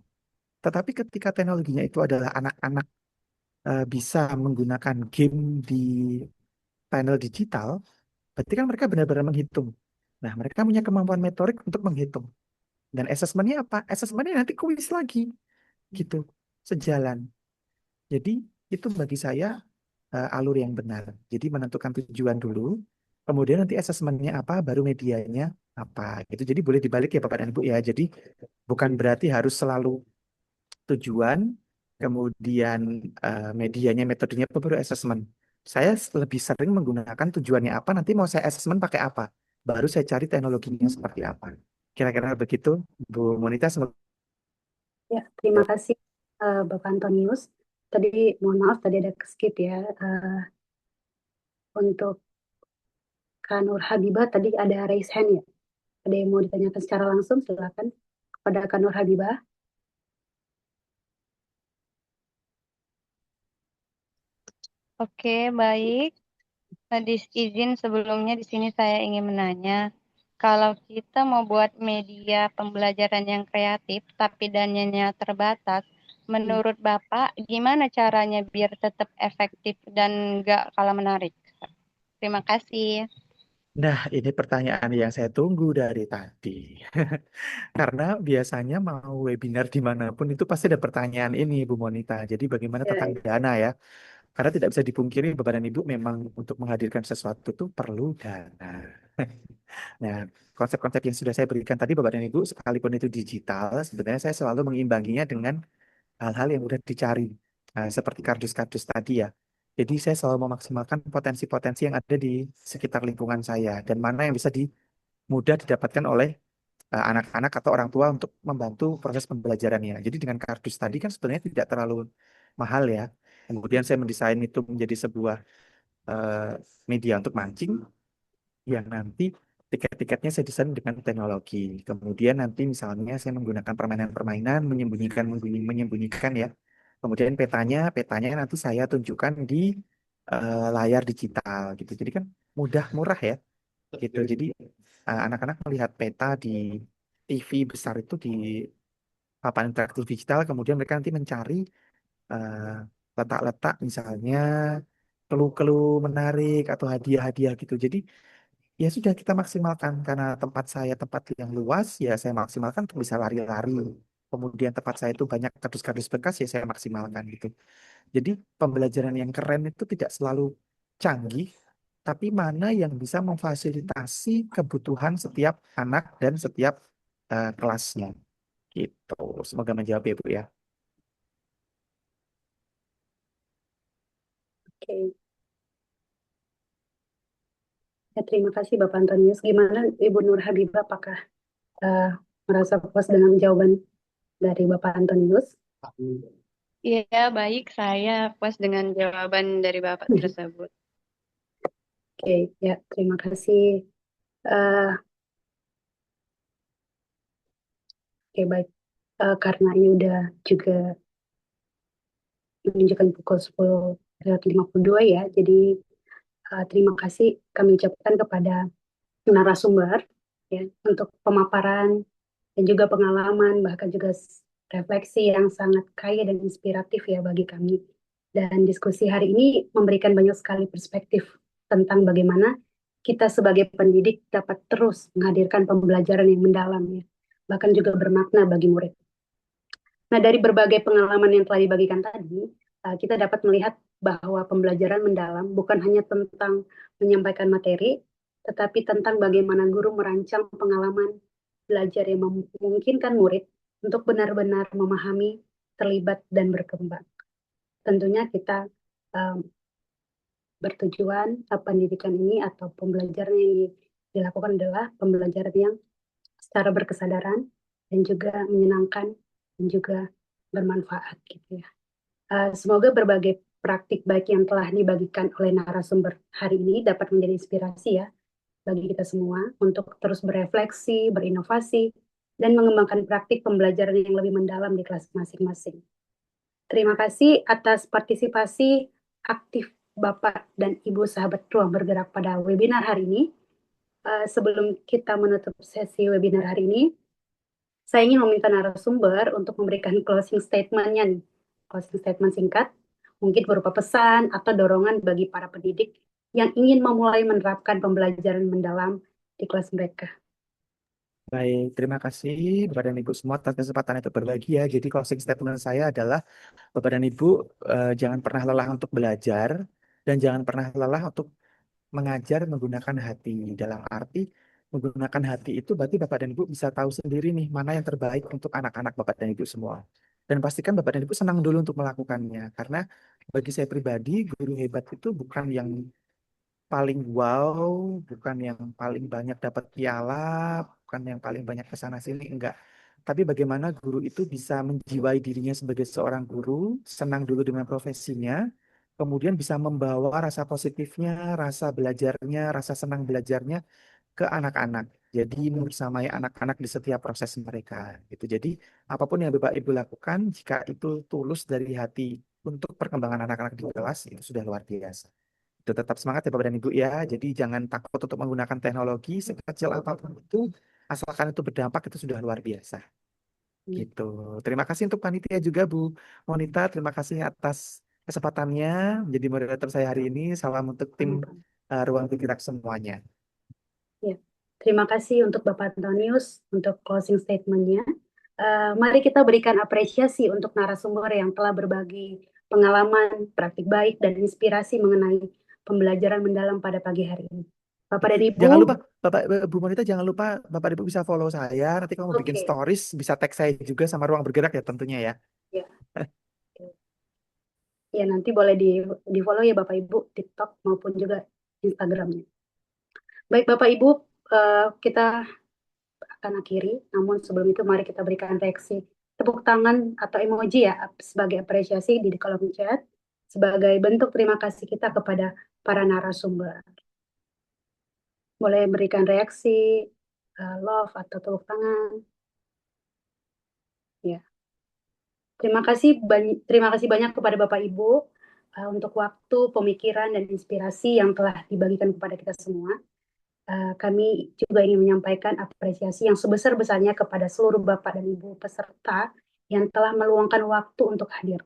S4: Tetapi ketika teknologinya itu adalah anak-anak bisa menggunakan game di panel digital, berarti kan mereka benar-benar menghitung. Nah, mereka punya kemampuan motorik untuk menghitung. Dan asesmennya apa? Asesmennya nanti kuis lagi. Gitu. Sejalan. Jadi itu bagi saya alur yang benar. Jadi menentukan tujuan dulu, kemudian nanti asesmennya apa, baru medianya apa. Gitu. Jadi boleh dibalik ya Bapak dan Ibu ya. Jadi bukan berarti harus selalu tujuan, kemudian medianya, metodenya apa, baru asesmen. Saya lebih sering menggunakan tujuannya apa, nanti mau saya asesmen pakai apa. Baru saya cari teknologinya seperti apa. Kira-kira begitu, Bu Monita. Semoga
S2: Ya, terima kasih Bapak Antonius. Tadi mohon maaf tadi ada skip ya. Untuk Kak Nur Habibah tadi ada raise hand ya. Ada yang mau ditanyakan secara langsung silakan kepada Kak Nur Habibah.
S7: Oke, baik. Izin sebelumnya di sini saya ingin menanya, kalau kita mau buat media pembelajaran yang kreatif tapi dananya terbatas, menurut Bapak gimana caranya biar tetap efektif dan nggak kalah menarik? Terima kasih.
S4: Nah, ini pertanyaan yang saya tunggu dari tadi. Karena biasanya mau webinar dimanapun itu pasti ada pertanyaan ini, Bu Monita. Jadi bagaimana tentang
S2: Ya,
S4: dana ya? Karena tidak bisa dipungkiri Bapak dan Ibu memang untuk menghadirkan sesuatu itu perlu dana. Nah, konsep-konsep yang sudah saya berikan tadi Bapak dan Ibu, sekalipun itu digital, sebenarnya saya selalu mengimbanginya dengan hal-hal yang mudah dicari. Seperti kardus-kardus tadi ya. Jadi saya selalu memaksimalkan potensi-potensi yang ada di sekitar lingkungan saya dan mana yang bisa mudah didapatkan oleh anak-anak atau orang tua untuk membantu proses pembelajarannya. Jadi dengan kardus tadi kan sebenarnya tidak terlalu mahal ya. Kemudian saya mendesain itu menjadi sebuah eh, media untuk mancing yang nanti tiket-tiketnya saya desain dengan teknologi. Kemudian nanti misalnya saya menggunakan permainan-permainan menyembunyikan ya. Kemudian petanya nanti saya tunjukkan di layar digital gitu. Jadi kan mudah, murah ya gitu. Jadi anak-anak melihat peta di TV besar itu di papan interaktif digital, kemudian mereka nanti mencari eh, letak-letak misalnya clue-clue menarik atau hadiah-hadiah gitu. Jadi ya sudah kita maksimalkan karena tempat saya tempat yang luas ya saya maksimalkan untuk bisa lari-lari. Kemudian tempat saya itu banyak kardus-kardus bekas ya saya maksimalkan gitu. Jadi pembelajaran yang keren itu tidak selalu canggih, tapi mana yang bisa memfasilitasi kebutuhan setiap anak dan setiap kelasnya. Gitu. Semoga menjawab ya, Bu ya.
S2: Oke. Ya, terima kasih Bapak Antonius. Gimana Ibu Nur Habibah, apakah eh, merasa puas dengan jawaban dari Bapak Antonius?
S7: Iya, baik. Saya puas dengan jawaban dari Bapak tersebut.
S2: Oke, ya terima kasih. Eh, oke, baik. Karena ini udah juga menunjukkan pukul 10:52 ya, jadi terima kasih kami ucapkan kepada narasumber ya untuk pemaparan dan juga pengalaman bahkan juga refleksi yang sangat kaya dan inspiratif ya bagi kami. Dan diskusi hari ini memberikan banyak sekali perspektif tentang bagaimana kita sebagai pendidik dapat terus menghadirkan pembelajaran yang mendalam ya, bahkan juga bermakna bagi murid. Nah, dari berbagai pengalaman yang telah dibagikan tadi, kita dapat melihat bahwa pembelajaran mendalam bukan hanya tentang menyampaikan materi, tetapi tentang bagaimana guru merancang pengalaman belajar yang memungkinkan murid untuk benar-benar memahami, terlibat, dan berkembang. Tentunya kita um, bertujuan pendidikan ini atau pembelajaran yang dilakukan adalah pembelajaran yang secara berkesadaran dan juga menyenangkan dan juga bermanfaat gitu ya. Semoga berbagai praktik baik yang telah dibagikan oleh narasumber hari ini dapat menjadi inspirasi ya bagi kita semua untuk terus berefleksi, berinovasi, dan mengembangkan praktik pembelajaran yang lebih mendalam di kelas masing-masing. Terima kasih atas partisipasi aktif Bapak dan Ibu sahabat Ruang Bergerak pada webinar hari ini. Sebelum kita menutup sesi webinar hari ini, saya ingin meminta narasumber untuk memberikan closing statement-nya nih. Closing statement singkat, mungkin berupa pesan atau dorongan bagi para pendidik yang ingin memulai menerapkan pembelajaran mendalam di kelas mereka.
S4: Baik, terima kasih Bapak dan Ibu semua atas kesempatan itu berbagi ya. Jadi closing statement saya adalah Bapak dan Ibu jangan pernah lelah untuk belajar dan jangan pernah lelah untuk mengajar menggunakan hati. Dalam arti menggunakan hati itu berarti Bapak dan Ibu bisa tahu sendiri nih mana yang terbaik untuk anak-anak Bapak dan Ibu semua. Dan pastikan Bapak dan Ibu senang dulu untuk melakukannya. Karena bagi saya pribadi, guru hebat itu bukan yang paling wow, bukan yang paling banyak dapat piala, bukan yang paling banyak ke sana sini, enggak. Tapi bagaimana guru itu bisa menjiwai dirinya sebagai seorang guru, senang dulu dengan profesinya, kemudian bisa membawa rasa positifnya, rasa belajarnya, rasa senang belajarnya ke anak-anak. Jadi membersamai anak-anak di setiap proses mereka. Gitu. Jadi apapun yang Bapak Ibu lakukan, jika itu tulus dari hati untuk perkembangan anak-anak di kelas, itu sudah luar biasa. Itu tetap semangat ya Bapak dan Ibu ya. Jadi jangan takut untuk menggunakan teknologi sekecil apapun itu, asalkan itu berdampak itu sudah luar biasa. Gitu. Terima kasih untuk panitia juga Bu Monita. Terima kasih atas kesempatannya menjadi moderator saya hari ini. Salam untuk tim Ruang Bergerak semuanya.
S2: Ya, terima kasih untuk Bapak Antonius untuk closing statement-nya. Mari kita berikan apresiasi untuk narasumber yang telah berbagi pengalaman, praktik baik, dan inspirasi mengenai pembelajaran mendalam pada pagi hari ini. Bapak dan Ibu,
S4: Jangan lupa, Bapak Bu Monita, jangan lupa Bapak Ibu bisa follow saya. Nanti kalau mau bikin
S2: oke,
S4: stories, bisa tag saya juga sama Ruang Bergerak ya tentunya ya.
S2: ya. Ya, nanti boleh di follow ya Bapak Ibu, TikTok maupun juga Instagramnya. Baik Bapak Ibu, kita akan akhiri. Namun sebelum itu mari kita berikan reaksi tepuk tangan atau emoji ya sebagai apresiasi di kolom chat sebagai bentuk terima kasih kita kepada para narasumber. Boleh berikan reaksi, love atau tepuk tangan. Ya. Terima kasih banyak kepada Bapak Ibu untuk waktu, pemikiran, dan inspirasi yang telah dibagikan kepada kita semua. Kami juga ingin menyampaikan apresiasi yang sebesar-besarnya kepada seluruh Bapak dan Ibu peserta yang telah meluangkan waktu untuk hadir,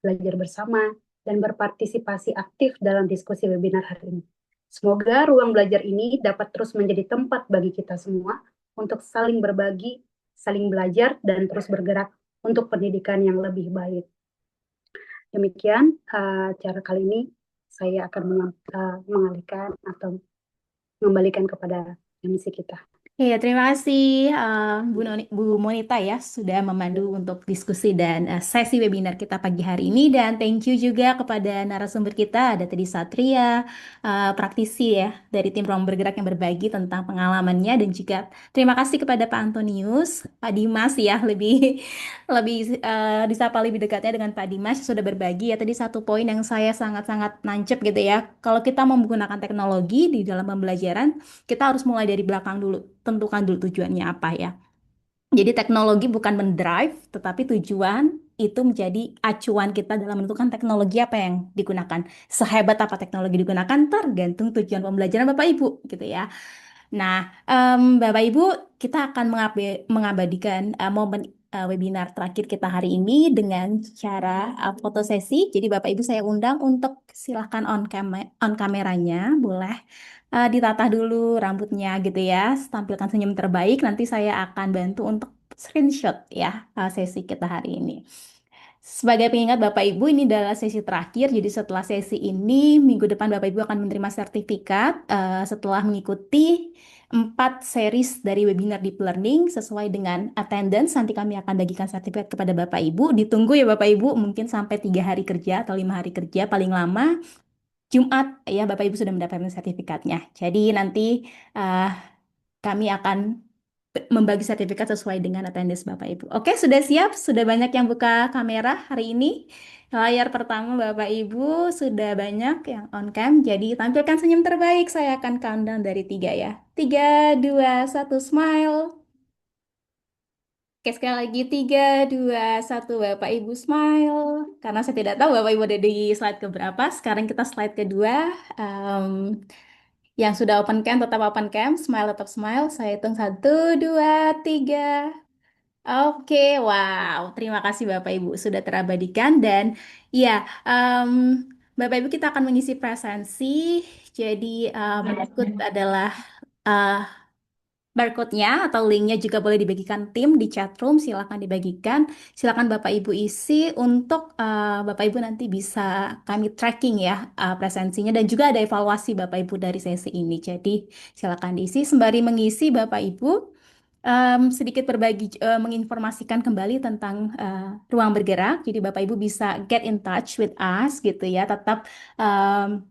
S2: belajar bersama, dan berpartisipasi aktif dalam diskusi webinar hari ini. Semoga ruang belajar ini dapat terus menjadi tempat bagi kita semua untuk saling berbagi, saling belajar, dan terus bergerak untuk pendidikan yang lebih baik. Demikian cara kali ini saya akan mengalihkan atau mengembalikan kepada MC kita.
S1: Iya, terima kasih Bu Monita ya sudah memandu untuk diskusi dan sesi webinar kita pagi hari ini, dan thank you juga kepada narasumber kita, ada tadi Satria, praktisi ya dari tim Ruang Bergerak yang berbagi tentang pengalamannya, dan juga terima kasih kepada Pak Antonius, Pak Dimas ya lebih lebih disapa lebih dekatnya dengan Pak Dimas yang sudah berbagi ya tadi satu poin yang saya sangat-sangat nancep gitu ya. Kalau kita mau menggunakan teknologi di dalam pembelajaran, kita harus mulai dari belakang dulu, tentukan dulu tujuannya apa ya. Jadi teknologi bukan mendrive, tetapi tujuan itu menjadi acuan kita dalam menentukan teknologi apa yang digunakan. Sehebat apa teknologi digunakan tergantung tujuan pembelajaran Bapak Ibu gitu ya. Nah, Bapak Ibu, kita akan mengabadikan momen webinar terakhir kita hari ini dengan cara foto sesi. Jadi Bapak Ibu saya undang untuk silahkan on kameranya, boleh ditata dulu rambutnya gitu ya, tampilkan senyum terbaik. Nanti saya akan bantu untuk screenshot ya sesi kita hari ini. Sebagai pengingat Bapak Ibu, ini adalah sesi terakhir. Jadi setelah sesi ini, minggu depan Bapak Ibu akan menerima sertifikat setelah mengikuti 4 series dari webinar Deep Learning sesuai dengan attendance. Nanti kami akan bagikan sertifikat kepada Bapak Ibu. Ditunggu ya Bapak Ibu, mungkin sampai 3 hari kerja atau 5 hari kerja paling lama. Jumat ya Bapak Ibu sudah mendapatkan sertifikatnya. Jadi nanti eh, kami akan membagi sertifikat sesuai dengan attendance Bapak Ibu. Oke, sudah siap? Sudah banyak yang buka kamera hari ini? Layar pertama Bapak Ibu sudah banyak yang on cam. Jadi tampilkan senyum terbaik. Saya akan countdown dari 3 ya. 3, 2, 1, smile. Oke, sekali lagi 3, 2, 1, Bapak Ibu smile. Karena saya tidak tahu Bapak Ibu ada di slide keberapa. Sekarang kita slide kedua. Em, yang sudah open cam tetap open cam, smile tetap smile. Saya hitung 1, 2, 3. Oke, wow. Terima kasih Bapak Ibu sudah terabadikan, dan ya, em, Bapak Ibu kita akan mengisi presensi. Jadi berikut adalah eh, barcode-nya atau link-nya juga boleh dibagikan tim di chat room. Silakan dibagikan. Silakan Bapak Ibu isi untuk Bapak Ibu nanti bisa kami tracking ya presensinya, dan juga ada evaluasi Bapak Ibu dari sesi ini. Jadi silakan diisi sembari mengisi Bapak Ibu. Sedikit berbagi, menginformasikan kembali tentang ruang bergerak. Jadi Bapak Ibu bisa get in touch with us gitu ya. Tetap em,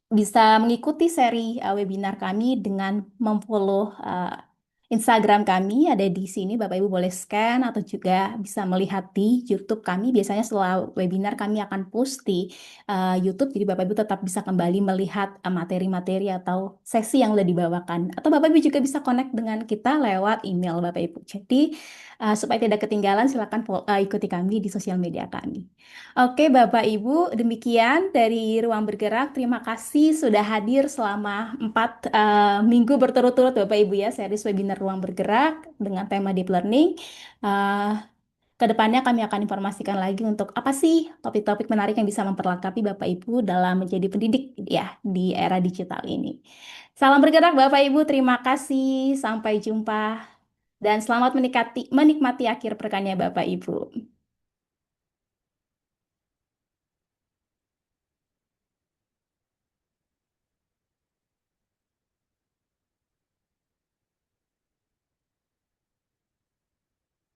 S1: bisa mengikuti seri webinar kami dengan memfollow Instagram kami ada di sini. Bapak Ibu boleh scan atau juga bisa melihat di YouTube kami. Biasanya setelah webinar kami akan post di YouTube. Jadi Bapak Ibu tetap bisa kembali melihat materi-materi atau sesi yang sudah dibawakan. Atau Bapak Ibu juga bisa connect dengan kita lewat email Bapak Ibu. Jadi supaya tidak ketinggalan silakan ikuti kami di sosial media kami. Oke, Bapak Ibu, demikian dari Ruang Bergerak. Terima kasih sudah hadir selama 4 minggu berturut-turut, Bapak Ibu ya, series webinar Ruang Bergerak dengan tema Deep Learning. Eh, Kedepannya kami akan informasikan lagi untuk apa sih topik-topik menarik yang bisa memperlengkapi Bapak Ibu dalam menjadi pendidik ya di era digital ini. Salam bergerak Bapak Ibu, terima kasih. Sampai jumpa dan selamat menikmati akhir pekannya Bapak Ibu.